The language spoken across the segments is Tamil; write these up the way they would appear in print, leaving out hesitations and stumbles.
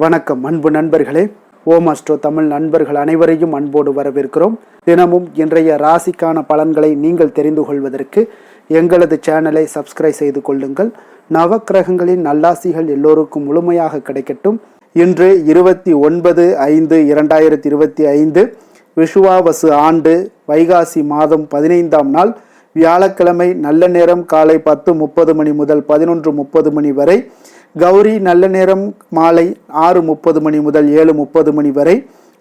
வணக்கம் அன்பு நண்பர்களே. ஓம் அஸ்ட்ரோ தமிழ் நண்பர்கள் அனைவரையும் அன்போடு வரவேற்கிறோம். தினமும் இன்றைய ராசிக்கான பலன்களை நீங்கள் தெரிந்து கொள்வதற்கு எங்களது சேனலை சப்ஸ்கிரைப் செய்து கொள்ளுங்கள். நவக்கிரகங்களின் நல்லாசிகள் எல்லோருக்கும் முழுமையாக கிடைக்கட்டும். இன்று 29/5/2025 விஷுவாவசு ஆண்டு வைகாசி மாதம் 15ஆம் நாள் வியாழக்கிழமை. நல்ல நேரம் காலை 10:30 மணி முதல் 11:30 மணி வரை. கௌரி நல்ல நேரம் மாலை 6:30 மணி முதல் 7:30 மணி வரை.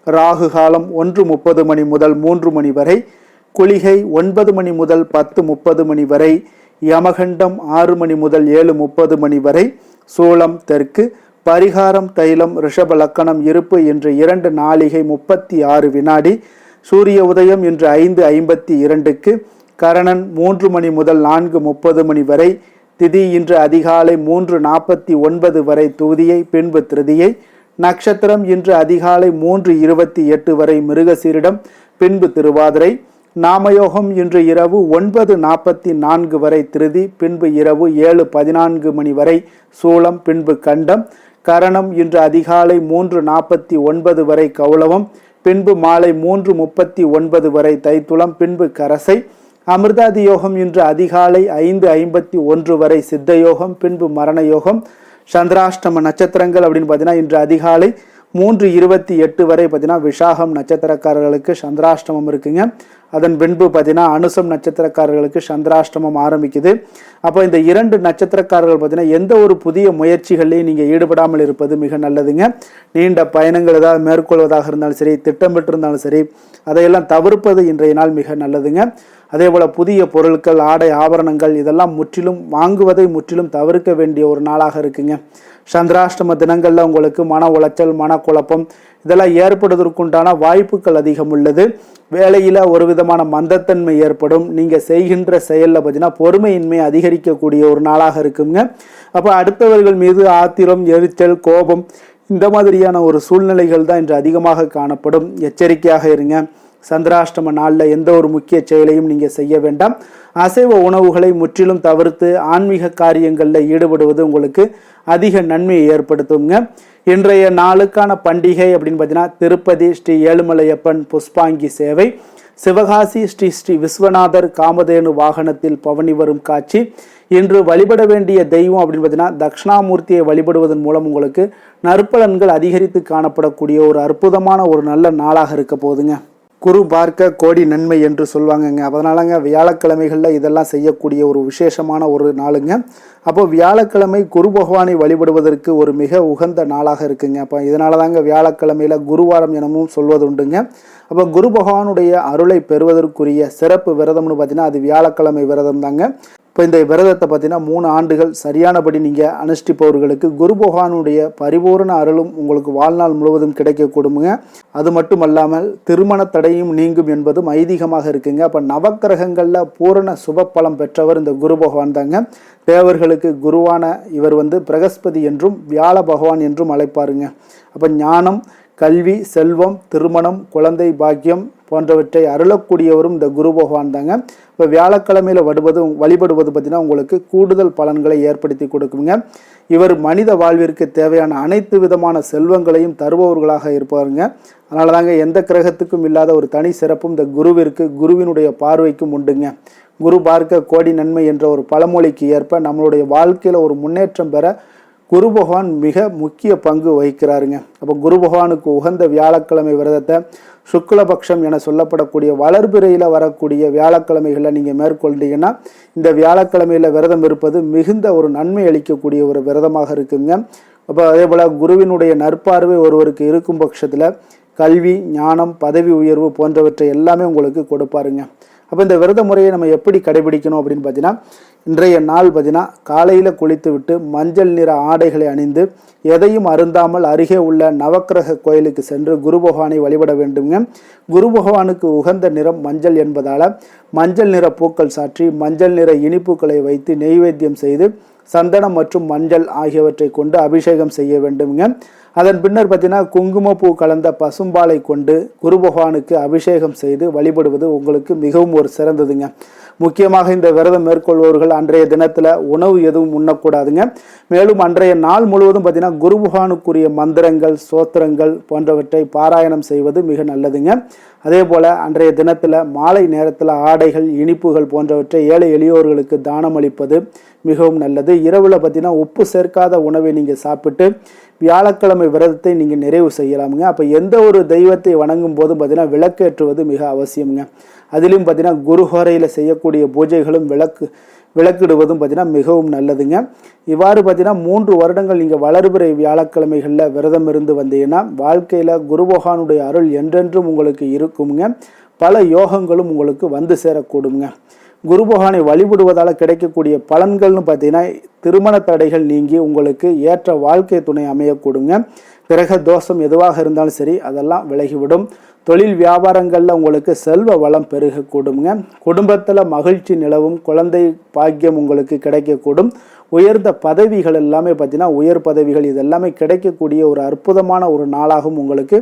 ராகு காலம் 1:30 மணி முதல் 3 மணி வரை. குளிகை 9 மணி முதல் 10:30 மணி வரை. யமகண்டம் 6 மணி முதல் 7:30 மணி வரை. சூலம் தெற்கு. பரிகாரம் தைலம். ரிஷப லக்கணம் இருப்பு இன்று 2 நாழிகை 36 வினாடி. சூரிய உதயம் இன்று 5:52க்கு. கரணன் 3 மணி முதல் 4:30 மணி வரை. திதி இன்று அதிகாலை 3:49 வரை தூதியை, பின்பு திருதியை. நட்சத்திரம் இன்று அதிகாலை 3:28 வரை மிருகசீரிடம், பின்பு திருவாதிரை. நாமயோகம் இன்று இரவு 9:44 வரை திருதி, பின்பு இரவு 7:14 மணி வரை சூலம், பின்பு கண்டம். கரணம் இன்று அதிகாலை 3:49 வரை கௌளவம், பின்பு மாலை 3:39 வரை தைத்துளம், பின்பு கரசை. அமிர்தாதி யோகம் இன்று அதிகாலை 5:51 வரை சித்த யோகம், பின்பு மரண யோகம். சந்திராஷ்டம நட்சத்திரங்கள் அப்படின்னு பார்த்தீங்கன்னா இன்று அதிகாலை 3:28 வரை பார்த்தீங்கன்னா விசாகம் நட்சத்திரக்காரர்களுக்கு சந்திராஷ்டமம் இருக்குங்க. அதன் பின்பு பார்த்தீங்கன்னா அனுசம் நட்சத்திரக்காரர்களுக்கு சந்திராஷ்டமம் ஆரம்பிக்குது. அப்போ இந்த 2 நட்சத்திரக்காரர்கள் பார்த்தீங்கன்னா எந்த ஒரு புதிய முயற்சிகளையும் நீங்கள் ஈடுபடாமல் இருப்பது மிக நல்லதுங்க. நீண்ட பயணங்கள் ஏதாவது மேற்கொள்வதாக இருந்தாலும் சரி, திட்டமிட்டிருந்தாலும் சரி, அதையெல்லாம் தவிர்ப்பது இன்றைய நாள் மிக நல்லதுங்க. அதே போல் புதிய பொருட்கள், ஆடை, ஆபரணங்கள் இதெல்லாம் முற்றிலும் வாங்குவதை முற்றிலும் தவிர்க்க வேண்டிய ஒரு நாளாக இருக்குங்க. சந்திராஷ்டம தினங்களில் உங்களுக்கு மன உளைச்சல், மனக்குழப்பம் இதெல்லாம் ஏற்படுவதற்குண்டான வாய்ப்புகள் அதிகம் உள்ளது. வேலையில் ஒரு விதமான மந்தத்தன்மை ஏற்படும். நீங்கள் செய்கின்ற செயலில் பார்த்தீங்கன்னா பொறுமையின்மை அதிகரிக்கக்கூடிய ஒரு நாளாக இருக்குங்க. அப்போ அடுத்தவர்கள் மீது ஆத்திரம், எரிச்சல், கோபம் இந்த மாதிரியான ஒரு சூழ்நிலைகள் தான் இன்று அதிகமாக காணப்படும். எச்சரிக்கையாக இருங்க. சந்திராஷ்டம நாளில் எந்த ஒரு முக்கிய செயலையும் நீங்கள் செய்ய வேண்டாம். அசைவ உணவுகளை முற்றிலும் தவிர்த்து ஆன்மீக காரியங்களில் ஈடுபடுவது உங்களுக்கு அதிக நன்மையை ஏற்படுத்துங்க. இன்றைய நாளுக்கான பண்டிகை அப்படின்னு பார்த்தீங்கன்னா திருப்பதி ஸ்ரீ ஏழுமலையப்பன் புஷ்பாங்கி சேவை, சிவகாசி ஸ்ரீ ஸ்ரீ விஸ்வநாதர் காமதேனு வாகனத்தில் பவனி வரும் காட்சி. இன்று வழிபட வேண்டிய தெய்வம் அப்படின்னு பார்த்தீங்கன்னா தட்சிணாமூர்த்தியை வழிபடுவதன் மூலம் உங்களுக்கு நற்பலன்கள் அதிகரித்து காணப்படக்கூடிய ஒரு அற்புதமான ஒரு நல்ல நாளாக இருக்க போகுதுங்க. குரு பார்க்க கோடி நன்மை என்று சொல்லுவாங்கங்க. அதனாலங்க வியாழக்கிழமைகளில் இதெல்லாம் செய்யக்கூடிய ஒரு விசேஷமான ஒரு நாளுங்க. அப்போ வியாழக்கிழமை குரு பகவானை வழிபடுவதற்கு ஒரு மிக உகந்த நாளாக இருக்குங்க. அப்போ இதனால தாங்க வியாழக்கிழமையில் குருவாரம் எனவும் சொல்வது உண்டுங்க. அப்போ குரு பகவானுடைய அருளை பெறுவதற்குரிய சிறப்பு விரதம்னு பார்த்தீங்கன்னா அது வியாழக்கிழமை விரதம் தாங்க. இப்போ இந்த விரதத்தை பார்த்தீங்கன்னா 3 ஆண்டுகள் சரியானபடி நீங்கள் அனுஷ்டிப்பவர்களுக்கு குரு பகவானுடைய பரிபூர்ண அருளும் உங்களுக்கு வாழ்நாள் முழுவதும் கிடைக்கக்கூடுங்க. அது மட்டும் அல்லாமல் திருமண தடையும் நீங்கும் என்பதும் ஐதீகமாக இருக்குங்க. அப்போ நவக்கிரகங்களில் பூரண சுப பலம் பெற்றவர் இந்த குரு பகவான் தாங்க. தேவர்களுக்கு குருவான இவர் பிரகஸ்பதி என்றும் வியாழ பகவான் என்றும் அழைப்பாருங்க. அப்போ ஞானம், கல்வி, செல்வம், திருமணம், குழந்தை பாக்கியம் போன்றவற்றை அருளக்கூடியவரும் இந்த குரு பகவான் தாங்க. இப்போ வியாழக்கிழமையில் வழிபடுவது பார்த்தீங்கன்னா உங்களுக்கு கூடுதல் பலன்களை ஏற்படுத்தி கொடுக்குங்க. இவர் மனித வாழ்விற்கு தேவையான அனைத்து விதமான செல்வங்களையும் தருபவர்களாக இருப்பாருங்க. அதனால தாங்க எந்த கிரகத்துக்கும் இல்லாத ஒரு தனி சிறப்பும் இந்த குருவிற்கு, குருவினுடைய பார்வைக்கும் உண்டுங்க. குரு பார்க்க கோடி நன்மை என்ற ஒரு பழமொழிக்கு ஏற்ப நம்மளுடைய வாழ்க்கையில் ஒரு முன்னேற்றம் பெற குரு பகவான் மிக முக்கிய பங்கு வகிக்கிறாருங்க. அப்போ குரு பகவானுக்கு உகந்த வியாழக்கிழமை விரதத்தை சுக்லபக்ஷம் என சொல்லப்படக்கூடிய வளர்பிறையில் வரக்கூடிய வியாழக்கிழமைகளில் நீங்கள் மேற்கொண்டீங்கன்னா இந்த வியாழக்கிழமையில் விரதம் இருப்பது மிகுந்த ஒரு நன்மை அளிக்கக்கூடிய ஒரு விரதமாக இருக்குங்க. அப்போ அதே போல் குருவினுடைய நற்பார்வை ஒருவருக்கு இருக்கும் பட்சத்தில் கல்வி, ஞானம், பதவி உயர்வு போன்றவற்றை எல்லாமே உங்களுக்கு கொடுப்பாருங்க. அப்போ இந்த விரத முறையை நம்ம எப்படி கடைபிடிக்கணும் அப்படின்னு பார்த்தீங்கன்னா இன்றைய நாள் பார்த்தீங்கன்னா காலையில் குளித்து விட்டு மஞ்சள் நிற ஆடைகளை அணிந்து எதையும் அருந்தாமல் அருகே உள்ள நவக்கிரக கோயிலுக்கு சென்று குரு பகவானை வழிபட வேண்டுங்க. குரு பகவானுக்கு உகந்த நிறம் மஞ்சள் என்பதால் மஞ்சள் நிற பூக்கள் சாற்றி மஞ்சள் நிற இனிப்புகளை வைத்து நெய்வேத்தியம் செய்து சந்தனம் மற்றும் மஞ்சள் ஆகியவற்றை கொண்டு அபிஷேகம் செய்ய வேண்டுங்க. அதன் பின்னர் பார்த்தீங்கன்னா குங்குமப்பூ கலந்த பசும்பாலை கொண்டு குரு பகவானுக்கு அபிஷேகம் செய்து வழிபடுவது உங்களுக்கு மிகவும் ஒரு சிறந்ததுங்க. முக்கியமாக இந்த விரதம் மேற்கொள்பவர்கள் அன்றைய தினத்தில் உணவு எதுவும் உண்ணக்கூடாதுங்க. மேலும் அன்றைய நாள் முழுவதும் பார்த்தீங்கன்னா குரு பகவானுக்குரிய மந்திரங்கள் சோத்திரங்கள் போன்றவற்றை பாராயணம் செய்வது மிக நல்லதுங்க. அதே போல் அன்றைய தினத்தில் மாலை நேரத்தில் ஆடைகள் இனிப்புகள் போன்றவற்றை ஏழை எளியோர்களுக்கு தானம் அளிப்பது மிகவும் நல்லது. இரவில் பார்த்தீங்கன்னா உப்பு சேர்க்காத உணவை நீங்கள் சாப்பிட்டு வியாழக்கிழமை விரதத்தை நீங்கள் நிறைவு செய்யலாமுங்க. அப்போ எந்த ஒரு தெய்வத்தை வணங்கும் போதும் பார்த்தீங்கன்னா விளக்கேற்றுவது மிக அவசியம்ங்க. அதிலும் பார்த்தீங்கன்னா குருஹோரையில் செய்யக்கூடிய பூஜைகளும் விளக்கிடுவதும் பார்த்தீங்கன்னா மிகவும் நல்லதுங்க. இவ்வாறு பார்த்தீங்கன்னா 3 வருடங்கள் நீங்கள் வளர்பிறை வியாழக்கிழமைகளில் விரதம் இருந்து வந்தீங்கன்னா வாழ்க்கையில் குரு பகவானுடைய அருள் என்றென்றும் உங்களுக்கு இருக்குங்க. பல யோகங்களும் உங்களுக்கு வந்து சேரக்கூடுங்க. குரு பகவானை வழிபடுவதால் கிடைக்கக்கூடிய பலன்கள்னு பார்த்தீங்கன்னா திருமண தடைகள் நீங்கி உங்களுக்கு ஏற்ற வாழ்க்கை துணை அமையக்கூடுங்க. கிரக தோஷம் எதுவாக இருந்தாலும் சரி அதெல்லாம் விலகிவிடும். தொழில் வியாபாரங்களில் உங்களுக்கு செல்வ வளம் பெருகக்கூடுங்க. குடும்பத்தில் மகிழ்ச்சி நிலவும், குழந்தை பாக்கியம் உங்களுக்கு கிடைக்கக்கூடும். உயர்ந்த பதவிகள் எல்லாமே பார்த்தீங்கன்னா உயர் பதவிகள் இதெல்லாமே கிடைக்கக்கூடிய ஒரு அற்புதமான ஒரு நாளாகவும் உங்களுக்கு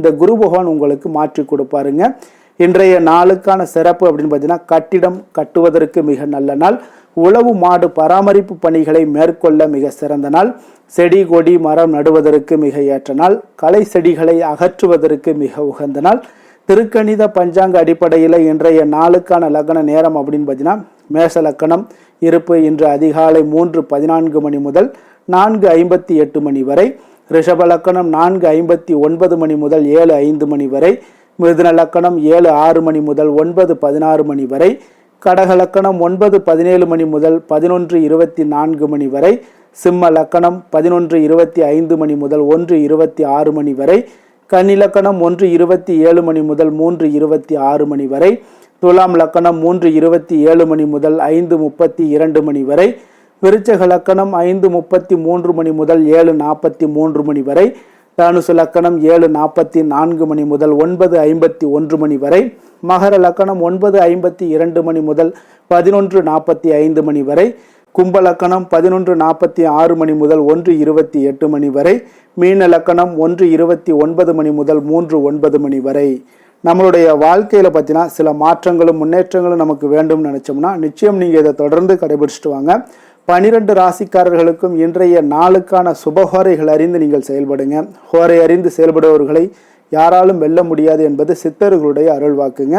இந்த குரு பகவான் உங்களுக்கு மாற்றி கொடுப்பாருங்க. இன்றைய நாளுக்கான சிறப்பு அப்படின்னு பார்த்தீங்கன்னா கட்டிடம் கட்டுவதற்கு மிக நல்ல நாள். உழவு மாடு பராமரிப்பு பணிகளை மேற்கொள்ள மிக சிறந்த நாள். செடி கொடி மரம் நடுவதற்கு மிக ஏற்ற நாள். களை செடிகளை அகற்றுவதற்கு மிக உகந்த நாள். திருக்கணித பஞ்சாங்க அடிப்படையில் இன்றைய நாளுக்கான லக்ன நேரம் அப்படின்னு பார்த்தீங்கன்னா மேஷ லக்கணம் இருப்பு இன்று அதிகாலை 3:14 மணி முதல் 4:58 மணி வரை. ரிஷப லக்கணம் 4:59 மணி முதல் 7:05 மணி வரை. மிதுன லக்கணம் 7:06 மணி முதல் 9:16 மணி வரை. கடக லக்கணம் 9:17 மணி முதல் 11:24 மணி வரை. சிம்ம லக்கணம் 11:25 மணி முதல் 1:26 மணி வரை. கன்னி லக்கணம் 1:27 மணி முதல் 3:26 மணி வரை. துலாம் லக்கணம் 3:27 மணி முதல் 5:32 மணி வரை. விருச்சக லக்கணம் 5:33 மணி முதல் 7:43 மணி வரை. தனுசு லக்கணம் 7:44 மணி முதல் 9:51 மணி வரை. மகர லக்கணம் 9:52 மணி முதல் 11:45 மணி வரை. கும்ப லக்கணம் 11:46 மணி முதல் 1:28 மணி வரை. மீன லக்கணம் 1:29 மணி முதல் 3:09 மணி வரை. நம்மளுடைய வாழ்க்கையில் பார்த்தீங்கன்னா சில மாற்றங்களும் முன்னேற்றங்களும் நமக்கு வேண்டும்னு நினச்சோம்னா நிச்சயம் நீங்கள் இதை தொடர்ந்து கடைபிடிச்சிட்டு வாங்க. 12 ராசிக்காரர்களுக்கும் இன்றைய நாளுக்கான சுபஹோரைகள் அறிந்து நீங்கள் செயல்படுங்க. ஹோரை அறிந்து செயல்படுபவர்களை யாராலும் வெல்ல முடியாது என்பது சித்தர்களுடைய அருள்வாக்குங்க.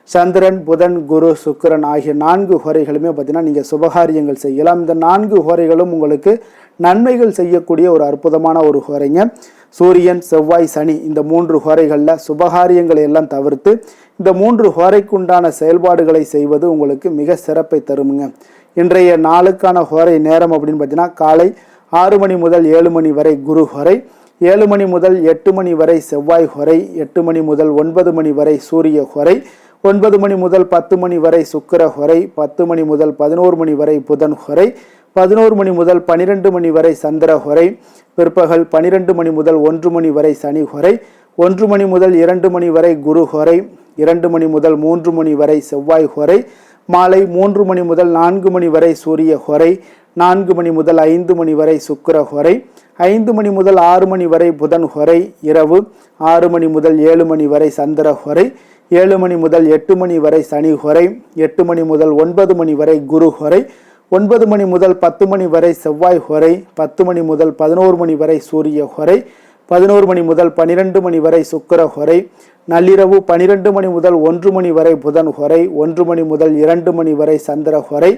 சந்திரன் புதன் குரு சுக்கிரன் ஆகிய 4 ஹோரைகளுமே பார்த்தீங்கன்னா நீங்கள் சுபகாரியங்கள் செய்யலாம். இந்த 4 ஹோரைகளும் உங்களுக்கு நன்மைகள் செய்யக்கூடிய ஒரு அற்புதமான ஒரு ஹோரைங்க. சூரியன் செவ்வாய் சனி இந்த 3 ஹோரைகளில் சுபகாரியங்களை எல்லாம் தவிர்த்து இந்த 3 ஹோரைக்குண்டான செயல்பாடுகளை செய்வது உங்களுக்கு மிக சிறப்பை தருமுங்க. இன்றைய நாளுக்கான ஹோரை நேரம் அப்படின்னு பார்த்தீங்கன்னா காலை 6 மணி முதல் 7 மணி வரை குரு ஹோரை. 7 மணி முதல் 8 மணி வரை செவ்வாய் ஹோரை. 8 மணி முதல் 9 மணி வரை சூரிய ஹோரை. 9 மணி முதல் 10 மணி வரை சுக்கிர ஹோரை. 10 மணி முதல் 11 மணி வரை புதன் ஹோரை. 11 மணி முதல் 12 மணி வரை சந்திர ஹோரை. பிற்பகல் 12 மணி முதல் 1 மணி வரை சனி ஹோரை. 1 மணி முதல் 2 மணி வரை குரு ஹோரை. 2 மணி முதல் 3 மணி வரை செவ்வாய் ஹோரை. மாலை 3 மணி முதல் 4 மணி வரை சூரிய ஹோரை. 4 மணி முதல் 5 மணி வரை சுக்கிர ஹோரை. 5 மணி முதல் 6 மணி வரை புதன் ஹோரை. இரவு 6 மணி முதல் 7 மணி வரை சந்திர ஹோரை. 7 மணி முதல் 8 மணி வரை சனி ஹோரை. 8 மணி முதல் 9 மணி வரை குரு ஹோரை. 9 மணி முதல் 10 மணி வரை செவ்வாய் ஹோரை. 10 மணி முதல் 11 மணி வரை சூரிய ஹோரை. 11 மணி முதல் 12 மணி வரை சுக்கிர ஹோரை. நள்ளிரவு 12 மணி முதல் 1 மணி வரை புதன் ஹோரை. 1 மணி முதல் 2 மணி வரை சந்திர ஹோரை.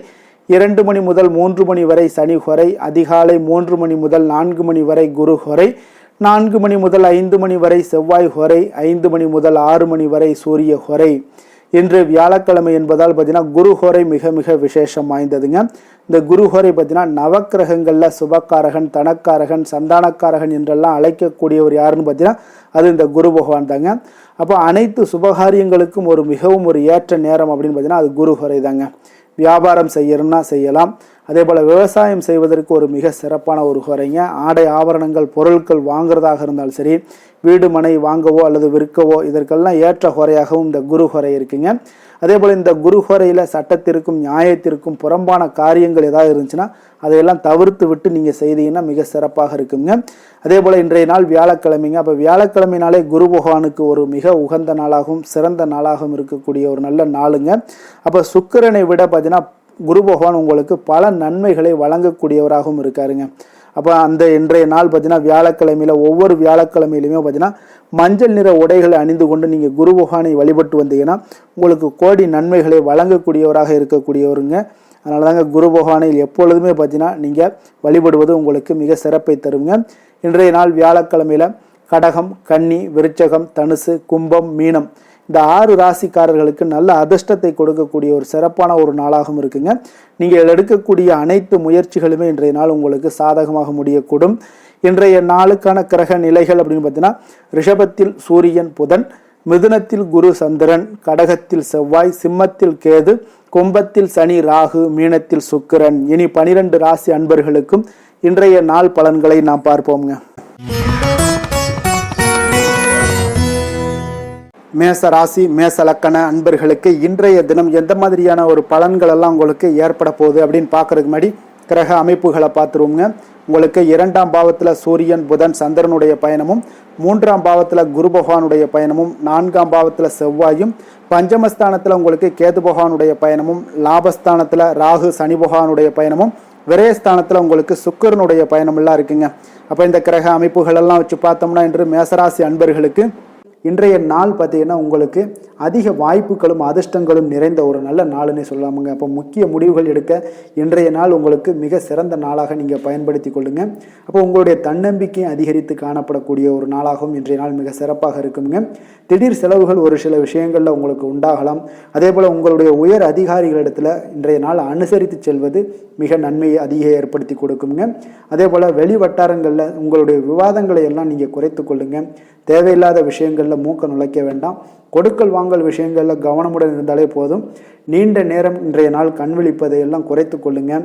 2 மணி முதல் 3 மணி வரை சனி ஹோரை. அதிகாலை 3 மணி முதல் 4 மணி வரை குரு ஹோரை. 4 மணி முதல் 5 மணி வரை செவ்வாய் ஹோரை. 5 மணி முதல் 6 மணி வரை சூரிய ஹோரை. இன்று வியாழக்கிழமை என்பதால் பார்த்தீங்கன்னா குரு ஹோரை மிக மிக விசேஷம் வாய்ந்ததுங்க. இந்த குரு ஹோரை பார்த்தீங்கன்னா நவக்கிரகங்களில் சுபக்காரகன் தனக்காரகன் சந்தானக்காரகன் என்றெல்லாம் அழைக்கக்கூடியவர் யாருன்னு பார்த்தீங்கன்னா அது இந்த குரு பகவான் தாங்க. அப்போ அனைத்து சுபகாரியங்களுக்கும் மிகவும் ஒரு ஏற்ற நேரம் அப்படின்னு பார்த்தீங்கன்னா அது குரு ஹோரை தாங்க. வியாபாரம் செய்யணும்னா செய்யலாம். அதே போல் விவசாயம் செய்வதற்கு ஒரு மிக சிறப்பான ஒரு ஹோரைங்க. ஆடை ஆபரணங்கள் பொருட்கள் வாங்குறதாக இருந்தாலும் சரி, வீடு மனை வாங்கவோ அல்லது விற்கவோ இதற்கெல்லாம் ஏற்ற ஹோரையாகவும் இந்த குரு ஹோரை இருக்குங்க. அதே போல் இந்த குரு ஹோரையில் சட்டத்திற்கும் நியாயத்திற்கும் புறம்பான காரியங்கள் ஏதாவது இருந்துச்சுன்னா அதையெல்லாம் தவிர்த்து விட்டு நீங்கள் செய்தீங்கன்னா மிக சிறப்பாக இருக்குங்க. அதே போல் இன்றைய நாள் வியாழக்கிழமைங்க. அப்போ வியாழக்கிழமைனாலே குரு பகவானுக்கு ஒரு மிக உகந்த நாளாகவும் சிறந்த நாளாகவும் இருக்கக்கூடிய ஒரு நல்ல நாளுங்க. அப்போ சுக்கிரனை விட பார்த்தீங்கன்னா குரு பகவான் உங்களுக்கு பல நன்மைகளை வழங்கக்கூடியவராகவும் இருக்காருங்க. அப்போ அந்த இன்றைய நாள் பார்த்தீங்கன்னா வியாழக்கிழமையில் ஒவ்வொரு வியாழக்கிழமையிலுமே பார்த்தீங்கன்னா மஞ்சள் நிற உடைகளை அணிந்து கொண்டு நீங்கள் குரு பகவானை வழிபட்டு வந்தீங்கன்னா உங்களுக்கு கோடி நன்மைகளை வழங்கக்கூடியவராக இருக்கக்கூடியவருங்க. அதனால தாங்க குரு பகவானை எப்பொழுதுமே பார்த்தீங்கன்னா நீங்கள் வழிபடுவது உங்களுக்கு மிக சிறப்பை தருங்க. இன்றைய நாள் வியாழக்கிழமையில் கடகம், கன்னி, விருச்சகம், தனுசு, கும்பம், மீனம் இந்த 6 ராசிக்காரர்களுக்கு நல்ல அதிர்ஷ்டத்தை கொடுக்கக்கூடிய ஒரு சிறப்பான ஒரு நாளாகவும் இருக்குங்க. நீங்கள் எடுக்கக்கூடிய அனைத்து முயற்சிகளுமே இன்றைய நாள் உங்களுக்கு சாதகமாக முடியக்கூடும். இன்றைய நாளுக்கான கிரக நிலைகள் அப்படின்னு பார்த்தீங்கன்னா ரிஷபத்தில் சூரியன் புதன், மிதுனத்தில் குரு சந்திரன், கடகத்தில் செவ்வாய், சிம்மத்தில் கேது, கும்பத்தில் சனி ராகு, மீனத்தில் சுக்கிரன். இனி 12 ராசி அன்பர்களுக்கும் இன்றைய நாள் பலன்களை நாம் பார்ப்போம்ங்க. மேச ராசி மேச லக்கண அன்பர்களுக்கு இன்றைய தினம் எந்த மாதிரியான ஒரு பலன்கள் எல்லாம் உங்களுக்கு ஏற்பட போகுது அப்படின்னு பார்க்கறதுக்கு முன்னாடி கிரக அமைப்புகளை பார்த்துருவோங்க. உங்களுக்கு 2ஆம் பாவத்தில் சூரியன் புதன் சந்திரனுடைய பயணமும், 3ஆம் பாவத்தில் குரு பகவானுடைய பயணமும், 4ஆம் பாவத்தில் செவ்வாயும், பஞ்சமஸ்தானத்தில் உங்களுக்கு கேது பகவானுடைய பயணமும், லாபஸ்தானத்தில் ராகு சனி பகவானுடைய பயணமும், விரயஸ்தானத்தில் உங்களுக்கு சுக்கிரனுடைய பயணமெல்லாம் இருக்குங்க. அப்போ இந்த கிரக அமைப்புகள் எல்லாம் வச்சு பார்த்தோம்னா இன்று மேசராசி அன்பர்களுக்கு இன்றைய நாள் பார்த்தீங்கன்னா உங்களுக்கு அதிக வாய்ப்புகளும் அதிர்ஷ்டங்களும் நிறைந்த ஒரு நல்ல நாளுன்னே சொல்லலாமுங்க. அப்போ முக்கிய முடிவுகள் எடுக்க இன்றைய நாள் உங்களுக்கு மிக சிறந்த நாளாக நீங்கள் பயன்படுத்தி கொள்ளுங்க. அப்போ உங்களுடைய தன்னம்பிக்கை அதிகரித்து காணப்படக்கூடிய ஒரு நாளாகவும் இன்றைய நாள் மிக சிறப்பாக இருக்குங்க. திடீர் செலவுகள் ஒரு சில விஷயங்களில் உங்களுக்கு உண்டாகலாம். அதே போல் உங்களுடைய உயர் அதிகாரிகளிடத்தில் இன்றைய நாள் அனுசரித்து செல்வது மிக நன்மையை அதிக ஏற்படுத்தி கொடுக்குங்க. அதே போல் வெளி வட்டாரங்களில் உங்களுடைய விவாதங்களை எல்லாம் நீங்கள் குறைத்து கொள்ளுங்க. தேவையில்லாத விஷயங்களில் மூக்க நுழைக்க வேண்டாம். கொடுக்கல் வாங்கல் விஷயங்களில் கவனமுடன் இருந்தாலே போதும். நீண்ட நேரம் இன்றைய நாள் கண் விழிப்பதை எல்லாம் குறைத்து கொள்ளுங்க.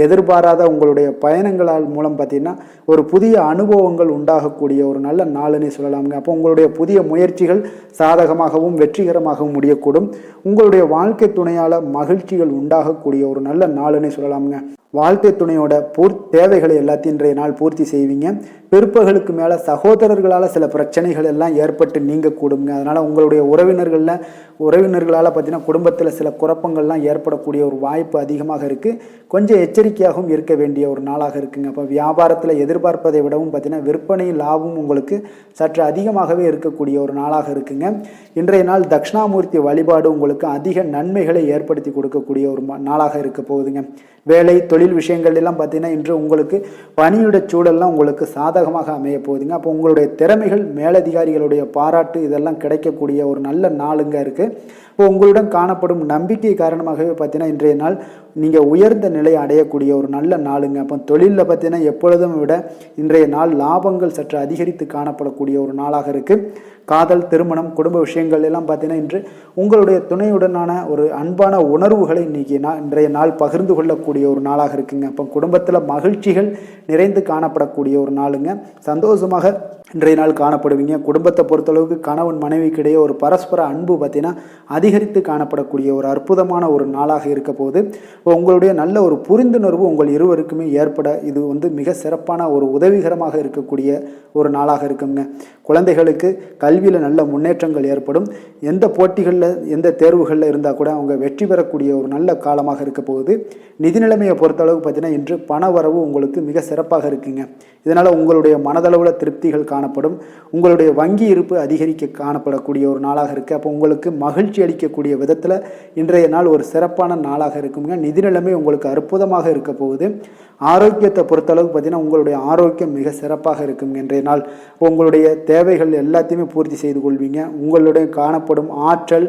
எதிர்பாராத உங்களுடைய பயணங்களால் மூலம் பார்த்தீங்கன்னா ஒரு புதிய அனுபவங்கள் உண்டாகக்கூடிய ஒரு நல்ல நாளுன்னே சொல்லலாமுங்க. அப்போ உங்களுடைய புதிய முயற்சிகள் சாதகமாகவும் வெற்றிகரமாகவும் முடியக்கூடும். உங்களுடைய வாழ்க்கை துணையால் மகிழ்ச்சிகள் உண்டாகக்கூடிய ஒரு நல்ல நாளுன்னே சொல்லலாமுங்க. வாழ்க்கை துணையோட தேவைகளை எல்லாத்தையும் இன்றைய நாள் பூர்த்தி செய்வீங்க. பிற்பகலுக்கு மேலே சகோதரர்களால் சில பிரச்சனைகள் எல்லாம் ஏற்பட்டு நீங்கக்கூடுங்க. அதனால் உங்களுடைய உறவினர்களால் பார்த்தீங்கன்னா குடும்பத்தில் சில குழப்பங்கள்லாம் ஏற்படக்கூடிய ஒரு வாய்ப்பு அதிகமாக இருக்குது. கொஞ்சம் எச்சரிக்கையாகவும் இருக்க வேண்டிய ஒரு நாளாக இருக்குங்க. அப்போ வியாபாரத்தில் எதிர்பார்ப்பதை விடவும் பார்த்தீங்கன்னா விற்பனை லாபம் உங்களுக்கு சற்று அதிகமாகவே இருக்கக்கூடிய ஒரு நாளாக இருக்குங்க. இன்றைய நாள் தட்சிணாமூர்த்தி வழிபாடு உங்களுக்கு அதிக நன்மைகளை ஏற்படுத்தி கொடுக்கக்கூடிய ஒரு நாளாக இருக்க போகுதுங்க. வேலை தொழில் விஷயங்கள் எல்லாம் பார்த்தீங்கன்னா இன்று உங்களுக்கு பணியுட சூழல்லாம் உங்களுக்கு சாதகமாக அமைய போகுதுங்க. அப்போ உங்களுடைய திறமைகள் மேலதிகாரிகளுடைய பாராட்டு இதெல்லாம் கிடைக்கக்கூடிய ஒரு நல்ல நாளுங்க இருக்குது. இப்போ உங்களுடன் காணப்படும் நம்பிக்கை காரணமாகவே பார்த்தீங்கன்னா இன்றைய நாள் நீங்கள் உயர்ந்த நிலை அடையக்கூடிய ஒரு நல்ல நாளுங்க. அப்போ தொழிலில் பார்த்தீங்கன்னா எப்பொழுதும் விட இன்றைய நாள் லாபங்கள் சற்று அதிகரித்து காணப்படக்கூடிய ஒரு நாளாக இருக்குது. காதல், திருமணம், குடும்ப விஷயங்கள் எல்லாம் பார்த்தீங்கன்னா இன்று உங்களுடைய துணையுடனான ஒரு அன்பான உணர்வுகளை இன்றைய நாள் பகிர்ந்து கொள்ளக்கூடிய ஒரு நாளாக இருக்குங்க. அப்போ குடும்பத்தில் மகிழ்ச்சிகள் நிறைந்து காணப்படக்கூடிய ஒரு நாளுங்க. சந்தோஷமாக இன்றைய நாள் காணப்படுவீங்க. குடும்பத்தை பொறுத்தளவுக்கு கணவன் மனைவிக்கிடையே ஒரு பரஸ்பர அன்பு பார்த்தீங்கன்னா அதிகரித்து காணப்படக்கூடிய ஒரு அற்புதமான ஒரு நாளாக இருக்க போது உங்களுடைய நல்ல ஒரு புரிந்துணர்வு உங்கள் இருவருக்குமே ஏற்பட இது மிக சிறப்பான ஒரு உதவிகரமாக இருக்கக்கூடிய ஒரு நாளாக இருக்குங்க. குழந்தைகளுக்கு கல்வியில் நல்ல முன்னேற்றங்கள் ஏற்படும். எந்த போட்டிகளில் எந்த தேர்வுகளில் இருந்தால் கூட அவங்க வெற்றி பெறக்கூடிய ஒரு நல்ல காலமாக இருக்க போகுது. நிதி நிலைமையை பொறுத்தளவுக்கு பார்த்தீங்கன்னா இன்று பண வரவு உங்களுக்கு மிக சிறப்பாக இருக்குங்க. இதனால் உங்களுடைய மனதளவில் திருப்திகள் காணப்படும். உங்களுடைய வங்கி இருப்பு அதிகரிக்க காணப்படக்கூடிய ஒரு நாளாக இருக்குது. அப்போ உங்களுக்கு மகிழ்ச்சி அளிக்கக்கூடிய விதத்தில் இன்றைய நாள் ஒரு சிறப்பான நாளாக இருக்குங்க. நிதி நிலைமை உங்களுக்கு அற்புதமாக இருக்க போகுது. ஆரோக்கியத்தை பொறுத்தளவுக்கு பார்த்தீங்கன்னா உங்களுடைய ஆரோக்கியம் மிக சிறப்பாக இருக்குங்க. இன்றைய நாள் உங்களுடைய தேவைகள் எல்லாத்தையுமே பூர்த்தி செய்து கொள்வீங்க. உங்களுடைய காணப்படும் ஆற்றல்,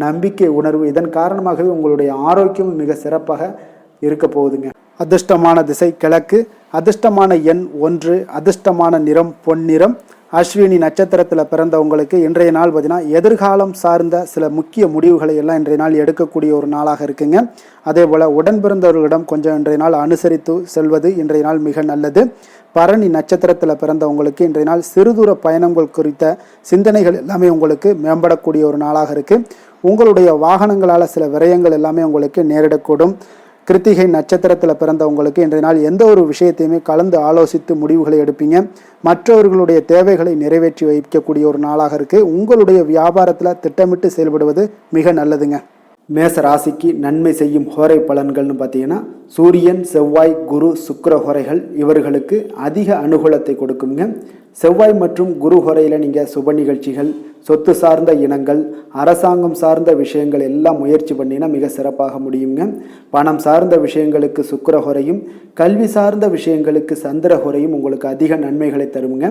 நம்பிக்கை உணர்வு இதன் காரணமாகவே உங்களுடைய ஆரோக்கியமும் மிக சிறப்பாக இருக்க போகுதுங்க. அதிர்ஷ்டமான திசை கிழக்கு, அதிர்ஷ்டமான எண் 1, அதிர்ஷ்டமான நிறம் பொன்னிறம், அஸ்வினி நட்சத்திரத்தில் பிறந்தவங்களுக்கு இன்றைய நாள் பார்த்தீங்கன்னா எதிர்காலம் சார்ந்த சில முக்கிய முடிவுகளை எல்லாம் இன்றைய நாள் எடுக்கக்கூடிய ஒரு நாளாக இருக்குங்க. அதே போல் உடன் பிறந்தவர்களிடம் கொஞ்சம் இன்றைய நாள் அனுசரித்து செல்வது இன்றைய நாள் மிக நல்லது. பரணி நட்சத்திரத்தில் பிறந்தவங்களுக்கு இன்றைய நாள் சிறுதூர பயணங்கள் குறித்த சிந்தனைகள் எல்லாமே உங்களுக்கு மேம்படக்கூடிய ஒரு நாளாக இருக்குது. உங்களுடைய வாகனங்களால் சில விரயங்கள் எல்லாமே உங்களுக்கு நேரிடக்கூடும். கிருத்திகை நட்சத்திரத்தில் பிறந்தவங்களுக்கு இன்றைய நாள் எந்த ஒரு விஷயத்தையுமே கலந்து ஆலோசித்து முடிவுகளை எடுப்பீங்க. மற்றவர்களுடைய தேவைகளை நிறைவேற்றி வைக்கக்கூடிய ஒரு நாளாக இருக்குது. உங்களுடைய வியாபாரத்தில் திட்டமிட்டு செயல்படுவது மிக நல்லதுங்க. மேச ராசிக்கு நன்மை செய்யும் ஹோரை பலன்கள்னு பார்த்தீங்கன்னா சூரியன், செவ்வாய், குரு, சுக்கிர ஹோரைகள் இவர்களுக்கு அதிக அனுகூலத்தை கொடுக்குங்க. செவ்வாய் மற்றும் குரு ஹோரையில் நீங்கள் சுப நிகழ்ச்சிகள், சொத்து சார்ந்த இனங்கள், அரசாங்கம் சார்ந்த விஷயங்கள் எல்லாம் முயற்சி பண்ணினா மிக சிறப்பாக முடியுங்க. பணம் சார்ந்த விஷயங்களுக்கு சுக்கிர ஹோரையும், கல்வி சார்ந்த விஷயங்களுக்கு சந்திர ஹோரையும் உங்களுக்கு அதிக நன்மைகளை தருங்க.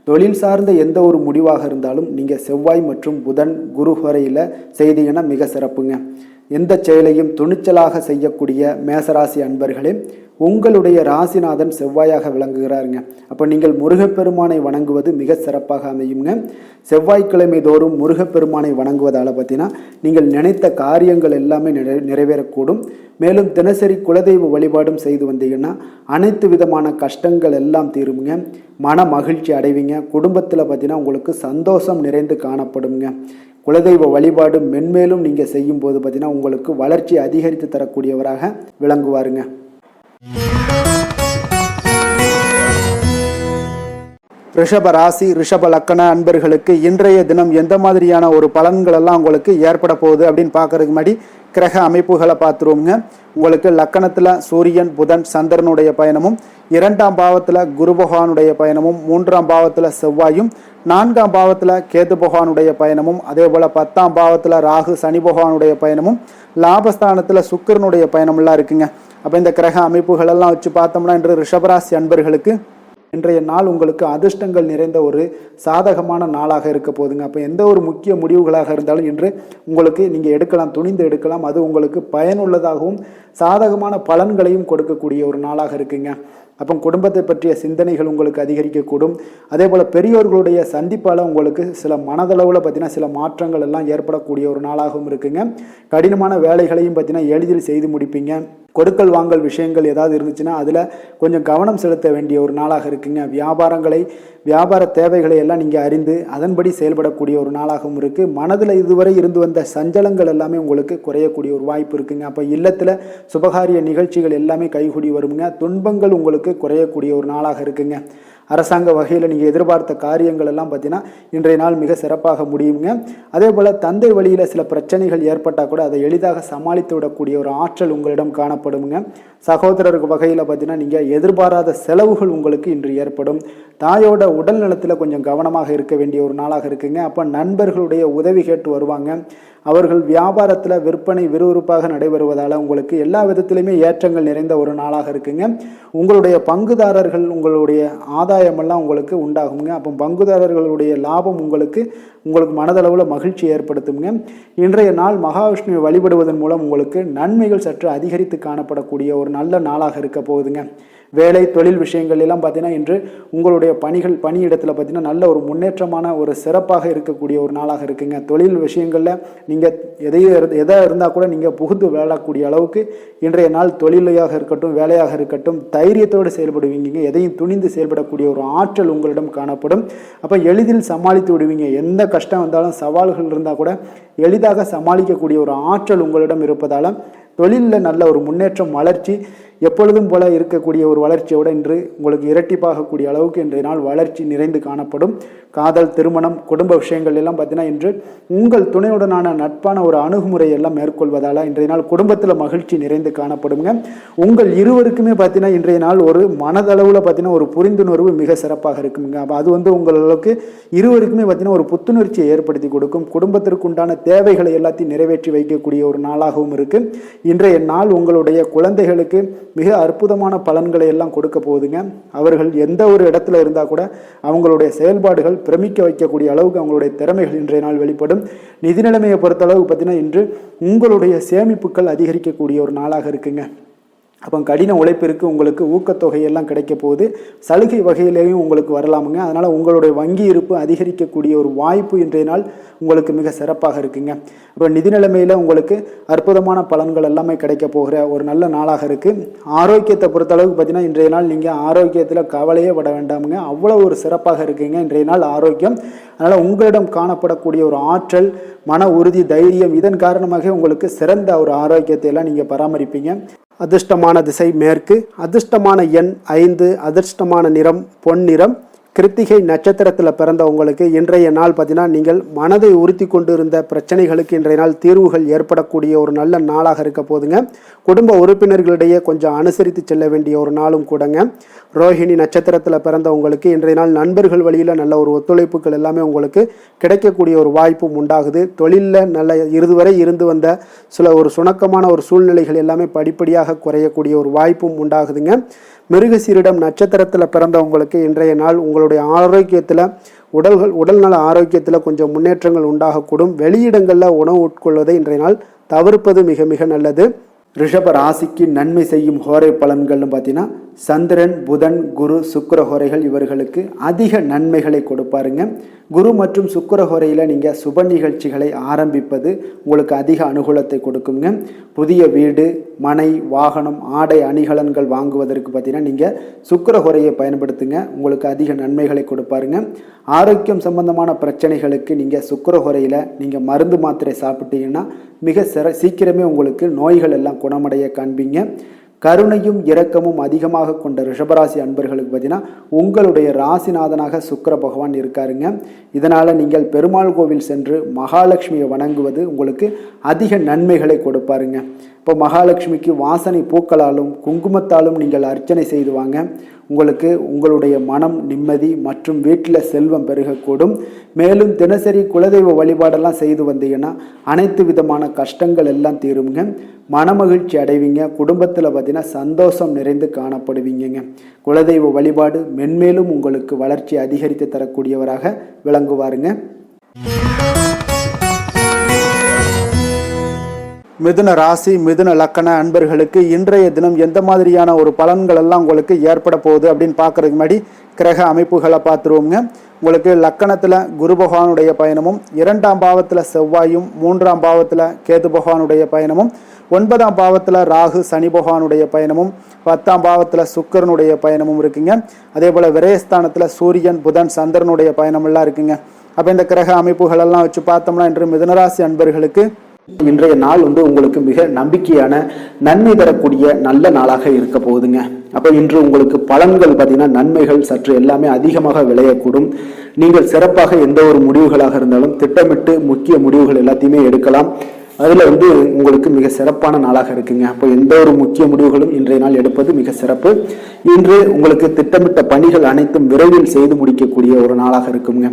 தொழில் சார்ந்த எந்த ஒரு முடிவாக இருந்தாலும் நீங்கள் செவ்வாய் மற்றும் புதன், குரு ஹோரையில் செய்தீங்கன்னா மிக சிறப்புங்க. எந்த செயலையும் துணிச்சலாக செய்யக்கூடிய மேசராசி அன்பர்களே, உங்களுடைய ராசிநாதன் செவ்வாயாக விளங்குகிறாருங்க. அப்போ நீங்கள் முருகப்பெருமானை வணங்குவது மிக சிறப்பாக அமையுங்க. செவ்வாய்க்கிழமை தோறும் முருகப்பெருமானை வணங்குவதால் பார்த்தீங்கன்னா நீங்கள் நினைத்த காரியங்கள் எல்லாமே நிறைவேறக்கூடும். மேலும் தினசரி குலதெய்வ வழிபாடும் செய்து வந்தீங்கன்னா அனைத்து விதமான கஷ்டங்கள் எல்லாம் தீருங்க. மன மகிழ்ச்சி அடைவீங்க. குடும்பத்தில் பார்த்தீங்கன்னா உங்களுக்கு சந்தோஷம் நிறைந்து காணப்படுங்க. குலதெய்வ வழிபாடு மென்மேலும் நீங்கள் செய்யும் போது பார்த்தீங்கன்னா உங்களுக்கு வளர்ச்சி அதிகரித்து தரக்கூடியவராக விளங்குவாருங்க. ரிஷப ராசி, ரிஷப லக்கண அன்பர்களுக்கு இன்றைய தினம் எந்த மாதிரியான ஒரு பலன்கள் எல்லாம் உங்களுக்கு ஏற்பட போகுது அப்படின்னு பார்க்கறதுக்கு முன்னாடி கிரக அமைப்புகளை பார்த்துருவோங்க. உங்களுக்கு லக்கணத்தில் சூரியன், புதன், சந்திரனுடைய பயணமும், 2ஆம் பாவத்தில் குரு பகவானுடைய பயணமும், 3ஆம் பாவத்தில் செவ்வாயும், 4ஆம் பாவத்தில் கேது பகவானுடைய பயணமும், அதே போல் 10ஆம் பாவத்தில் ராகு, சனி பகவானுடைய பயணமும், லாபஸ்தானத்தில் சுக்கிரனுடைய பயணமெல்லாம் இருக்குங்க. அப்போ இந்த கிரக அமைப்புகள் எல்லாம் வச்சு பார்த்தோம்னா இன்று ரிஷபராசி அன்பர்களுக்கு இன்றைய நாள் உங்களுக்கு அதிர்ஷ்டங்கள் நிறைந்த ஒரு சாதகமான நாளாக இருக்க போகுதுங்க. அப்போ எந்த ஒரு முக்கிய முடிவுகளாக இருந்தாலும் இன்று உங்களுக்கு நீங்கள் எடுக்கலாம், துணிந்து எடுக்கலாம். அது உங்களுக்கு பயனுள்ளதாகவும் சாதகமான பலன்களையும் கொடுக்கக்கூடிய ஒரு நாளாக இருக்குங்க. அப்போ குடும்பத்தை பற்றிய சிந்தனைகள் உங்களுக்கு அதிகரிக்கக்கூடும். அதே போல் பெரியோர்களுடைய சந்திப்பால் உங்களுக்கு சில மனதளவில் பார்த்தீங்கன்னா சில மாற்றங்கள் எல்லாம் ஏற்படக்கூடிய ஒரு நாளாகவும் இருக்குங்க. கடினமான வேலைகளையும் பார்த்தீங்கன்னா எளிதில் செய்து முடிப்பீங்க. கொடுக்கல் வாங்கல் விஷயங்கள் ஏதாவது இருந்துச்சுன்னா அதில் கொஞ்சம் கவனம் செலுத்த வேண்டிய ஒரு நாளாக இருக்குங்க. வியாபார தேவைகளை எல்லாம் நீங்கள் அறிந்து அதன்படி செயல்படக்கூடிய ஒரு நாளாகவும் இருக்குது. மனதில் இதுவரை இருந்து வந்த சஞ்சலங்கள் எல்லாமே உங்களுக்கு குறையக்கூடிய ஒரு வாய்ப்பு இருக்குங்க. அப்போ இல்லத்தில் சுபகாரிய நிகழ்ச்சிகள் எல்லாமே கைகூடி வருங்க. துன்பங்கள் உங்களுக்கு குறையக்கூடிய ஒரு நாளாக இருக்குங்க. அரசாங்க வகையில் நீங்கள் எதிர்பார்த்த காரியங்கள் எல்லாம் பார்த்தீங்கன்னா இன்றைய நாள் மிக சிறப்பாக முடியுங்க. அதே போல் தந்தை வழியில் சில பிரச்சனைகள் ஏற்பட்டால் கூட அதை எளிதாக சமாளித்து விடக்கூடிய ஒரு ஆற்றல் உங்களிடம் காணப்படுங்க. சகோதரர்கள் வகையில் பார்த்தீங்கன்னா நீங்கள் எதிர்பாராத செலவுகள் உங்களுக்கு இன்று ஏற்படும். தாயோட உடல் நலத்தில் கொஞ்சம் கவனமாக இருக்க வேண்டிய ஒரு நாளாக இருக்குங்க. அப்போ நண்பர்களுடைய உதவி கேட்டு வருவாங்க. அவர்கள் வியாபாரத்தில் விற்பனை விறுவிறுப்பாக நடைபெறுவதால் உங்களுக்கு எல்லா விதத்திலுமே ஏற்றங்கள் நிறைந்த ஒரு நாளாக இருக்குங்க. உங்களுடைய பங்குதாரர்கள் உங்களுடைய ஆதாயமெல்லாம் உங்களுக்கு உண்டாகுங்க. அப்போ பங்குதாரர்களுடைய லாபம் உங்களுக்கு மனதளவில் மகிழ்ச்சி ஏற்படுத்துங்க. இன்றைய நாள் மகாவிஷ்ணுவை வழிபடுவதன் மூலம் உங்களுக்கு நன்மைகள் சற்று அதிகரித்து காணப்படக்கூடிய ஒரு நல்ல நாளாக இருக்க போகுதுங்க. வேலை தொழில் விஷயங்கள் எல்லாம் பார்த்தீங்கன்னா இன்று உங்களுடைய பணியிடத்தில் பார்த்தீங்கன்னா நல்ல ஒரு முன்னேற்றமான ஒரு சிறப்பாக இருக்கக்கூடிய ஒரு நாளாக இருக்குங்க. தொழில் விஷயங்களில் நீங்கள் எதாக இருந்தால் கூட நீங்கள் புகுந்து விளையாடக்கூடிய அளவுக்கு இன்றைய நாள் தொழிலையாக இருக்கட்டும், வேலையாக இருக்கட்டும், தைரியத்தோடு செயல்படுவீங்க. எதையும் துணிந்து செயல்படக்கூடிய ஒரு ஆற்றல் உங்களிடம் காணப்படும். அப்போ எளிதில் சமாளித்து விடுவீங்க. எந்த கஷ்டம் வந்தாலும் சவால்கள் இருந்தால் கூட எளிதாக சமாளிக்கக்கூடிய ஒரு ஆற்றல் உங்களிடம் இருப்பதால் தொழிலில் நல்ல ஒரு முன்னேற்றம், வளர்ச்சி எப்பொழுதும் போல இருக்கக்கூடிய ஒரு வளர்ச்சியோடு இன்று உங்களுக்கு இரட்டிப்பாகக்கூடிய அளவுக்கு இன்றைய நாள் வளர்ச்சி நிறைந்து காணப்படும். காதல், திருமணம், குடும்ப விஷயங்கள் எல்லாம் பார்த்தீங்கன்னா இன்று உங்கள் துணையுடனான நட்பான ஒரு அணுகுமுறை எல்லாம் மேற்கொள்வதால் இன்றைய நாள் குடும்பத்தில் மகிழ்ச்சி நிறைந்து காணப்படுங்க. உங்கள் இருவருக்குமே பார்த்தீங்கன்னா இன்றைய நாள் ஒரு மனதளவில் பார்த்தீங்கன்னா ஒரு புரிந்துணர்வு மிக சிறப்பாக இருக்குங்க. அப்போ அது உங்களுக்கு இருவருக்குமே பார்த்தீங்கன்னா ஒரு புத்துணர்ச்சியை ஏற்படுத்தி கொடுக்கும். குடும்பத்திற்கு உண்டான தேவைகளை எல்லாத்தையும் நிறைவேற்றி வைக்கக்கூடிய ஒரு நாளாகவும் இருக்குது. இன்றைய நாள் உங்களுடைய குழந்தைகளுக்கு மிக அற்புதமான பலன்களை எல்லாம் கொடுக்க போகுதுங்க. அவர்கள் எந்த ஒரு இடத்துல இருந்தால் கூட அவங்களுடைய செயல்பாடுகள் பிரமிக்க வைக்கக்கூடிய அளவுக்கு அவங்களுடைய திறமைகள் இன்றைய நாள் வெளிப்படும். நிதி நிலைமையை பொறுத்த அளவுக்கு பார்த்தீங்கன்னா இன்று உங்களுடைய சேமிப்புகள் அதிகரிக்கக்கூடிய ஒரு நாளாக இருக்குங்க. அப்போ கடின உழைப்பிற்கு உங்களுக்கு ஊக்கத்தொகையெல்லாம் கிடைக்க போகுது. சலுகை வகையிலேயும் உங்களுக்கு வரலாமுங்க. அதனால் உங்களுடைய வங்கி இருப்பு அதிகரிக்கக்கூடிய ஒரு வாய்ப்பு இன்றைய நாள் உங்களுக்கு மிக சிறப்பாக இருக்குங்க. இப்போ நிதி நிலைமையில் உங்களுக்கு அற்புதமான பலன்கள் எல்லாமே கிடைக்க போகிற ஒரு நல்ல நாளாக இருக்குது. ஆரோக்கியத்தை பொறுத்தளவுக்கு பார்த்தீங்கன்னா இன்றைய நாள் நீங்கள் ஆரோக்கியத்தில் கவலையே பட வேண்டாமுங்க. அவ்வளோ ஒரு சிறப்பாக இருக்குங்க இன்றைய நாள் ஆரோக்கியம். அதனால் உங்களிடம் காணப்படக்கூடிய ஒரு ஆற்றல், மன உறுதி, தைரியம் இதன் காரணமாக உங்களுக்கு சிறந்த ஒரு ஆரோக்கியத்தை எல்லாம் நீங்கள் பராமரிப்பீங்க. அதிர்ஷ்டமான திசை மேற்கு, அதிர்ஷ்டமான எண் 5, அதிர்ஷ்டமான நிறம் பொன்னிறம். கிருத்திகை நட்சத்திரத்தில் பிறந்த உங்களுக்கு இன்றைய நாள் பார்த்தீங்கன்னா நீங்கள் மனதை உறுத்தி கொண்டு இருந்த பிரச்சனைகளுக்கு இன்றைய நாள் தீர்வுகள் ஏற்படக்கூடிய ஒரு நல்ல நாளாக இருக்க போதுங்க. குடும்ப உறுப்பினர்களிடையே கொஞ்சம் அனுசரித்து செல்ல வேண்டிய ஒரு நாளும் கூடங்க. ரோஹிணி நட்சத்திரத்தில் பிறந்த உங்களுக்கு இன்றைய நாள் நண்பர்கள் வழியில் நல்ல ஒரு ஒத்துழைப்புகள் எல்லாமே உங்களுக்கு கிடைக்கக்கூடிய ஒரு வாய்ப்பும் உண்டாகுது. தொழிலில் நல்ல இதுவரை இருந்து வந்த சில ஒரு சுணக்கமான ஒரு சூழ்நிலைகள் எல்லாமே படிப்படியாக குறையக்கூடிய ஒரு வாய்ப்பும் உண்டாகுதுங்க. மிருகசீரிடம் நட்சத்திரத்தில் பிறந்தவங்களுக்கு இன்றைய நாள் உங்களுடைய ஆரோக்கியத்தில் உடல்நல ஆரோக்கியத்தில் கொஞ்சம் முன்னேற்றங்கள் உண்டாகக்கூடும். வெளியிடங்களில் உணவு உட்கொள்வதை இன்றைய நாள் தவிர்ப்பது மிக மிக நல்லது. ரிஷப ராசிக்கு நன்மை செய்யும் ஹோரை பலன்கள்னு பார்த்தீங்கன்னா சந்திரன், புதன், குரு, சுக்கிர ஹோரைகள் இவர்களுக்கு அதிக நன்மைகளை கொடுப்பாருங்க. குரு மற்றும் சுக்கிர ஹோரையில் நீங்கள் சுப நிகழ்ச்சிகளை ஆரம்பிப்பது உங்களுக்கு அதிக அனுகூலத்தை கொடுக்குங்க. புதிய வீடு, மனை, வாகனம், ஆடை அணிகலன்கள் வாங்குவதற்கு பார்த்தீங்கன்னா நீங்கள் சுக்கிர ஹோரையை பயன்படுத்துங்க. உங்களுக்கு அதிக நன்மைகளை கொடுப்பாருங்க. ஆரோக்கியம் சம்பந்தமான பிரச்சனைகளுக்கு நீங்கள் சுக்கிர ஹோரையில் நீங்கள் மருந்து மாத்திரை சாப்பிட்டீங்கன்னா மிக சீக்கிரமே உங்களுக்கு நோய்கள் எல்லாம் குணமடைய காண்பீங்க. கருணையும் இரக்கமும் அதிகமாக கொண்ட ரிஷபராசி அன்பர்களுக்கு பார்த்தீங்கன்னா உங்களுடைய ராசிநாதனாக சுக்கிர பகவான் இருக்காருங்க. இதனால் நீங்கள் பெருமாள் கோவில் சென்று மகாலட்சுமியை வணங்குவது உங்களுக்கு அதிக நன்மைகளை கொடுப்பாருங்க. இப்போ மகாலட்சுமிக்கு வாசனை பூக்களாலும் குங்குமத்தாலும் நீங்கள் அர்ச்சனை செய்து வாங்க. உங்களுக்கு உங்களுடைய மனம் நிம்மதி மற்றும் வீட்டில் செல்வம் பெருகக்கூடும். மேலும் தினசரி குலதெய்வ வழிபாடெல்லாம் செய்து வந்தீங்கன்னா அனைத்து விதமான கஷ்டங்கள் எல்லாம் தீருங்க. மனமகிழ்ச்சி அடைவீங்க. குடும்பத்தில் பார்த்தீங்கன்னா சந்தோஷம் நிறைந்து காணப்படுவீங்க. குலதெய்வ வழிபாடு மென்மேலும் உங்களுக்கு வளர்ச்சி அதிகரித்து தரக்கூடியவராக விளங்குவாருங்க. மிதுன ராசி, மிதுன லக்கண அன்பர்களுக்கு இன்றைய தினம் எந்த மாதிரியான ஒரு பலன்கள் எல்லாம் உங்களுக்கு ஏற்பட போகுது அப்படின்னு பார்க்கறதுக்கு முன்னாடி கிரக அமைப்புகளை பார்த்துருவோங்க. உங்களுக்கு லக்கணத்தில் குரு பகவானுடைய பயணமும், 2ஆம் பாவத்தில் செவ்வாயும், 3ஆம் பாவத்தில் கேது பகவானுடைய பயணமும், 9ஆம் பாவத்தில் ராகு சனி பகவானுடைய பயணமும், 10ஆம் பாவத்தில் சுக்கிரனுடைய பயணமும் இருக்குங்க. அதே போல் விரயஸ்தானத்தில் சூரியன், புதன், சந்திரனுடைய பயணமெல்லாம் இருக்குங்க. அப்போ இந்த கிரக அமைப்புகள் எல்லாம் வச்சு பார்த்தோம்னா இன்று மிதுனராசி அன்பர்களுக்கு இன்றைய நாள் உங்களுக்கு மிக நம்பிக்கையான நன்மை தரக்கூடிய நல்ல நாளாக இருக்க போகுதுங்க. அப்போ இன்று உங்களுக்கு பலன்கள் பார்த்தீங்கன்னா நன்மைகள் சற்று எல்லாமே அதிகமாக விளையக்கூடும். நீங்கள் சிறப்பாக எந்த ஒரு முடிவுகளாக இருந்தாலும் திட்டமிட்டு முக்கிய முடிவுகள் எல்லாத்தையுமே எடுக்கலாம். அதில் உங்களுக்கு மிக சிறப்பான நாளாக இருக்குங்க. அப்போ எந்த ஒரு முக்கிய முடிவுகளும் இன்றைய நாள் எடுப்பது மிக சிறப்பு. இன்று உங்களுக்கு திட்டமிட்ட பணிகள் அனைத்தும் விரைவில் செய்து முடிக்கக்கூடிய ஒரு நாளாக இருக்குங்க.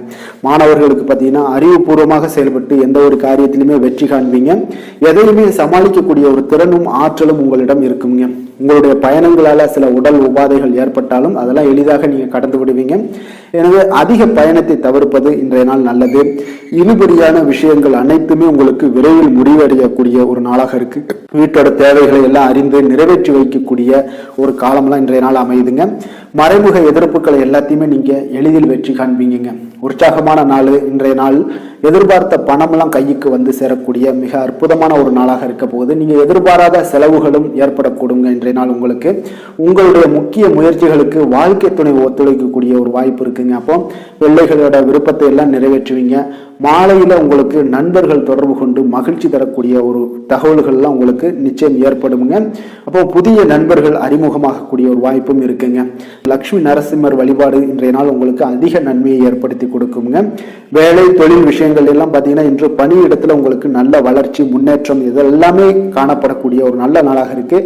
மாணவர்களுக்கு பார்த்தீங்கன்னா அறிவுபூர்வமாக செயல்பட்டு எந்த ஒரு காரியத்திலுமே வெற்றி காண்பீங்க. எதையுமே சமாளிக்கக்கூடிய ஒரு திறனும் ஆற்றலும் உங்களிடம் இருக்குங்க. உங்களுடைய பயணங்களால சில உடல் உபாதைகள் ஏற்பட்டாலும் அதெல்லாம் எளிதாக நீங்க கடந்து விடுவீங்க. எனவே அதிக பயணத்தை தவிர்ப்பது இன்றைய நாள் நல்லது. இழுபறியான விஷயங்கள் அனைத்துமே உங்களுக்கு விரைவில் முடிவடையக்கூடிய ஒரு நாளாக இருக்கு. வீட்டோட தேவைகளை எல்லாம் அறிந்து நிறைவேற்றி வைக்கக்கூடிய ஒரு காலம்லாம் இன்றைய நாள் அமையுதுங்க. மறைமுக எதிர்ப்புகளை எல்லாத்தையுமே நீங்க எளிதில் வெற்றி காண்பீங்க. உற்சாகமான நாள் இன்றைய நாள். எதிர்பார்த்த பணமெல்லாம் கைக்கு வந்து சேரக்கூடிய மிக அற்புதமான ஒரு நாளாக இருக்க போகுது. நீங்க எதிர்பாராத செலவுகளும் ஏற்படக்கூடுங்க இன்றைய நாள். உங்களுக்கு உங்களுடைய முக்கிய முயற்சிகளுக்கு வாழ்க்கை துணை ஒத்துழைக்கக்கூடிய ஒரு வாய்ப்பு இருக்குங்க. அப்போ பிள்ளைகளோட விருப்பத்தை எல்லாம் நிறைவேற்றுவீங்க. மாலையில உங்களுக்கு நண்பர்கள் தொடர்பு கொண்டு மகிழ்ச்சி தரக்கூடிய ஒரு தகவல்கள்லாம் உங்களுக்கு நிச்சயம் ஏற்படுங்க. அப்போ புதிய நண்பர்கள் அறிமுகமாகக்கூடிய ஒரு வாய்ப்பும் இருக்குங்க. லட்சுமி நரசிம்மர் வழிபாடு இன்றைய நாள் உங்களுக்கு அதிக நன்மையை ஏற்படுத்தி கொடுக்குங்க. வேலை தொழில் விஷயங்கள் எல்லாம் பார்த்தீங்கன்னா இன்று பணியிடத்துல உங்களுக்கு நல்ல வளர்ச்சி முன்னேற்றம் இதெல்லாமே காணப்படக்கூடிய ஒரு நல்ல நாளாக இருக்கு.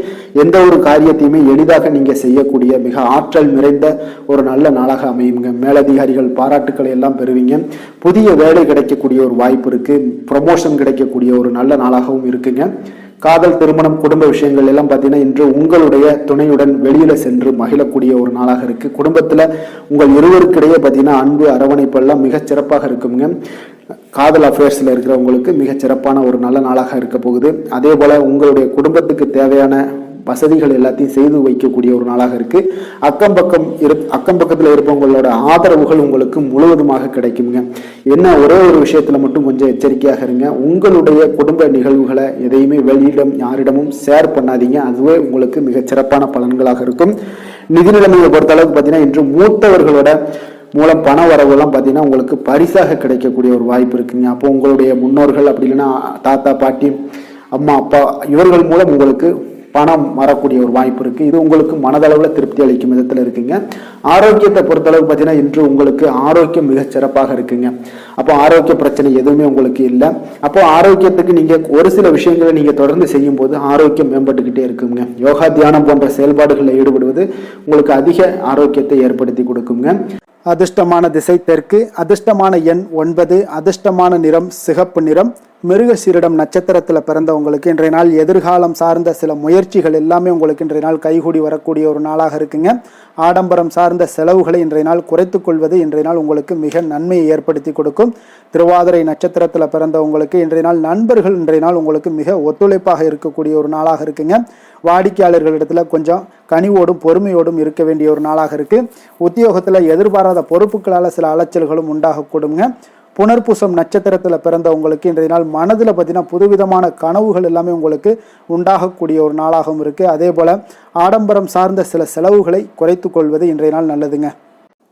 எந்த ஒரு காரியத்தையுமே எளிதாக நீங்க செய்யக்கூடிய மிக ஆற்றல் நிறைந்த ஒரு நல்ல நாளாக அமையுங்க. மேலதிகாரிகள் பாராட்டுக்களை எல்லாம் பெறுவீங்க. புதிய வேலை கிடைக்கக்கூடிய ஒரு வாய்ப்பு இருக்கு. ப்ரமோஷன் கிடைக்கக்கூடிய ஒரு நல்ல நாளாகவும் இருக்குங்க. காதல், திருமணம், குடும்ப விஷயங்கள் எல்லாம் பார்த்தீங்கன்னா இன்று உங்களுடைய துணையுடன் வெளியில சென்று மகிழக்கூடிய ஒரு நாளாக இருக்கு. குடும்பத்துல உங்கள் இருவருக்கிடையே பார்த்தீங்கன்னா அன்பு அரவணைப்பு எல்லாம் மிகச் சிறப்பாக இருக்குங்க. காதல் அஃபேர்ஸ்ல இருக்கிறவங்களுக்கு மிகச் சிறப்பான ஒரு நல்ல நாளாக இருக்க போகுது. அதே போல உங்களுடைய குடும்பத்துக்கு தேவையான வசதிகள் எல்லாத்தையும் செய்து வைக்கக்கூடிய ஒரு நாளாக இருக்கு. அக்கம் பக்கத்தில் இருப்பவங்களோட ஆதரவுகள் உங்களுக்கு முழுவதுமாக கிடைக்குங்க. என்ன ஒரே ஒரு விஷயத்துல மட்டும் கொஞ்சம் எச்சரிக்கையாக இருங்க. உங்களுடைய குடும்ப நிகழ்வுகளை எதையுமே வெளியிடம் யாரிடமும் ஷேர் பண்ணாதீங்க. அதுவே உங்களுக்கு மிகச் சிறப்பான பலன்களாக இருக்கும். நிதி நிலைமையை பொறுத்த அளவுக்கு பார்த்தீங்கன்னா இன்று மூத்தவர்களோட மூலம் பண வரவுலாம் பார்த்தீங்கன்னா உங்களுக்கு பரிசாக கிடைக்கக்கூடிய ஒரு வாய்ப்பு இருக்குங்க. அப்போ உங்களுடைய முன்னோர்கள் அப்படி இல்லைன்னா தாத்தா பாட்டி அம்மா அப்பா இவர்கள் மூலம் உங்களுக்கு பணம் வரக்கூடிய ஒரு வாய்ப்பு இருக்கு. இது உங்களுக்கு மனதளவில் திருப்தி அளிக்கும் விதத்தில் இருக்குங்க. ஆரோக்கியத்தை பொறுத்தளவுக்கு பார்த்தீங்கன்னா இன்று உங்களுக்கு ஆரோக்கியம் மிகச் சிறப்பாக இருக்குங்க. அப்போ ஆரோக்கிய பிரச்சனை எதுவுமே உங்களுக்கு இல்லை. அப்போ ஆரோக்கியத்துக்கு நீங்க ஒரு சில விஷயங்களை நீங்க தொடர்ந்து செய்யும் போது ஆரோக்கியம் மேம்பட்டுக்கிட்டே இருக்குங்க. யோகா தியானம் போன்ற செயல்பாடுகளில் ஈடுபடுவது உங்களுக்கு அதிக ஆரோக்கியத்தை ஏற்படுத்தி கொடுக்குங்க. அதிர்ஷ்டமான திசை தெற்கு, அதிர்ஷ்டமான எண் 9, அதிர்ஷ்டமான நிறம் சிகப்பு நிறம். மிருகசீரிடம் நட்சத்திரத்தில் பிறந்தவங்களுக்கு இன்றைய நாள் எதிர்காலம் சார்ந்த சில முயற்சிகள் எல்லாமே உங்களுக்கு இன்றைய நாள் கைகூடி வரக்கூடிய ஒரு நாளாக இருக்குங்க. ஆடம்பரம் சார்ந்த செலவுகளை இன்றைய நாள் குறைத்துக் கொள்வது இன்றைய நாள் உங்களுக்கு மிக நன்மையை ஏற்படுத்தி கொடுக்கும். திருவாதிரை நட்சத்திரத்தில் பிறந்தவங்களுக்கு இன்றைய நாள் நண்பர்கள் இன்றைய நாள் உங்களுக்கு மிக ஒத்துழைப்பாக இருக்கக்கூடிய ஒரு நாளாக இருக்குங்க. வாடிக்கையாளர்களிடத்துல கொஞ்சம் கனிவோடும் பொறுமையோடும் இருக்க வேண்டிய ஒரு நாளாக இருக்கு. உத்தியோகத்தில் எதிர்பாராத பொறுப்புகளால் சில அலைச்சல்களும் உண்டாகக்கூடுங்க. புனர்பூசம் நட்சத்திரத்தில் பிறந்தவங்களுக்கு இன்றைய நாள் மனதில் பார்த்தீங்கன்னா புதுவிதமான கனவுகள் எல்லாமே உங்களுக்கு உண்டாகக்கூடிய ஒரு நாளாகவும் இருக்கு. அதே போல ஆடம்பரம் சார்ந்த சில செலவுகளை குறைத்து கொள்வது இன்றைய நாள் நல்லதுங்க.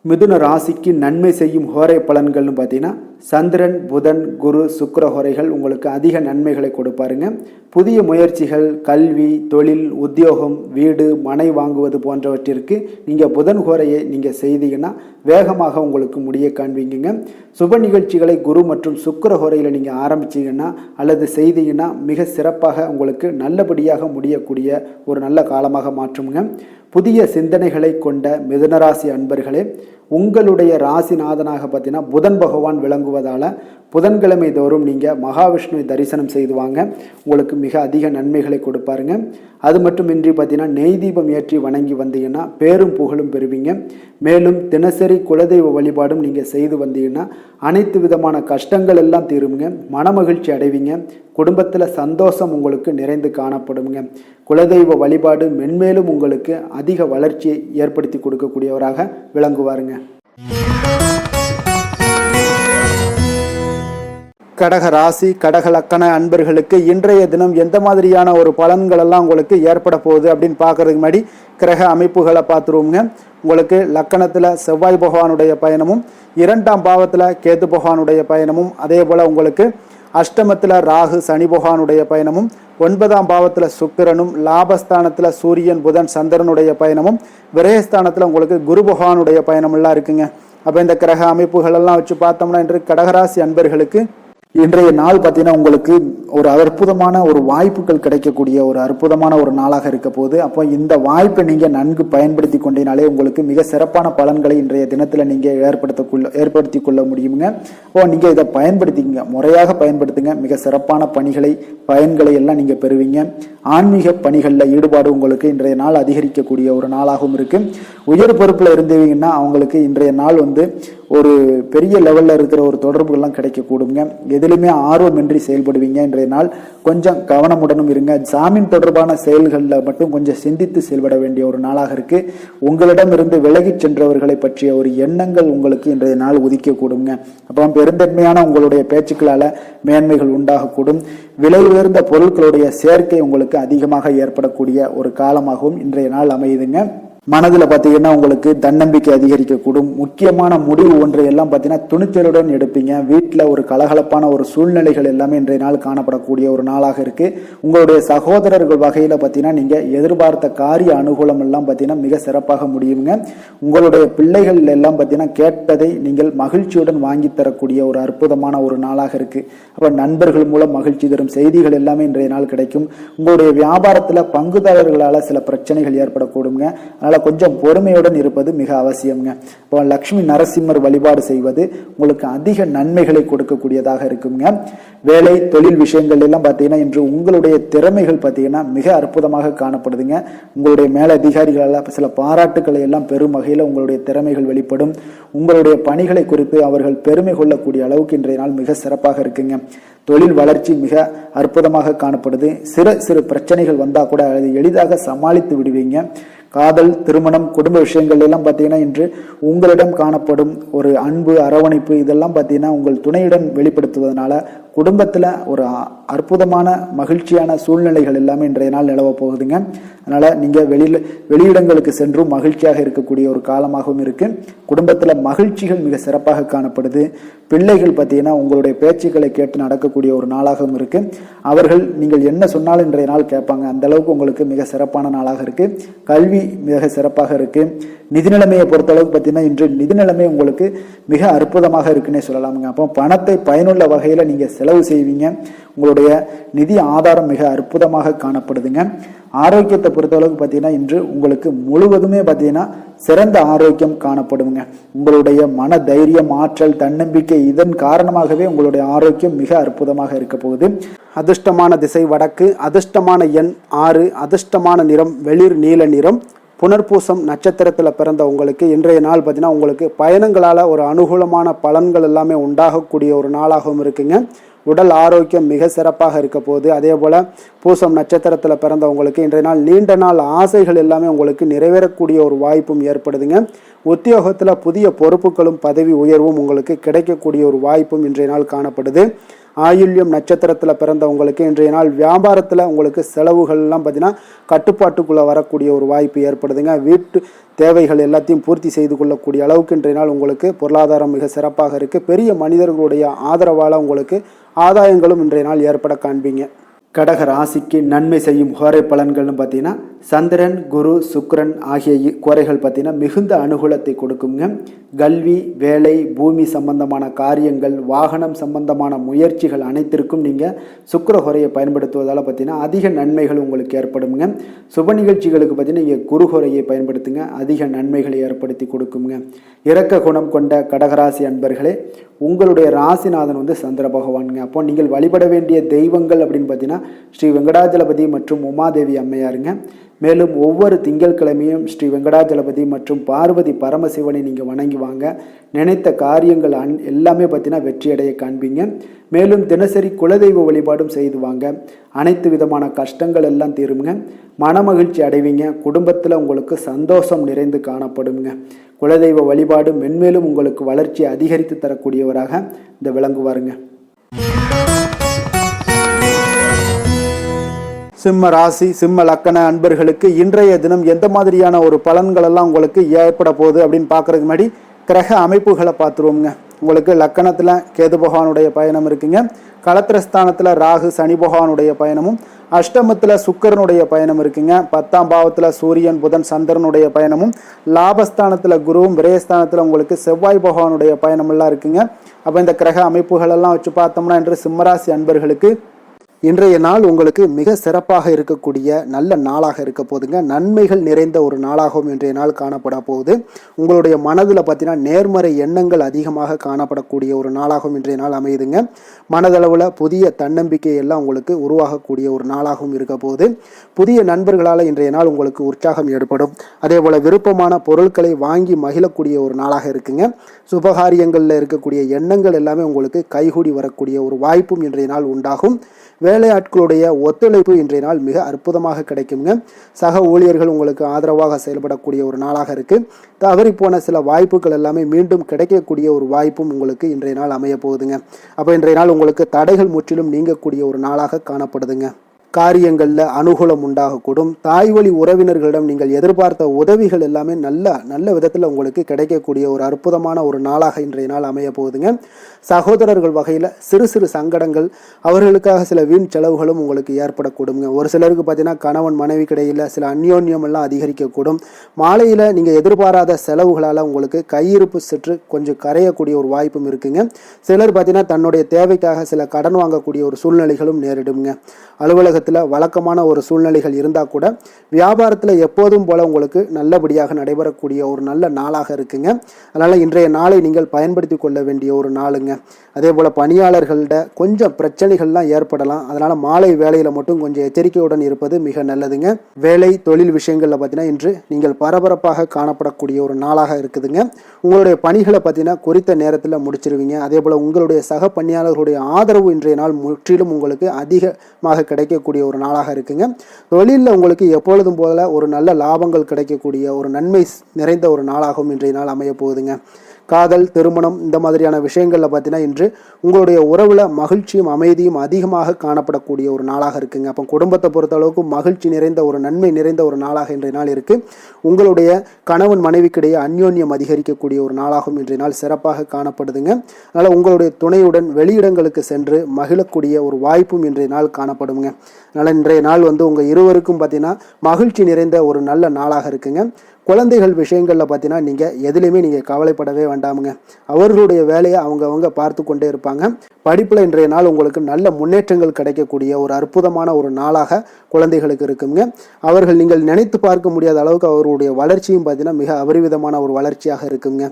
மிதுன ராசிக்கு நன்மை செய்யும் ஹோரை பலன்கள்னு பார்த்தீங்கன்னா சந்திரன், புதன், குரு, சுக்கிர ஹோரைகள் உங்களுக்கு அதிக நன்மைகளை கொடுப்பாருங்க. புதிய முயற்சிகள், கல்வி, தொழில், உத்தியோகம், வீடு, மனை வாங்குவது போன்றவற்றிற்கு நீங்கள் புதன் ஹோரையை நீங்கள் செய்தீங்கன்னா வேகமாக உங்களுக்கு முடிய காண்பீங்க. சுப நிகழ்ச்சிகளை குரு மற்றும் சுக்கிர ஹோரையில் நீங்கள் ஆரம்பிச்சீங்கன்னா அல்லது செய்தீங்கன்னா மிக சிறப்பாக உங்களுக்கு நல்லபடியாக முடியக்கூடிய ஒரு நல்ல காலமாக மாற்றுங்க. புதிய சிந்தனைகளை கொண்ட மிதுனராசி அன்பர்களே, உங்களுடைய ராசிநாதனாக பார்த்தீங்கன்னா புதன் பகவான் விளங்குவதால் புதன்கிழமை தோறும் நீங்கள் மகாவிஷ்ணுவை தரிசனம் செய்து வாங்க. உங்களுக்கு மிக அதிக நன்மைகளை கொடுப்பாருங்க. அது மட்டுமின்றி பார்த்தீங்கன்னா நெய் தீபம் ஏற்றி வணங்கி வந்தீங்கன்னா பேரும் புகழும் பெறுவீங்க. மேலும் தினசரி குலதெய்வ வழிபாடும் நீங்கள் செய்து வந்தீங்கன்னா அனைத்து விதமான கஷ்டங்கள் எல்லாம் தீருங்க. மனமகிழ்ச்சி அடைவீங்க. குடும்பத்தில் சந்தோஷம் உங்களுக்கு நிறைந்து காணப்படுங்க. குலதெய்வ வழிபாடு மென்மேலும் உங்களுக்கு அதிக வளர்ச்சியை ஏற்படுத்தி கொடுக்கக்கூடியவராக விளங்குவாருங்க. கடக ராசி, கடக லக்கண அன்பர்களுக்கு இன்றைய தினம் எந்த மாதிரியான ஒரு பலன்கள் எல்லாம் உங்களுக்கு ஏற்பட போகுது அப்படின்னு பார்க்கறதுக்கு முன்னாடி கிரக அமைப்புகளை பார்த்துருவோங்க. உங்களுக்கு லக்கணத்தில் செவ்வாய் பகவானுடைய பயணமும், 2ஆம் பாவத்தில் கேது பகவானுடைய பயணமும், அதே போல் உங்களுக்கு அஷ்டமத்தில் ராகு சனி பகவானுடைய பயணமும், 9ஆம் பாவத்தில் சுக்கிரனும், லாபஸ்தானத்தில் சூரியன் புதன் சந்திரனுடைய பயணமும், விரயஸ்தானத்தில் உங்களுக்கு குரு பகவானுடைய பயணமெல்லாம் இருக்குங்க. அப்போ இந்த கிரக அமைப்புகள் எல்லாம் வச்சு பார்த்தோம்னா இன்று கடகராசி அன்பர்களுக்கு இன்றைய நாள் பார்த்தீங்கன்னா உங்களுக்கு ஒரு அற்புதமான ஒரு வாய்ப்புகள் கிடைக்கக்கூடிய ஒரு அற்புதமான ஒரு நாளாக இருக்க போகுது. அப்போ இந்த வாய்ப்பை நீங்கள் நன்கு பயன்படுத்தி கொண்டினாலே உங்களுக்கு மிக சிறப்பான பலன்களை இன்றைய தினத்தில் நீங்கள் ஏற்படுத்தி கொள்ள முடியுங்க. அப்போ நீங்கள் இதை பயன்படுத்திங்க, முறையாக பயன்படுத்துங்க. மிக சிறப்பான பயன்களை எல்லாம் நீங்கள் பெறுவீங்க. ஆன்மீக பணிகளில் ஈடுபாடு உங்களுக்கு இன்றைய நாள் அதிகரிக்கக்கூடிய ஒரு நாளாகவும் இருக்கு. உயர் பொறுப்பில் இருந்தீங்கன்னா அவங்களுக்கு இன்றைய நாள் ஒரு பெரிய லெவலில் இருக்கிற ஒரு தொடர்புகள்லாம் கிடைக்கக்கூடுங்க. எதிலுமே ஆர்வமின்றி செயல்படுவீங்க. இன்றைய நாள் கொஞ்சம் கவனமுடனும் இருங்க. ஜாமீன் தொடர்பான செயல்களில் மட்டும் கொஞ்சம் சிந்தித்து செயல்பட வேண்டிய ஒரு நாளாக இருக்கு. உங்களிடம் இருந்து விலகி சென்றவர்களை பற்றிய ஒரு எண்ணங்கள் உங்களுக்கு இன்றைய நாள் உதிக்கக்கூடுங்க. அப்போ பெருந்தன்மையான உங்களுடைய பேச்சுக்களால் மேன்மைகள் உண்டாகக்கூடும். விலை உயர்ந்த பொருட்களுடைய சேர்க்கை உங்களுக்கு அதிகமாக ஏற்படக்கூடிய ஒரு காலமாகவும் இன்றைய நாள் அமையுதுங்க. மனதில் பார்த்தீங்கன்னா உங்களுக்கு தன்னம்பிக்கை அதிகரிக்கக்கூடும். முக்கியமான முடிவு ஒன்றை எல்லாம் பார்த்தீங்கன்னா துணிச்சலுடன் எடுப்பீங்க. வீட்டில் ஒரு கலகலப்பான ஒரு சூழ்நிலைகள் எல்லாமே இன்றைய நாள் காணப்படக்கூடிய ஒரு நாளாக இருக்கு. உங்களுடைய சகோதரர்கள் வகையில் பார்த்தீங்கன்னா நீங்கள் எதிர்பார்த்த காரிய அனுகூலம் எல்லாம் பார்த்தீங்கன்னா மிக சிறப்பாக முடியுங்க. உங்களுடைய பிள்ளைகள் எல்லாம் பார்த்தீங்கன்னா கேட்பதை நீங்கள் மகிழ்ச்சியுடன் வாங்கி தரக்கூடிய ஒரு அற்புதமான ஒரு நாளாக இருக்கு. அப்போ நண்பர்கள் மூலம் மகிழ்ச்சி தரும் செய்திகள் எல்லாமே இன்றைய நாள் கிடைக்கும். உங்களுடைய வியாபாரத்தில் பங்குதாரர்களால் சில பிரச்சனைகள் ஏற்படக்கூடுங்க. அதனால் கொஞ்சம் பொறுமையுடன் இருப்பது மிக அவசியம்ங்க. இப்போ லக்ஷ்மி நரசிம்மர் வழிபாடு செய்வது உங்களுக்கு அதிக நன்மைகளை கொடுக்கக்கூடியதாக இருக்குங்க. வேலை தொழில் விஷயங்கள் எல்லாம் பார்த்தீங்கன்னா இன்று உங்களுடைய திறமைகள் பார்த்தீங்கன்னா மிக அற்புதமாக காணப்படுதுங்க. உங்களுடைய மேலதிகாரிகளால் சில பாராட்டுக்களை எல்லாம் பெரும் வகையில் உங்களுடைய திறமைகள் வெளிப்படும். உங்களுடைய பணிகளை குறித்து அவர்கள் பெருமை கொள்ளக்கூடிய அளவுக்கு இன்றைய நாள் மிக சிறப்பாக இருக்குங்க. தொழில் வளர்ச்சி மிக அற்புதமாக காணப்படுது. சிறு பிரச்சனைகள் வந்தா கூட அதை எளிதாக சமாளித்து விடுவீங்க. காதல், திருமணம், குடும்ப விஷயங்கள் எல்லாம் பார்த்தீங்கன்னா இன்று உங்களிடம் காணப்படும் ஒரு அன்பு, அரவணைப்பு இதெல்லாம் பார்த்தீங்கன்னா உங்கள் துணையுடன் வெளிப்படுத்துவதனால குடும்பத்தில் ஒரு அற்புதமான மகிழ்ச்சியான சூழ்நிலைகள் எல்லாமே இன்றைய நாள் நிலவ போகுதுங்க. அதனால நீங்கள் வெளியிடங்களுக்கு சென்றும் மகிழ்ச்சியாக இருக்கக்கூடிய ஒரு காலமாகவும் இருக்கு. குடும்பத்தில் மகிழ்ச்சிகள் மிக சிறப்பாக காணப்படுது. பிள்ளைகள் பார்த்தீங்கன்னா உங்களுடைய பேச்சுக்களை கேட்டு நடக்கக்கூடிய ஒரு நாளாகவும் இருக்கு. அவர்கள் நீங்கள் என்ன சொன்னாலும் இன்றைய நாள் கேட்பாங்க. அந்த அளவுக்கு உங்களுக்கு மிக சிறப்பான நாளாக இருக்கு. கல்வி மிக சிறப்பாக இருக்கு. நிதி நிலைமையை பொறுத்தளவுக்கு பார்த்தீங்கன்னா இன்று நிதி நிலைமை உங்களுக்கு மிக அற்புதமாக இருக்குன்னே சொல்லலாமுங்க. அப்போ பணத்தை பயனுள்ள வகையில் நீங்கள் செலவு செய்வீங்க. உங்களுடைய நிதி ஆதாரம் மிக அற்புதமாக காணப்படுதுங்க. ஆரோக்கியத்தை பொறுத்தளவுக்கு பார்த்தீங்கன்னா இன்று உங்களுக்கு முழுவதுமே பார்த்தீங்கன்னா சிறந்த ஆரோக்கியம் காணப்படுங்க. உங்களுடைய மன தைரியம், ஆற்றல், தன்னம்பிக்கை இதன் காரணமாகவே உங்களுடைய ஆரோக்கியம் மிக அற்புதமாக இருக்க போகுது. அதிர்ஷ்டமான திசை வடக்கு, அதிர்ஷ்டமான எண் 6, அதிர்ஷ்டமான நிறம் வெளிர் நீல நிறம். புனர்பூசம் நட்சத்திரத்தில் பிறந்த உங்களுக்கு இன்றைய நாள் பார்த்தீங்கன்னா உங்களுக்கு பயணங்களால் ஒரு அனுகூலமான பலன்கள் எல்லாமே உண்டாகக்கூடிய ஒரு நாளாகவும் இருக்குங்க. உடல் ஆரோக்கியம் மிக சிறப்பாக இருக்க போகுது. அதே போல் பூசம் நட்சத்திரத்தில் பிறந்தவங்களுக்கு இன்றைய நாள் நீண்ட நாள் ஆசைகள் எல்லாமே உங்களுக்கு நிறைவேறக்கூடிய ஒரு வாய்ப்பும் ஏற்படுதுங்க. உத்தியோகத்தில் புதிய பொறுப்புகளும் பதவி உயர்வும் உங்களுக்கு கிடைக்கக்கூடிய ஒரு வாய்ப்பும் இன்றைய நாள் காணப்படுது. ஆயுள்யம் நட்சத்திரத்தில் பிறந்தவங்களுக்கு இன்றைய நாள் வியாபாரத்தில் உங்களுக்கு செலவுகள்லாம் பார்த்தீங்கன்னா கட்டுப்பாட்டுக்குள்ளே வரக்கூடிய ஒரு வாய்ப்பு ஏற்படுதுங்க. வீட்டு தேவைகள் எல்லாத்தையும் பூர்த்தி செய்து கொள்ளக்கூடிய அளவுக்கு இன்றைய நாள் உங்களுக்கு பொருளாதாரம் மிக சிறப்பாக இருக்குது. பெரிய மனிதர்களுடைய ஆதரவால் உங்களுக்கு ஆதாயங்களும் இன்றைய நாள் ஏற்பட காண்பீங்க. கடக ராசிக்கு நன்மை செய்யும் கோரை பலன்கள்னு பார்த்தீங்கன்னா சந்திரன், குரு, சுக்கிரன் ஆகிய கோரைகள் பார்த்தீங்கன்னா மிகுந்த அனுகூலத்தை கொடுக்குங்க. கல்வி, வேலை, பூமி சம்பந்தமான காரியங்கள், வாகனம் சம்பந்தமான முயற்சிகள் அனைத்திற்கும் நீங்கள் சுக்கிர கோரையை பயன்படுத்துவதால் பார்த்தீங்கன்னா அதிக நன்மைகள் உங்களுக்கு ஏற்படுங்க. சுப நிகழ்ச்சிகளுக்கு பார்த்தீங்கன்னா நீங்கள் குரு கோரையை பயன்படுத்துங்க, அதிக நன்மைகளை ஏற்படுத்தி கொடுக்குங்க. இரக்க குணம் கொண்ட கடகராசி அன்பர்களே, உங்களுடைய ராசிநாதன் சந்திர பகவானுங்க. அப்போ நீங்கள் வழிபட வேண்டிய தெய்வங்கள் அப்படின்னு பார்த்தீங்கன்னா ஸ்ரீ வெங்கடாஜலபதி மற்றும் உமாதேவி அம்மையாருங்க. மேலும் ஒவ்வொரு திங்கட்கிழமையும் ஸ்ரீ வெங்கடாஜலபதி மற்றும் பார்வதி பரமசிவனை நீங்கள் வணங்கி வாங்க. நினைத்த காரியங்கள் எல்லாமே பார்த்தீங்கன்னா வெற்றியடைய காண்பீங்க. மேலும் தினசரி குலதெய்வ வழிபாடும் செய்து வாங்க. அனைத்து விதமான கஷ்டங்கள் எல்லாம் தீருங்க. மனமகிழ்ச்சி அடைவீங்க. குடும்பத்தில் உங்களுக்கு சந்தோஷம் நிறைந்து காணப்படுங்க. குலதெய்வ வழிபாடு மென்மேலும் உங்களுக்கு வளர்ச்சி அதிகரித்து தரக்கூடியவராக இந்த விளங்குவாருங்க. சிம்ம ராசி, சிம்ம லக்கண அன்பர்களுக்கு இன்றைய தினம் எந்த மாதிரியான ஒரு பலன்கள் எல்லாம் உங்களுக்கு ஏற்பட போகுது அப்படின்னு பார்க்கறதுக்கு முன்னாடி கிரக அமைப்புகளை பார்த்துருவோங்க. உங்களுக்கு லக்கணத்தில் கேது பகவானுடைய பயணம் இருக்குங்க. களத்திரஸ்தானத்தில் ராகு சனி பகவானுடைய பயணமும், அஷ்டமத்தில் சுக்கிரனுடைய பயணம் இருக்குங்க. 10ஆம் பாவத்தில் சூரியன் புதன் சந்திரனுடைய பயணமும், லாபஸ்தானத்தில் குருவும், விரயஸ்தானத்தில் உங்களுக்கு செவ்வாய் பகவானுடைய பயணமெல்லாம் இருக்குங்க. அப்போ இந்த கிரக அமைப்புகள் எல்லாம் வச்சு பார்த்தோம்னா இன்று சிம்மராசி அன்பர்களுக்கு இன்றைய நாள் உங்களுக்கு மிக சிறப்பாக இருக்கக்கூடிய நல்ல நாளாக இருக்க போகுதுங்க. நன்மைகள் நிறைந்த ஒரு நாளாகவும் இன்றைய நாள் காணப்பட போகுது. உங்களுடைய மனதில் பார்த்தீங்கன்னா நேர்மறை எண்ணங்கள் அதிகமாக காணப்படக்கூடிய ஒரு நாளாகவும் இன்றைய நாள் அமையுதுங்க. மனதளவில் புதிய தன்னம்பிக்கை எல்லாம் உங்களுக்கு உருவாகக்கூடிய ஒரு நாளாகவும் இருக்க போகுது. புதிய நண்பர்களால் இன்றைய நாள் உங்களுக்கு உற்சாகம் ஏற்படும். அதே போல் விருப்பமான பொருட்களை வாங்கி மகிழக்கூடிய ஒரு நாளாக இருக்குங்க. சுபகாரியங்களில் இருக்கக்கூடிய எண்ணங்கள் எல்லாமே உங்களுக்கு கைகூடி வரக்கூடிய ஒரு வாய்ப்பும் இன்றைய நாள் உண்டாகும். வேலையாட்களுடைய ஒத்துழைப்பு இன்றைய நாள் மிக அற்புதமாக கிடைக்குங்க. சக ஊழியர்கள் உங்களுக்கு ஆதரவாக செயல்படக்கூடிய ஒரு நாளாக இருக்குது. தவறி போன சில வாய்ப்புகள் எல்லாமே மீண்டும் கிடைக்கக்கூடிய ஒரு வாய்ப்பும் உங்களுக்கு இன்றைய நாள் அமைய போகுதுங்க. அப்போ இன்றைய நாள் உங்களுக்கு தடைகள் முற்றிலும் நீங்கக்கூடிய ஒரு நாளாக காணப்படுதுங்க. காரியங்களில் அனுகூலம் உண்டாகக்கூடும். தாய் வழி உறவினர்களிடம் நீங்கள் எதிர்பார்த்த உதவிகள் எல்லாமே நல்ல விதத்தில் உங்களுக்கு கிடைக்கக்கூடிய ஒரு அற்புதமான ஒரு நாளாக இன்றைய நாள் அமைய போகுதுங்க. சகோதரர்கள் வகையில் சிறு சிறு சங்கடங்கள், அவர்களுக்காக சில வீண் செலவுகளும் உங்களுக்கு ஏற்படக்கூடுங்க. ஒரு சிலருக்கு பார்த்தீங்கன்னா கணவன் மனைவி கிடையில் சில அந்யோன்யம் எல்லாம் அதிகரிக்கக்கூடும். மாலையில் நீங்கள் எதிர்பாராத செலவுகளால் உங்களுக்கு கையிருப்பு சற்று கொஞ்சம் கரையக்கூடிய ஒரு வாய்ப்பும் இருக்குங்க. சிலர் பார்த்தீங்கன்னா தன்னுடைய தேவைக்காக சில கடன் வாங்கக்கூடிய ஒரு சூழ்நிலைகளும் நேரிடுங்க. அலுவலக உத்தியோகத்தில் வழக்கமான ஒரு சூழ்நிலைகள் இருந்தால் கூட வியாபாரத்தில் எப்போதும் போல உங்களுக்கு நல்லபடியாக நடைபெறக்கூடிய ஒரு நல்ல நாளாக இருக்குங்க. அதனால் இன்றைய நாளை நீங்கள் பயன்படுத்தி கொள்ள வேண்டிய ஒரு நாளுங்க. அதே போல் பணியாளர்கள்ட கொஞ்சம் பிரச்சனைகள்லாம் ஏற்படலாம். அதனால் மாலை வேலையில் மட்டும் கொஞ்சம் எச்சரிக்கையுடன் இருப்பது மிக நல்லதுங்க. வேலை தொழில் விஷயங்களில் பார்த்தீங்கன்னா இன்று நீங்கள் பரபரப்பாக காணப்படக்கூடிய ஒரு நாளாக இருக்குதுங்க. உங்களுடைய பணிகளை பார்த்தீங்கன்னா குறித்த நேரத்தில் முடிச்சிருவீங்க. அதே போல் உங்களுடைய சக பணியாளர்களுடைய ஆதரவு இன்றைய நாள் முற்றிலும் உங்களுக்கு அதிகமாக கிடைக்கக்கூடிய ஒரு நாளாக இருக்குங்க. தொழிலில் உங்களுக்கு எப்பொழுதும் போல ஒரு நல்ல லாபங்கள் கிடைக்கக்கூடிய ஒரு நன்மை நிறைந்த ஒரு நாளாகவும் இன்றைய நாள் அமைய போகுதுங்க. காதல், திருமணம் இந்த மாதிரியான விஷயங்களில் பார்த்தீங்கன்னா இன்று உங்களுடைய உறவில் மகிழ்ச்சியும் அமைதியும் அதிகமாக காணப்படக்கூடிய ஒரு நாளாக இருக்குங்க. அப்போ குடும்பத்தை பொறுத்த அளவுக்கு மகிழ்ச்சி நிறைந்த ஒரு நன்மை நிறைந்த ஒரு நாளாக இன்றைய நாள் இருக்குது. உங்களுடைய கணவன் மனைவிக்கிடையே அந்யோன்யம் அதிகரிக்கக்கூடிய ஒரு நாளாகவும் இன்றைய நாள் சிறப்பாக காணப்படுதுங்க. அதனால் உங்களுடைய துணையுடன் வெளியிடங்களுக்கு சென்று மகிழக்கூடிய ஒரு வாய்ப்பும் இன்றைய நாள் காணப்படுங்க. அதனால் இன்றைய நாள் உங்கள் இருவருக்கும் பார்த்தீங்கன்னா மகிழ்ச்சி நிறைந்த ஒரு நல்ல நாளாக இருக்குங்க. குழந்தைகள் விஷயங்களில் பார்த்தீங்கன்னா நீங்கள் எதுலேயுமே நீங்கள் கவலைப்படவே வேண்டாமுங்க. அவர்களுடைய வேலையை அவங்க பார்த்து கொண்டே இருப்பாங்க. படிப்பில் இன்றைய நாள் உங்களுக்கு நல்ல முன்னேற்றங்கள் கிடைக்கக்கூடிய ஒரு அற்புதமான ஒரு நாளாக குழந்தைகளுக்கு இருக்குங்க. அவர்கள் நீங்கள் நினைத்து பார்க்க முடியாத அளவுக்கு அவர்களுடைய வளர்ச்சியும் பார்த்தீங்கன்னா மிக அபரிவிதமான ஒரு வளர்ச்சியாக இருக்குங்க.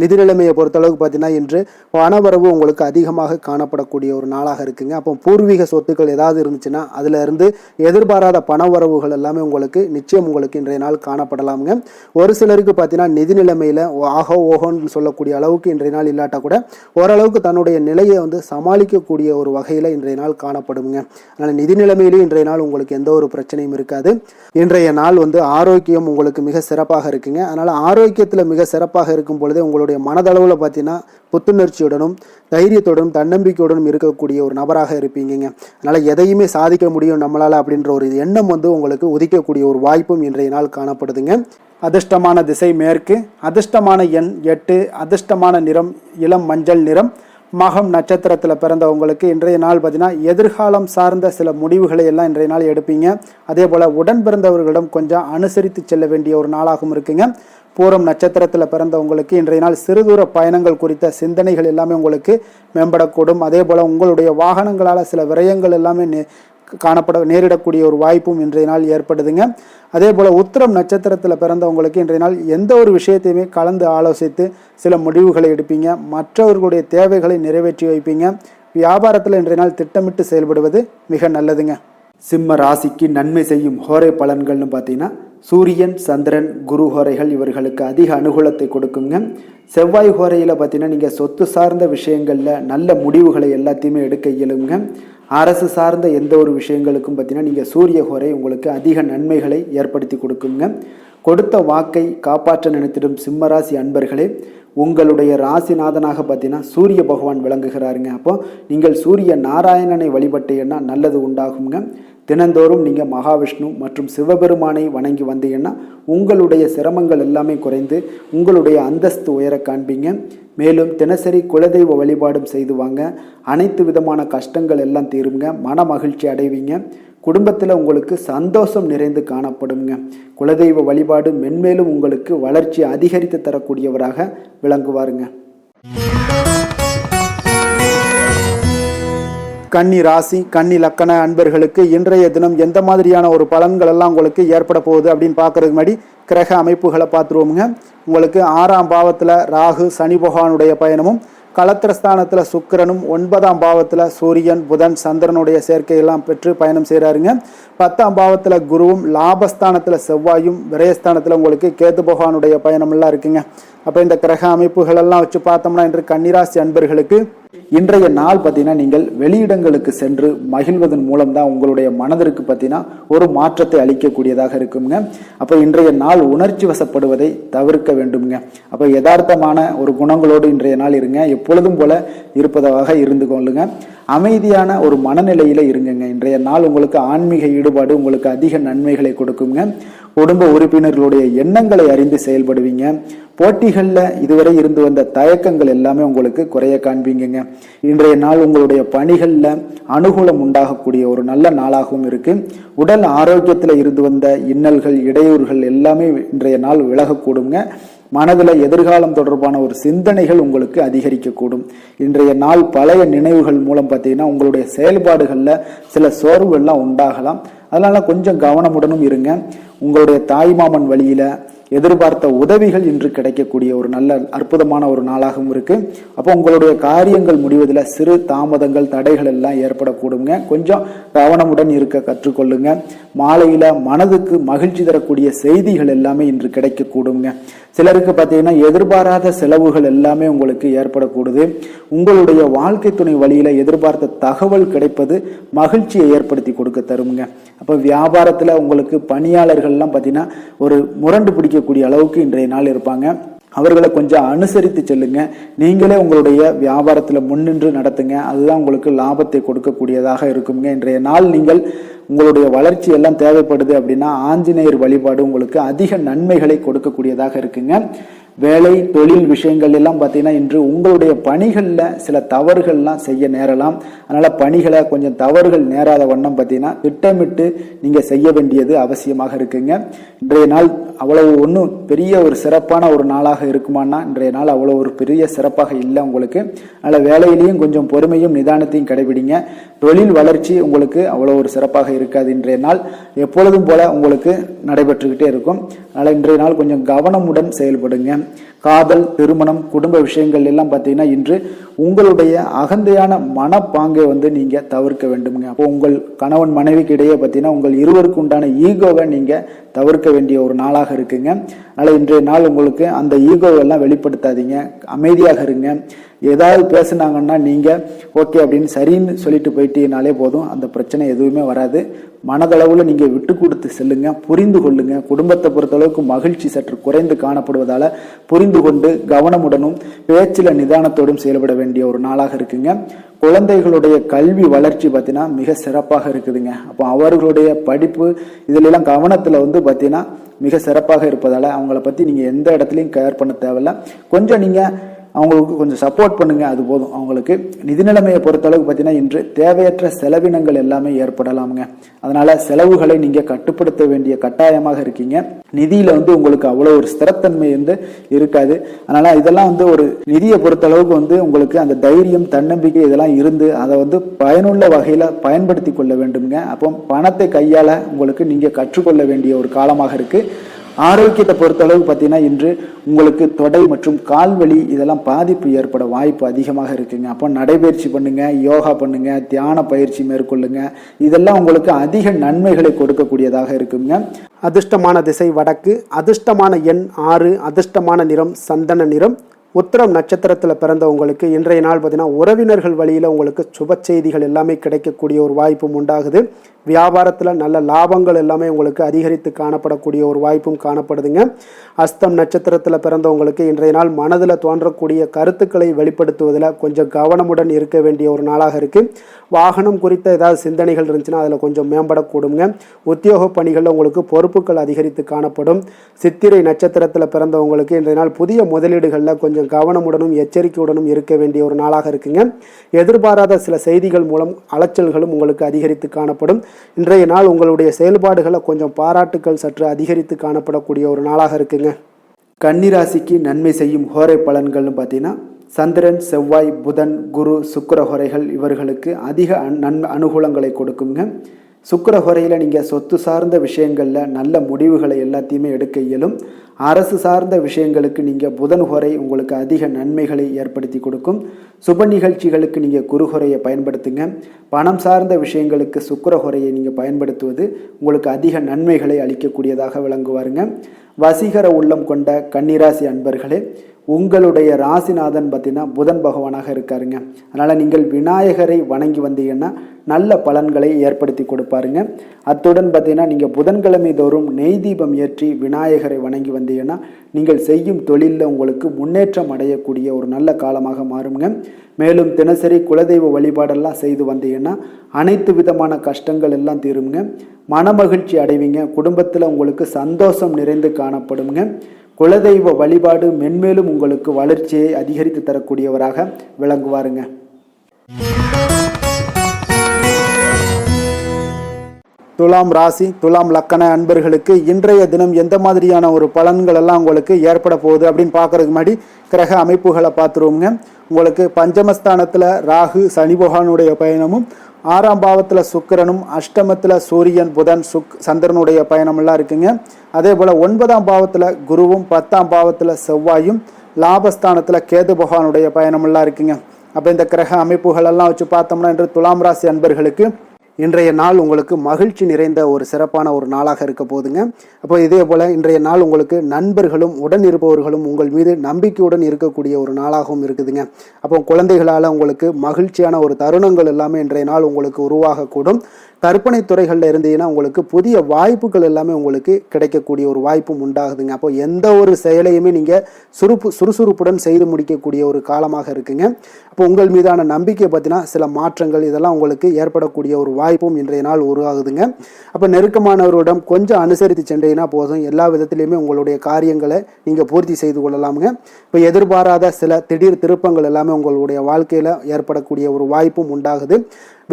நிதி நிலைமையை பொறுத்தளவுக்கு பார்த்தீங்கன்னா இன்று பணவரவு உங்களுக்கு அதிகமாக காணப்படக்கூடிய ஒரு நாளாக இருக்குங்க. அப்போ பூர்வீக சொத்துக்கள் ஏதாவது இருந்துச்சுன்னா அதில் இருந்து எதிர்பாராத பணவரவுகள் எல்லாமே உங்களுக்கு நிச்சயம் உங்களுக்கு இன்றைய நாள் காணப்படலாமுங்க. ஒரு சிலருக்கு பார்த்தீங்கன்னா நிதி நிலைமையில் ஆகோ ஓகோன்னு சொல்லக்கூடிய அளவுக்கு இன்றைய நாள் இல்லாட்டா கூட ஓரளவுக்கு தன்னுடைய நிலையை சமாளிக்கக்கூடிய ஒரு வகையில் இன்றைய நாள் காணப்படுங்க. அதனால் நிதி நிலைமையிலும் இன்றைய நாள் உங்களுக்கு எந்த ஒரு பிரச்சனையும் இருக்காது. இன்றைய நாள் ஆரோக்கியம் உங்களுக்கு மிக சிறப்பாக இருக்குங்க. அதனால் ஆரோக்கியத்தில் மிக சிறப்பாக இருக்கும் பொழுதே உங்களுடைய மனதளவில் பார்த்தீங்கன்னா புத்துணர்ச்சியுடனும் தைரியத்துடனும் தன்னம்பிக்கையுடனும் இருக்கக்கூடிய ஒரு நபராக இருப்பீங்க. அதனால் எதையுமே சாதிக்க முடியும் நம்மளால் அப்படின்ற ஒரு எண்ணம் உங்களுக்கு உதிக்கக்கூடிய ஒரு வாய்ப்பும் இன்றைய நாள் காணப்படுதுங்க. அதிர்ஷ்டமான திசை மேற்கு, அதிர்ஷ்டமான எண் 8, அதிர்ஷ்டமான நிறம் இளம் மஞ்சள் நிறம். மகம் நட்சத்திரத்தில் பிறந்தவங்களுக்கு இன்றைய நாள் பார்த்தீங்கன்னா எதிர்காலம் சார்ந்த சில முடிவுகளை எல்லாம் இன்றைய நாள் எடுப்பீங்க. அதே போல் உடன் பிறந்தவர்களிடம் கொஞ்சம் அனுசரித்து செல்ல வேண்டிய ஒரு நாளாகவும் இருக்குங்க. பூரம் நட்சத்திரத்தில் பிறந்தவங்களுக்கு இன்றைய நாள் சிறுதூர பயணங்கள் குறித்த சிந்தனைகள் எல்லாமே உங்களுக்கு மேம்படக்கூடும். அதே போல் உங்களுடைய வாகனங்களால் சில விரயங்கள் எல்லாமே நேரிடக்கூடிய ஒரு வாய்ப்பும் இன்றைய நாள் ஏற்படுதுங்க. அதே போல் உத்திரம் நட்சத்திரத்தில் பிறந்தவங்களுக்கு இன்றைய நாள் எந்த ஒரு விஷயத்தையுமே கலந்து ஆலோசித்து சில முடிவுகளை எடுப்பீங்க. மற்றவர்களுடைய தேவைகளை நிறைவேற்றி வைப்பீங்க. வியாபாரத்தில் இன்றைய நாள் திட்டமிட்டு செயல்படுவது மிக நல்லதுங்க. சிம்ம ராசிக்கு நன்மை செய்யும் ஹோரை பலன்கள்னு பார்த்தீங்கன்னா சூரியன், சந்திரன், குரு ஹோரைகள் இவர்களுக்கு அதிக அனுகூலத்தை கொடுக்குங்க. செவ்வாய் ஹோரையில் பார்த்தீங்கன்னா நீங்கள் சொத்து சார்ந்த விஷயங்களில் நல்ல முடிவுகளை எல்லாத்தையுமே எடுக்க இயலுங்க. அரசு சார்ந்த எந்த ஒரு விஷயங்களுக்கும் பார்த்தீங்கன்னா நீங்கள் சூரிய ஹோரை உங்களுக்கு அதிக நன்மைகளை ஏற்படுத்தி கொடுக்குங்க. கொடுத்த வாக்கை காப்பாற்ற நினைத்திடும் சிம்மராசி அன்பர்களே, உங்களுடைய ராசிநாதனாக பார்த்தீங்கன்னா சூரிய பகவான் விளங்குகிறாருங்க. அப்போ நீங்கள் சூரிய நாராயணனை வழிபட்டீங்கன்னா நல்லது உண்டாகுங்க. தினந்தோறும் நீங்கள் மகாவிஷ்ணு மற்றும் சிவபெருமானை வணங்கி வந்தீங்கன்னா உங்களுடைய சிரமங்கள் எல்லாமே குறைந்து உங்களுடைய அந்தஸ்து உயர காண்பீங்க. மேலும் தினசரி குலதெய்வ வழிபாடும் செய்து வாங்க. அனைத்து விதமான கஷ்டங்கள் எல்லாம் தீருங்க. மன மகிழ்ச்சி அடைவீங்க. குடும்பத்தில் உங்களுக்கு சந்தோஷம் நிறைந்து காணப்படுங்க. குலதெய்வ வழிபாடு மென்மேலும் உங்களுக்கு வளர்ச்சி அதிகரித்து தரக்கூடியவராக விளங்குவாருங்க. கன்னி ராசி, கன்னி லக்கண அன்பர்களுக்கு இன்றைய தினம் எந்த மாதிரியான ஒரு பலன்கள் எல்லாம் உங்களுக்கு ஏற்பட போகுது அப்படின்னு பார்க்கறதுக்கு முன்னாடி கிரக அமைப்புகளை பார்த்துருவோமுங்க. உங்களுக்கு 6ஆம் பாவத்தில் ராகு சனி பகவானுடைய பயணமும், களத்திரஸ்தானத்தில் சுக்கிரனும், 9ஆம் பாவத்தில் சூரியன் புதன் சந்திரனுடைய சேர்க்கையெல்லாம் பெற்று பயணம் செய்கிறாருங்க. 10ஆம் பாவத்தில் குருவும், லாபஸ்தானத்தில் செவ்வாயும், விரயஸ்தானத்தில் உங்களுக்கு கேது பகவானுடைய பயணமெல்லாம் இருக்குங்க. அப்போ இந்த கிரக அமைப்புகளெல்லாம் வச்சு பார்த்தோம்னா இன்று கன்னிராசி அன்பர்களுக்கு இன்றைய நாள் பார்த்தீங்கன்னா நீங்கள் வெளியிடங்களுக்கு சென்று மகிழ்வதன் மூலம் தான் உங்களுடைய மனதிற்கு பார்த்தீங்கன்னா ஒரு மாற்றத்தை அளிக்கக்கூடியதாக இருக்குங்க. அப்போ இன்றைய நாள் உணர்ச்சி வசப்படுவதை தவிர்க்க வேண்டுங்க. அப்போ யதார்த்தமான ஒரு குணங்களோடு இன்றைய நாள் இருங்க. எப்பொழுதும் போல இருப்பதாக இருந்து கொள்ளுங்க. அமைதியான ஒரு மனநிலையில இருங்குங்க. இன்றைய நாள் உங்களுக்கு ஆன்மீக ஈடுபாடு உங்களுக்கு அதிக நன்மைகளை கொடுக்குங்க. குடும்ப உறுப்பினர்களுடைய எண்ணங்களை அறிந்து செயல்படுவீங்க. போட்டிகளில் இதுவரை இருந்து வந்த தயக்கங்கள் எல்லாமே உங்களுக்கு குறைய காண்பீங்க. இன்றைய நாள் உங்களுடைய பணிகளில் அனுகூலம் உண்டாகக்கூடிய ஒரு நல்ல நாளாகவும் இருக்கு. உடல் ஆரோக்கியத்தில் இருந்து வந்த இன்னல்கள் இடையூறுகள் எல்லாமே இன்றைய நாள் விலகக்கூடுங்க. மனதில் எதிர்காலம் தொடர்பான ஒரு சிந்தனைகள் உங்களுக்கு அதிகரிக்கக்கூடும். இன்றைய நாள் பழைய நினைவுகள் மூலம் பார்த்தீங்கன்னா உங்களுடைய செயல்பாடுகளில் சில சோர்வுகள்லாம் உண்டாகலாம். அதனால கொஞ்சம் கவனமுடனும் இருங்க. உங்களுடைய தாய்மாமன் வழியில எதிர்பார்த்த உதவிகள் இன்று கிடைக்கக்கூடிய ஒரு நல்ல அற்புதமான ஒரு நாளாகவும் இருக்கு. அப்போ உங்களுடைய காரியங்கள் முடிவதில் சிறு தாமதங்கள் தடைகள் எல்லாம் ஏற்படக்கூடுங்க. கொஞ்சம் கவனமுடன் இருக்க கற்றுக்கொள்ளுங்க. மாலையில மனதுக்கு மகிழ்ச்சி தரக்கூடிய செய்திகள் எல்லாமே இன்று கிடைக்கக்கூடுங்க. சிலருக்கு பார்த்தீங்கன்னா எதிர்பாராத செலவுகள் எல்லாமே உங்களுக்கு ஏற்படக்கூடுது. உங்களுடைய வாழ்க்கை துணை வழியில எதிர்பார்த்த தகவல் கிடைப்பது மகிழ்ச்சியை ஏற்படுத்தி கொடுக்க தருங்க. அப்போ வியாபாரத்துல உங்களுக்கு பணியாளர்கள்லாம் பார்த்தீங்கன்னா ஒரு முரண்டு பிடிக்கக்கூடிய அளவுக்கு இன்றைய நாள் இருப்பாங்க. அவர்களை கொஞ்சம் அனுசரித்து செல்லுங்க. நீங்களே உங்களுடைய வியாபாரத்தில் முன்னின்று நடத்துங்க. அதுதான் உங்களுக்கு லாபத்தை கொடுக்கக்கூடியதாக இருக்குங்க. இன்றைய நாள் நீங்கள் உங்களுடைய வளர்ச்சி எல்லாம் தேவைப்படுது அப்படின்னா ஆஞ்சநேயர் வழிபாடு உங்களுக்கு அதிக நன்மைகளை கொடுக்கக்கூடியதாக இருக்குங்க. வேலை தொழில் விஷயங்கள் எல்லாம் பார்த்தீங்கன்னா இன்று உங்களுடைய பணிகளில் சில தவறுகள்லாம் செய்ய நேரலாம். அதனால பணிகளை கொஞ்சம் தவறுகள் நேராத வண்ணம் பார்த்தீங்கன்னா திட்டமிட்டு நீங்கள் செய்ய வேண்டியது அவசியமாக இருக்குங்க. இன்றைய நாள் அவ்வளவு ஒன்றும் பெரிய ஒரு சிறப்பான ஒரு நாளாக இருக்குமானா இன்றைய நாள் அவ்வளோ ஒரு பெரிய சிறப்பாக இல்லை உங்களுக்கு. அதனால் வேலையிலையும் கொஞ்சம் பொறுமையும் நிதானத்தையும் கடைபிடிங்க. தொழில் வளர்ச்சி உங்களுக்கு அவ்வளோ ஒரு சிறப்பாக இருக்காது. இன்றைய நாள் எப்பொழுதும் போல உங்களுக்கு நடைபெற்றுக்கிட்டே இருக்கும். அதனால் இன்றைய நாள் கொஞ்சம் கவனமுடன் செயல்படுங்க. காதல், திருமணம், குடும்ப விஷயங்கள் எல்லாம் பார்த்தீங்கன்னா இன்று உங்களுடைய அகந்தையான மனப்பாங்கை நீங்க தவிர்க்க வேண்டுங்க. அப்போ உங்கள் கணவன் மனைவிக்கு இடையே பார்த்தீங்கன்னா உங்கள் இருவருக்கு உண்டான ஈகோவை நீங்க தவிர்க்க வேண்டிய ஒரு நாளாக இருக்குங்க. அதனால இன்றைய நாள் உங்களுக்கு அந்த ஈகோவெல்லாம் வெளிப்படுத்தாதீங்க. அமைதியாக இருங்க. ஏதாவது பேசுனாங்கன்னா நீங்க ஓகே அப்படின்னு சரின்னு சொல்லிட்டு போயிட்டீங்கனாலே போதும். அந்த பிரச்சனை எதுவுமே வராது. மனதளவுல நீங்க விட்டு கொடுத்து செல்லுங்க. புரிந்து கொள்ளுங்க. குடும்பத்தை பொறுத்தளவுக்கு மகிழ்ச்சி சற்று குறைந்து காணப்படுவதால புரிந்து கொண்டு கவனமுடனும் பேச்சில நிதானத்தோடும் செயல்பட வேண்டிய ஒரு நாளாக இருக்குங்க. குழந்தைகளுடைய கல்வி வளர்ச்சி பார்த்தீங்கன்னா மிக சிறப்பாக இருக்குதுங்க. அப்போ அவர்களுடைய படிப்பு இதுல எல்லாம் கவனத்துல பார்த்தீங்கன்னா மிக சிறப்பாக இருப்பதால அவங்கள பத்தி நீங்க எந்த இடத்துலையும் கேர் பண்ண தேவையில்ல. கொஞ்சம் நீங்க அவங்களுக்கு கொஞ்சம் சப்போர்ட் பண்ணுங்க, அது போதும். அவங்களுக்கு நிதி நிலைமையை பொறுத்தளவுக்கு பார்த்தீங்கன்னா இன்று தேவையற்ற செலவினங்கள் எல்லாமே ஏற்படலாமுங்க. அதனால செலவுகளை நீங்க கட்டுப்படுத்த வேண்டிய கட்டாயமாக இருக்கீங்க. நிதியில உங்களுக்கு அவ்வளவு ஒரு ஸ்திரத்தன்மை இருக்காது. அதனால இதெல்லாம் ஒரு நிதியை பொறுத்தளவுக்கு உங்களுக்கு அந்த தைரியம் தன்னம்பிக்கை இதெல்லாம் இருந்து அதை பயனுள்ள வகையில பயன்படுத்தி கொள்ள வேண்டுங்க. அப்போ பணத்தை கையாள உங்களுக்கு நீங்க கற்றுக்கொள்ள வேண்டிய ஒரு காலமாக இருக்கு. ஆரோக்கியத்தை பொறுத்தளவு பார்த்தீங்கன்னா இன்று உங்களுக்கு தொடை மற்றும் கால்வலி இதெல்லாம் பாதிப்பு ஏற்பட வாய்ப்பு அதிகமாக இருக்குங்க. அப்போ நடைபயிற்சி பண்ணுங்க, யோகா பண்ணுங்க, தியான பயிற்சி மேற்கொள்ளுங்க. இதெல்லாம் உங்களுக்கு அதிக நன்மைகளை கொடுக்கக்கூடியதாக இருக்குங்க. அதிர்ஷ்டமான திசை வடக்கு, அதிர்ஷ்டமான எண் 6, அதிர்ஷ்டமான நிறம் சந்தன நிறம். உத்திரம் நட்சத்திரத்தில் பிறந்தவங்களுக்கு இன்றைய நாள் பார்த்தீங்கன்னா உறவினர்கள் வழியில் உங்களுக்கு சுப செய்திகள் எல்லாமே கிடைக்கக்கூடிய ஒரு வாய்ப்பும் உண்டாகுது. வியாபாரத்தில் நல்ல லாபங்கள் எல்லாமே உங்களுக்கு அதிகரித்து காணப்படக்கூடிய ஒரு வாய்ப்பும் காணப்படுதுங்க. அஸ்தம் நட்சத்திரத்தில் பிறந்தவங்களுக்கு இன்றைய நாள் மனதில் தோன்றக்கூடிய கருத்துக்களை வெளிப்படுத்துவதில் கொஞ்சம் கவனமுடன் இருக்க வேண்டிய ஒரு நாளாக இருக்குது. வாகனம் குறித்த ஏதாவது சிந்தனைகள் இருந்துச்சுன்னா அதில் கொஞ்சம் மேம்படக்கூடுங்க. உத்தியோக பணிகளில் உங்களுக்கு பொறுப்புகள் அதிகரித்து காணப்படும். சித்திரை நட்சத்திரத்தில் பிறந்தவங்களுக்கு இன்றைய நாள் புதிய முதலீடுகளில் கொஞ்சம் கவனமுடனும் எச்சரிக்கையுடனும் இருக்க வேண்டிய ஒரு நாளாக இருக்குங்க. எதிர்பாராத சில செய்திகள் மூலம் அலைச்சல்களும் உங்களுக்கு அதிகரித்து காணப்படும். இன்றைய நாள் உங்களுடைய செயல்பாடுகளை கொஞ்சம் பாராட்டுக்கள் சற்று அதிகரித்து காணப்படக்கூடிய ஒரு நாளாக இருக்குங்க. கன்னிராசிக்கு நன்மை செய்யும் ஹோரை பலன்கள்னு பார்த்தீங்கன்னா சந்திரன், செவ்வாய், புதன், குரு, சுக்கிர ஹோரைகள் இவர்களுக்கு அதிக அனுகூலங்களை கொடுக்குங்க. சுக்கிர ஹோரையில் நீங்கள் சொத்து சார்ந்த விஷயங்களில் நல்ல முடிவுகளை எல்லாத்தையுமே எடுக்க இயலும். அரசு சார்ந்த விஷயங்களுக்கு நீங்கள் புதன் ஹோரை உங்களுக்கு அதிக நன்மைகளை ஏற்படுத்தி கொடுக்கும். சுப நிகழ்ச்சிகளுக்கு நீங்கள் குரு ஹோரையை பயன்படுத்துங்க. பணம் சார்ந்த விஷயங்களுக்கு சுக்கிர ஹோரையை நீங்கள் பயன்படுத்துவது உங்களுக்கு அதிக நன்மைகளை அளிக்கக்கூடியதாக விளங்குவாருங்க. வசீகர உள்ளம் கொண்ட கன்னிராசி அன்பர்களே, உங்களுடைய ராசிநாதன் பார்த்தீங்கன்னா புதன் பகவானாக இருக்காருங்க. அதனால் நீங்கள் விநாயகரை வணங்கி வந்தீங்கன்னா நல்ல பலன்களை ஏற்படுத்தி கொடுப்பாருங்க. அத்துடன் பார்த்தீங்கன்னா நீங்கள் புதன்கிழமை தோறும் நெய் தீபம் ஏற்றி விநாயகரை வணங்கி வந்தீங்கன்னா நீங்கள் செய்யும் தொழிலில் உங்களுக்கு முன்னேற்றம் அடையக்கூடிய ஒரு நல்ல காலமாக மாறுங்க. மேலும் தினசரி குலதெய்வ வழிபாடெல்லாம் செய்து வந்தீங்கன்னா அனைத்து விதமான கஷ்டங்கள் எல்லாம் தீருங்க. மனமகிழ்ச்சி அடைவீங்க. குடும்பத்தில் உங்களுக்கு சந்தோஷம் நிறைந்து காணப்படுங்க. குலதெய்வ வழிபாடு மென்மேலும் உங்களுக்கு வளர்ச்சியை அதிகரித்து தரக்கூடியவராக விளங்குவாருங்க. துலாம் ராசி துலாம் லக்கண அன்பர்களுக்கு இன்றைய தினம் எந்த மாதிரியான ஒரு பலன்கள் எல்லாம் உங்களுக்கு ஏற்பட போகுது அப்படின்னு பார்க்கறதுக்கு முன்னாடி கிரக அமைப்புகளை பார்த்துருவோங்க. உங்களுக்கு பஞ்சமஸ்தானத்தில் ராகு சனி பகவானுடைய பயணமும், 6ஆம் பாவத்தில் சுக்கிரனும், அஷ்டமத்தில் சூரியன் புதன் சந்திரனுடைய பயணமெல்லாம் இருக்குங்க. அதே போல் 9ஆம் பாவத்தில் குருவும், 10ஆம் பாவத்தில் செவ்வாயும், லாபஸ்தானத்தில் கேது பகவானுடைய பயணமெல்லாம் இருக்குங்க. அப்போ இந்த கிரக அமைப்புகளெல்லாம் வச்சு பார்த்தோம்னா இன்று துலாம் ராசி அன்பர்களுக்கு இன்றைய நாள் உங்களுக்கு மகிழ்ச்சி நிறைந்த ஒரு சிறப்பான ஒரு நாளாக இருக்க போகுதுங்க. அப்போ இதே போல் இன்றைய நாள் உங்களுக்கு நண்பர்களும் உடன் இருப்பவர்களும் உங்கள் மீது நம்பிக்கையுடன் இருக்கக்கூடிய ஒரு நாளாகவும் இருக்குதுங்க. அப்போ குழந்தைகளால் உங்களுக்கு மகிழ்ச்சியான ஒரு தருணங்கள் எல்லாமே இன்றைய நாள் உங்களுக்கு உருவாகக்கூடும். கற்பனை துறைகளில் இருந்தீங்கன்னா உங்களுக்கு புதிய வாய்ப்புகள் எல்லாமே உங்களுக்கு கிடைக்கக்கூடிய ஒரு வாய்ப்பும் உண்டாகுதுங்க. அப்போ எந்த ஒரு செயலையுமே நீங்கள் சுறுசுறுப்புடன் செய்து முடிக்கக்கூடிய ஒரு காலமாக இருக்குங்க. அப்போ உங்கள் மீதான நம்பிக்கை பார்த்தீங்கன்னா சில மாற்றங்கள் இதெல்லாம் உங்களுக்கு ஏற்படக்கூடிய ஒரு வாய்ப்பும் இன்றைய நாள் உருவாகுதுங்க. அப்போ நெருக்கமானவரிடம் கொஞ்சம் அனுசரித்து சென்றீங்கன்னா போதும், எல்லா விதத்திலையுமே உங்களுடைய காரியங்களை நீங்கள் பூர்த்தி செய்து கொள்ளலாமுங்க. இப்போ எதிர்பாராத சில திடீர் திருப்பங்கள் எல்லாமே உங்களுடைய வாழ்க்கையில் ஏற்படக்கூடிய ஒரு வாய்ப்பும் உண்டாகுது.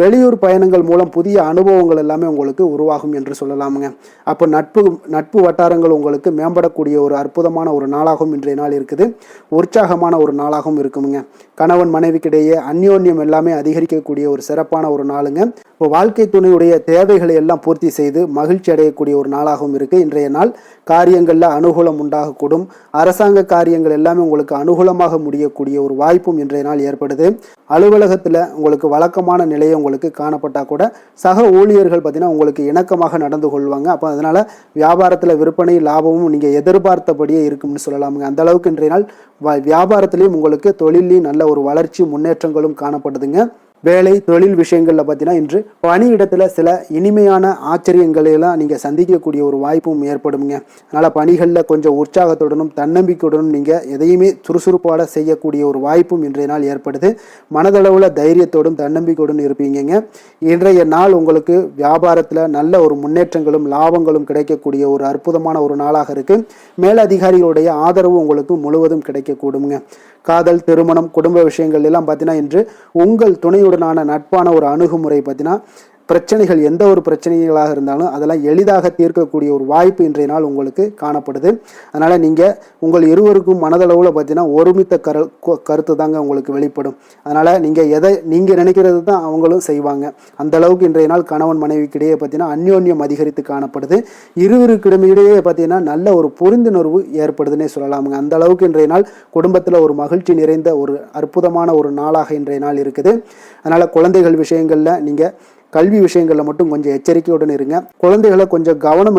வெளியூர் பயணங்கள் மூலம் புதிய அனுபவங்கள் எல்லாமே உங்களுக்கு உருவாகும் என்று சொல்லலாமுங்க. அப்போ நட்பு வட்டாரங்கள் உங்களுக்கு மேம்படக்கூடிய ஒரு அற்புதமான ஒரு நாளாகவும் இன்றைய நாள் இருக்குது. உற்சாகமான ஒரு நாளாகவும் இருக்குமுங்க. கணவன் மனைவிக்கிடையே அந்யோன்யம் எல்லாமே அதிகரிக்கக்கூடிய ஒரு சிறப்பான ஒரு நாளுங்க. இப்போ வாழ்க்கை துணையுடைய தேவைகளை எல்லாம் பூர்த்தி செய்து மகிழ்ச்சி அடையக்கூடிய ஒரு நாளாகவும் இருக்குது இன்றைய நாள். காரியங்களில் அனுகூலம் உண்டாகக்கூடும். அரசாங்க காரியங்கள் எல்லாமே உங்களுக்கு அனுகூலமாக முடியக்கூடிய ஒரு வாய்ப்பும் இன்றைய நாள் ஏற்படுது. அலுவலகத்தில் உங்களுக்கு வழக்கமான நிலையை உங்களுக்கு காணப்பட்டால் கூட சக ஊழியர்கள் பார்த்தீங்கன்னா உங்களுக்கு இணக்கமாக நடந்து கொள்வாங்க. அப்போ அதனால் வியாபாரத்தில் விற்பனை லாபமும் நீங்கள் எதிர்பார்த்தபடியே இருக்கும்னு சொல்லலாமுங்க. அந்த அளவுக்கு இன்றைய நாள் வியாபாரத்திலையும் உங்களுக்கு தொழிலையும் நல்ல ஒரு வளர்ச்சி முன்னேற்றங்களும் காணப்படுதுங்க. வேலை தொழில் விஷயங்களில் பார்த்தீங்கன்னா இன்று பணியிடத்தில் சில இனிமையான ஆச்சரியங்களை எல்லாம் நீங்கள் சந்திக்கக்கூடிய ஒரு வாய்ப்பும் ஏற்படுங்க. அதனால் பணிகளில் கொஞ்சம் உற்சாகத்துடனும் தன்னம்பிக்கையுடனும் நீங்கள் எதையுமே சுறுசுறுப்பாக செய்யக்கூடிய ஒரு வாய்ப்பும் இன்றைய நாள் ஏற்படுது. மனதளவில் தைரியத்தோடும் தன்னம்பிக்கையுடன் இருப்பீங்க. இன்றைய நாள் உங்களுக்கு வியாபாரத்தில் நல்ல ஒரு முன்னேற்றங்களும் லாபங்களும் கிடைக்கக்கூடிய ஒரு அற்புதமான ஒரு நாளாக இருக்குது. மேலதிகாரிகளுடைய ஆதரவு உங்களுக்கு முழுவதும் கிடைக்கக்கூடுங்க. காதல், திருமணம், குடும்ப விஷயங்கள் எல்லாம் பார்த்தீங்கன்னா இன்று உங்கள் துணையுடனான நட்பான ஒரு அணுகுமுறை பார்த்தீங்கன்னா பிரச்சனைகள் எந்த ஒரு பிரச்சனைகளாக இருந்தாலும் அதெல்லாம் எளிதாக தீர்க்கக்கூடிய ஒரு வாய்ப்பு இன்றைய நாள் உங்களுக்கு காணப்படுது. அதனால் நீங்கள் உங்கள் இருவருக்கும் மனதளவில் பார்த்தீங்கன்னா ஒருமித்த கருத்து தாங்க உங்களுக்கு வெளிப்படும். அதனால் நீங்கள் நினைக்கிறது தான் அவங்களும் செய்வாங்க. அந்த அளவுக்கு இன்றைய நாள் கணவன் மனைவிக்கிடையே பார்த்தீங்கன்னா அந்யோன்யம் அதிகரித்து காணப்படுது. இருவருக்கிடையே பார்த்தீங்கன்னா நல்ல ஒரு புரிந்துணர்வு ஏற்படுதுன்னே சொல்லலாமுங்க. அந்த அளவுக்கு இன்றைய நாள் குடும்பத்தில் ஒரு மகிழ்ச்சி நிறைந்த ஒரு அற்புதமான ஒரு நாளாக இன்றைய நாள் இருக்குது. அதனால் குழந்தைகள் விஷயங்களில் நீங்கள் கல்வி விஷயங்களில் மட்டும் கொஞ்சம் எச்சரிக்கையுடன் இருங்க. குழந்தைகளை கொஞ்சம் கவனம்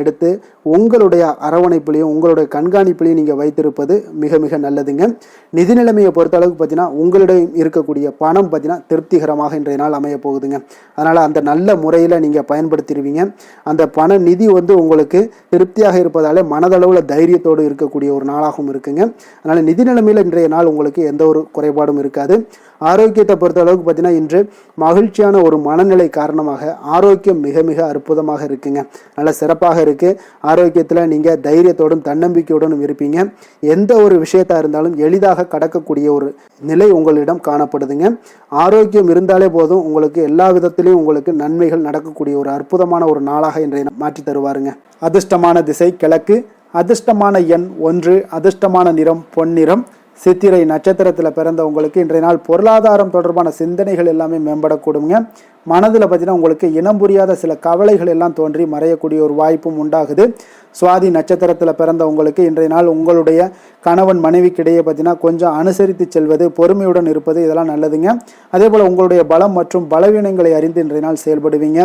எடுத்து உங்களுடைய அரவணைப்புலையும் உங்களுடைய கண்காணிப்புலையும் நீங்கள் வைத்திருப்பது மிக மிக நல்லதுங்க. நிதி நிலைமையை பொறுத்த அளவுக்கு பார்த்தீங்கன்னா உங்களிடம் இருக்கக்கூடிய பணம் பார்த்தீங்கன்னா திருப்திகரமாக இன்றைய நாள் அமைய போகுதுங்க. அதனால் அந்த நல்ல முறையில் நீங்கள் பயன்படுத்திடுவீங்க. அந்த பண நிதி உங்களுக்கு திருப்தியாக இருப்பதாலே மனதளவில் தைரியத்தோடு இருக்கக்கூடிய ஒரு நாளாகவும் இருக்குங்க. அதனால் நிதி நிலைமையில் இன்றைய நாள் உங்களுக்கு எந்த ஒரு குறைபாடும் இருக்காது. ஆரோக்கியத்தை பொறுத்த அளவுக்கு பார்த்தீங்கன்னா இன்று மகிழ்ச்சியான ஒரு மனநிலை காரணமாக ஆரோக்கியம் மிக மிக அற்புதமாக இருக்குங்க. நல்ல சிறப்பாக இருக்கு. ஆரோக்கியத்தில் நீங்கள் தைரியத்தோடும் தன்னம்பிக்கையுடனும் இருப்பீங்க. எந்த ஒரு விஷயத்தா இருந்தாலும் எளிதாக கடக்கக்கூடிய ஒரு நிலை உங்களிடம் காணப்படுதுங்க. ஆரோக்கியம் இருந்தாலே போதும், உங்களுக்கு எல்லா விதத்திலையும் உங்களுக்கு நன்மைகள் நடக்கக்கூடிய ஒரு அற்புதமான ஒரு நாளாக இன்றைய மாற்றி தருவாருங்க. அதிர்ஷ்டமான திசை கிழக்கு, அதிர்ஷ்டமான எண் 1, அதிர்ஷ்டமான நிறம் பொன்னிறம். சித்திரை நட்சத்திரத்தில் பிறந்த உங்களுக்கு இன்றைய நாள் பொருளாதாரம் தொடர்பான சிந்தனைகள் எல்லாமே மேம்படக்கூடுங்க. மனதில் பார்த்தீங்கன்னா உங்களுக்கு இனம் புரியாத சில கவலைகள் எல்லாம் தோன்றி மறையக்கூடிய ஒரு வாய்ப்பும் உண்டாகுது. சுவாதி நட்சத்திரத்தில் பிறந்த உங்களுக்கு இன்றைய நாள் உங்களுடைய கணவன் மனைவிக்கிடையே பார்த்தீங்கன்னா கொஞ்சம் அனுசரித்து செல்வது, பொறுமையுடன் இருப்பது இதெல்லாம் நல்லதுங்க. அதே போல் உங்களுடைய பலம் மற்றும் பலவீனங்களை அறிந்து இன்றைய நாள் செயல்படுவீங்க.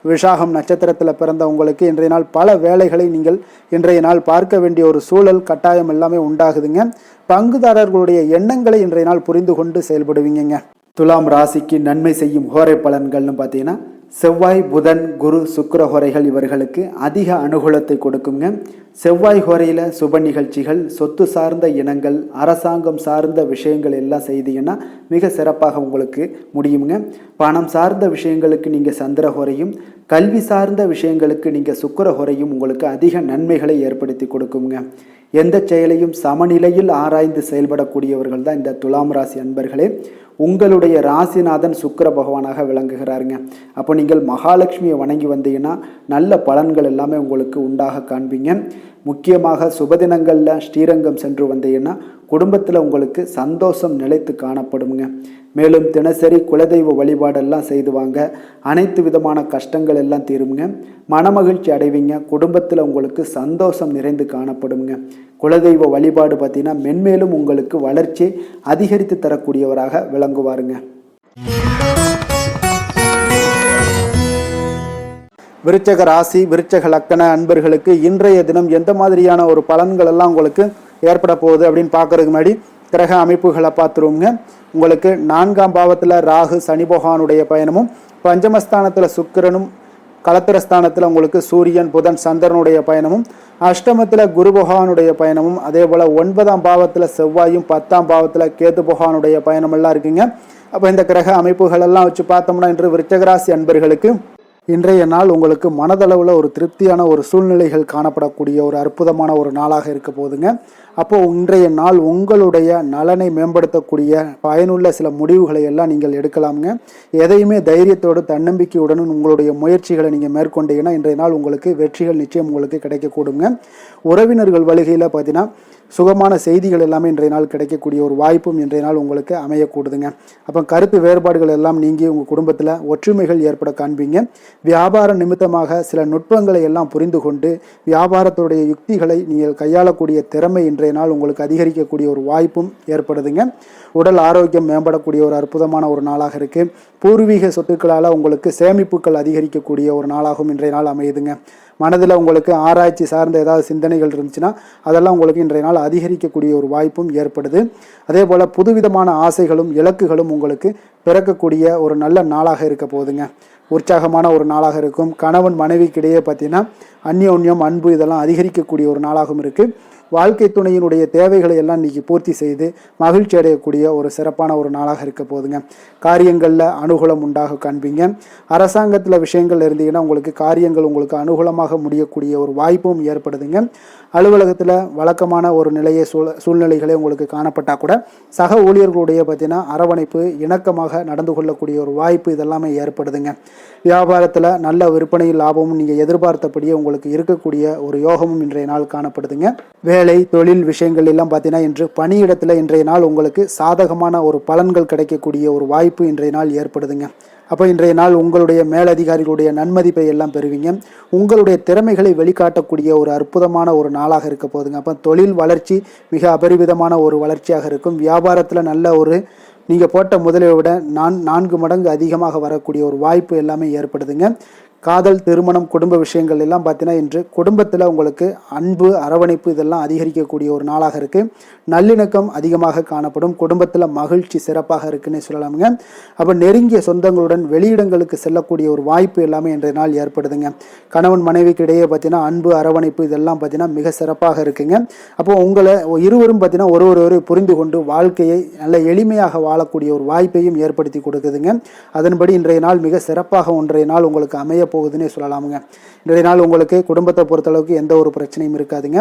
விஷாகம் நட்சத்திரத்தில் பிறந்த உங்களுக்கு இன்றைய நாள் பல வேலைகளை நீங்கள் இன்றைய நாள் பார்க்க வேண்டிய ஒரு சூழல் கட்டாயம் எல்லாமே உண்டாகுதுங்க. பங்குதாரர்களுடைய எண்ணங்களை இன்றைய நாள் புரிந்து கொண்டு செயல்படுவீங்க. துலாம் ராசிக்கு நன்மை செய்யும் ஹோரை பலன்கள்னு பார்த்தீங்கன்னா செவ்வாய், புதன், குரு, சுக்கிர ஹோரைகள் இவர்களுக்கு அதிக அனுகூலத்தை கொடுக்குங்க. செவ்வாய் ஹோரையில் சுப நிகழ்ச்சிகள், சொத்து சார்ந்த இனங்கள், அரசாங்கம் சார்ந்த விஷயங்கள் எல்லாம் செய்தீங்கன்னா மிக சிறப்பாக உங்களுக்கு முடியுங்க. பணம் சார்ந்த விஷயங்களுக்கு நீங்கள் சந்திர ஹோரையும், கல்வி சார்ந்த விஷயங்களுக்கு நீங்கள் சுக்கிர ஹோரையும் உங்களுக்கு அதிக நன்மைகளை ஏற்படுத்தி கொடுக்குங்க. எந்த செயலையும் சமநிலையில் ஆராய்ந்து செயல்படக்கூடியவர்கள் தான் இந்த துலாம் ராசி அன்பர்களே. உங்களுடைய ராசிநாதன் சுக்கிர பகவானாக விளங்குகிறாருங்க. அப்போ நீங்கள் மகாலட்சுமியை வணங்கி வந்தீங்கன்னா நல்ல பலன்கள் எல்லாமே உங்களுக்கு உண்டாக காண்பீங்க. முக்கியமாக சுபதினங்களில் ஸ்ரீரங்கம் சென்று வந்தீங்கன்னா குடும்பத்தில் உங்களுக்கு சந்தோஷம் நிலைத்து காணப்படுங்க. மேலும் தினசரி குலதெய்வ வழிபாடெல்லாம் செய்து வாங்க, அனைத்து விதமான கஷ்டங்கள் எல்லாம் தீருங்க, மனமகிழ்ச்சி அடைவீங்க, குடும்பத்தில் உங்களுக்கு சந்தோஷம் நிறைந்து காணப்படுங்க. குலதெய்வ வழிபாடு பார்த்தீங்கன்னா மென்மேலும் உங்களுக்கு வளர்ச்சி அதிகரித்து தரக்கூடியவராக விளங்குவாருங்க. விருச்சக ராசி விருச்சக லக்கண அன்பர்களுக்கு இன்றைய தினம் எந்த மாதிரியான ஒரு பலன்கள் எல்லாம் உங்களுக்கு ஏற்பட போகுது அப்படின்னு பார்க்கறதுக்கு முன்னாடி கிரக அமைப்புகளை பார்த்துருவோங்க. உங்களுக்கு 4ஆம் பாவத்தில் ராகு சனி பகவானுடைய பயணமும், பஞ்சமஸ்தானத்தில் சுக்கிரனும், களத்திரஸ்தானத்தில் உங்களுக்கு சூரியன் புதன் சந்திரனுடைய பயணமும், அஷ்டமத்தில் குரு பகவானுடைய பயணமும், அதே போல் 9ஆம் பாவத்தில் செவ்வாயும், 10ஆம் பாவத்தில் கேது பகவானுடைய பயணம் எல்லாம் இருக்குங்க. அப்போ இந்த கிரக அமைப்புகள் எல்லாம் வச்சு பார்த்தோம்னா இன்று விருச்சகராசி அன்பர்களுக்கு இன்றைய நாள் உங்களுக்கு மனதளவில் ஒரு திருப்தியான ஒரு சூழ்நிலைகள் காணப்படக்கூடிய ஒரு அற்புதமான ஒரு நாளாக இருக்க போதுங்க. அப்போது இன்றைய நாள் உங்களுடைய நலனை மேம்படுத்தக்கூடிய பயனுள்ள சில முடிவுகளை எல்லாம் நீங்கள் எடுக்கலாமுங்க. எதையுமே தைரியத்தோடு தன்னம்பிக்கையுடன் உங்களுடைய முயற்சிகளை நீங்கள் மேற்கொண்டீங்கன்னா இன்றைய நாள் உங்களுக்கு வெற்றிகள் நிச்சயம் உங்களுக்கு கிடைக்கக்கூடுங்க. உறவினர்கள் வழிகையில் பார்த்தீங்கன்னா சுகமான செய்திகள் எல்லாமே இன்றைய நாள் கிடைக்கக்கூடிய ஒரு வாய்ப்பும் இன்றைய நாள் உங்களுக்கு அமையக்கூடுதுங்க. அப்போ கருத்து வேறுபாடுகள் எல்லாம் நீங்கி உங்கள் குடும்பத்தில் ஒற்றுமைகள் ஏற்பட காண்பீங்க. வியாபார நிமித்தமாக சில நுட்பங்களை எல்லாம் புரிந்து கொண்டு வியாபாரத்துடைய யுக்திகளை நீங்கள் கையாளக்கூடிய திறமை இன்றைய நாள் உங்களுக்கு அதிகரிக்கக்கூடிய ஒரு வாய்ப்பும் ஏற்படுதுங்க. உடல் ஆரோக்கியம் மேம்படக்கூடிய ஒரு அற்புதமான ஒரு நாளாக இருக்குது. பூர்வீக சொத்துக்களால் உங்களுக்கு சேமிப்புகள் அதிகரிக்கக்கூடிய ஒரு நாளாகவும் இன்றைய நாள் அமையுதுங்க. மனதில் உங்களுக்கு ஆராய்ச்சி சார்ந்த ஏதாவது சிந்தனைகள் இருந்துச்சுன்னா அதெல்லாம் உங்களுக்கு இன்றைய நாள் அதிகரிக்கக்கூடிய ஒரு வாய்ப்பும் ஏற்படுது. அதே போல் புதுவிதமான ஆசைகளும் இலக்குகளும் உங்களுக்கு பிறக்கக்கூடிய ஒரு நல்ல நாளாக இருக்க போகுதுங்க. உற்சாகமான ஒரு நாளாக இருக்கும். கணவன் மனைவிக்கிடையே பார்த்தீங்கன்னா அந்யோன்யம் அன்பு இதெல்லாம் அதிகரிக்கக்கூடிய ஒரு நாளாகவும் இருக்குது. வாழ்க்கை துணையினுடைய தேவைகளை எல்லாம் இன்றைக்கி பூர்த்தி செய்து மகிழ்ச்சி அடையக்கூடிய ஒரு சிறப்பான ஒரு நாளாக இருக்க போதுங்க. காரியங்களில் அனுகூலம் உண்டாக காண்பீங்க. அரசாங்கத்தில் விஷயங்கள் இருந்தீங்கன்னா உங்களுக்கு காரியங்கள் உங்களுக்கு அனுகூலமாக முடியக்கூடிய ஒரு வாய்ப்பும் ஏற்படுதுங்க. அலுவலகத்தில் வழக்கமான ஒரு நிலையை சூழ்நிலைகளே உங்களுக்கு காணப்பட்டால் கூட சக ஊழியர்களுடைய பார்த்தீங்கன்னா அரவணைப்பு இணக்கமாக நடந்து கொள்ளக்கூடிய ஒரு வாய்ப்பு இதெல்லாமே ஏற்படுதுங்க. வியாபாரத்தில் நல்ல விற்பனை லாபமும் நீங்கள் எதிர்பார்த்தபடியே உங்களுக்கு இருக்கக்கூடிய ஒரு யோகமும் இன்றைய நாள் காணப்படுதுங்க. வேலை தொழில் விஷயங்கள் எல்லாம் பார்த்தீங்கன்னா இன்று பணியிடத்தில் இன்றைய நாள் உங்களுக்கு சாதகமான ஒரு பலன்கள் கிடைக்கக்கூடிய ஒரு வாய்ப்பு இன்றைய நாள் ஏற்படுதுங்க. அப்போ இன்றைய நாள் உங்களுடைய மேலதிகாரிகளுடைய நன்மதிப்பை எல்லாம் பெறுவீங்க. உங்களுடைய திறமைகளை வெளிக்காட்டக்கூடிய ஒரு அற்புதமான ஒரு நாளாக இருக்க போதுங்க. அப்போ தொழில் வளர்ச்சி மிக அபரிவிதமான ஒரு வளர்ச்சியாக இருக்கும். வியாபாரத்தில் நல்ல ஒரு நீங்கள் போட்ட முதலை விட 4 மடங்கு அதிகமாக வரக்கூடிய ஒரு வாய்ப்பு எல்லாமே ஏற்படுதுங்க. காதல் திருமணம் குடும்ப விஷயங்கள் எல்லாம் பார்த்தீங்கன்னா இன்று குடும்பத்தில் உங்களுக்கு அன்பு அரவணைப்பு இதெல்லாம் அதிகரிக்கக்கூடிய ஒரு நாளாக இருக்குது. நல்லிணக்கம் அதிகமாக காணப்படும். குடும்பத்தில் மகிழ்ச்சி சிறப்பாக இருக்குன்னு சொல்லலாமுங்க. அப்போ நெருங்கிய சொந்தங்களுடன் வெளியிடங்களுக்கு செல்லக்கூடிய ஒரு வாய்ப்பு எல்லாமே இன்றைய நாள் ஏற்படுதுங்க. கணவன் மனைவிக்கு இடையே பார்த்தீங்கன்னா அன்பு அரவணைப்பு இதெல்லாம் பார்த்தீங்கன்னா மிக சிறப்பாக இருக்குங்க. அப்போ உங்களை இருவரும் பார்த்தீங்கன்னா ஒருவரை புரிந்து கொண்டு வாழ்க்கையை நல்ல எளிமையாக வாழக்கூடிய ஒரு வாய்ப்பையும் ஏற்படுத்தி கொடுக்குதுங்க. அதன்படி இன்றைய நாள் மிக சிறப்பாக ஒன்றைய நாள் உங்களுக்கு அமைய போகுதுன்னே சொல்லலாமுங்க. இன்றைய நாள் உங்களுக்கு குடும்பத்தை பொறுத்தளவுக்கு எந்த ஒரு பிரச்சனையும் இருக்காதுங்க.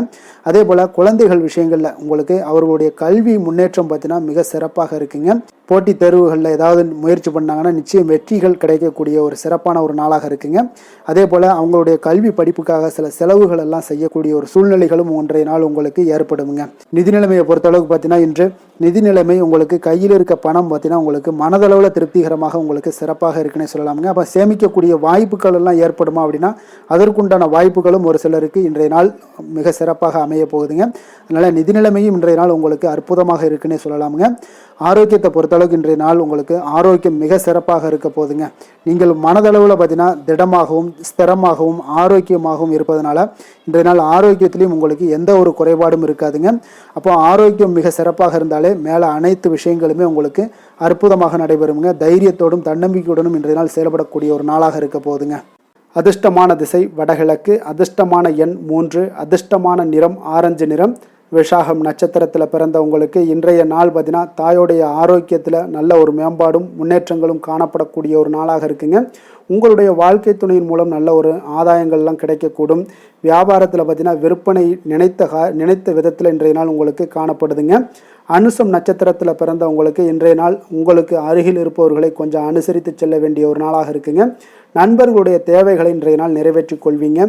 அதே போல் குழந்தைகள் விஷயங்களில் உங்களுக்கு அவர்களுடைய கல்வி முன்னேற்றம் பார்த்தீங்கன்னா மிக சிறப்பாக இருக்குங்க. போட்டித் தேர்வுகளில் ஏதாவது முயற்சி பண்ணாங்கன்னா நிச்சயம் வெற்றிகள் கிடைக்கக்கூடிய ஒரு சிறப்பான ஒரு நாளாக இருக்குங்க. அதே போல் அவங்களுடைய கல்வி படிப்புக்காக சில செலவுகள் எல்லாம் செய்யக்கூடிய ஒரு சூழ்நிலைகளும் ஒன்றைய நாள் உங்களுக்கு ஏற்படுங்க. நிதி நிலைமையை பொறுத்தளவுக்கு பார்த்தீங்கன்னா இன்று நிதி நிலைமை உங்களுக்கு கையில் இருக்க பணம் பார்த்தீங்கன்னா உங்களுக்கு மனதளவில் திருப்திகரமாக உங்களுக்கு சிறப்பாக இருக்குன்னே சொல்லலாமுங்க. அப்போ சேமிக்கக்கூடிய வாய்ப்புகள் எல்லாம் ஏற்படுமா அப்படின்னா அதற்குண்டான வாய்ப்புகளும் ஒரு சிலருக்கு இன்றைய நாள் மிக சிறப்பாக அமைய போகுதுங்க. அதனால் நிதி நிலைமையும் இன்றைய நாள் உங்களுக்கு அற்புதமாக இருக்குன்னே சொல்லலாமுங்க. ஆரோக்கியத்தை பொறுத்தளவுக்கு இன்றைய நாள் உங்களுக்கு ஆரோக்கியம் மிக சிறப்பாக இருக்க போதுங்க. நீங்கள் மனதளவில் பார்த்தீங்கன்னா திடமாகவும் ஸ்திரமாகவும் ஆரோக்கியமாகவும் இருப்பதனால இன்றைய நாள் ஆரோக்கியத்திலையும் உங்களுக்கு எந்த ஒரு குறைபாடும் இருக்காதுங்க. அப்போ ஆரோக்கியம் மிக சிறப்பாக இருந்தாலே மேலே அனைத்து விஷயங்களுமே உங்களுக்கு அற்புதமாக நடைபெறுங்க. தைரியத்தோடும் தன்னம்பிக்கையுடனும் இன்றைய நாள் செயல்படக்கூடிய ஒரு நாளாக இருக்க போதுங்க. அதிர்ஷ்டமான திசை வடகிழக்கு, அதிர்ஷ்டமான எண் 3, அதிர்ஷ்டமான நிறம் ஆரஞ்சு நிறம். விசாகம் நட்சத்திரத்தில் பிறந்த உங்களுக்கு இன்றைய நாள் பார்த்தீங்கன்னா தாயோடைய ஆரோக்கியத்தில் நல்ல ஒரு மேம்பாடும் முன்னேற்றங்களும் காணப்படக்கூடிய ஒரு நாளாக இருக்குங்க. உங்களுடைய வாழ்க்கை துணையின் மூலம் நல்ல ஒரு ஆதாயங்கள்லாம் கிடைக்கக்கூடும். வியாபாரத்தில் பார்த்தீங்கன்னா விற்பனை நினைத்த விதத்தில் இன்றைய நாள் உங்களுக்கு காணப்படுதுங்க. அனுசம் நட்சத்திரத்தில் பிறந்த உங்களுக்கு இன்றைய நாள் உங்களுக்கு அருகில் இருப்பவர்களை கொஞ்சம் அனுசரித்து செல்ல வேண்டிய ஒரு நாளாக இருக்குங்க. நண்பர்களுடைய தேவைகளை இன்றைய நாள் நிறைவேற்றிக் கொள்வீங்க.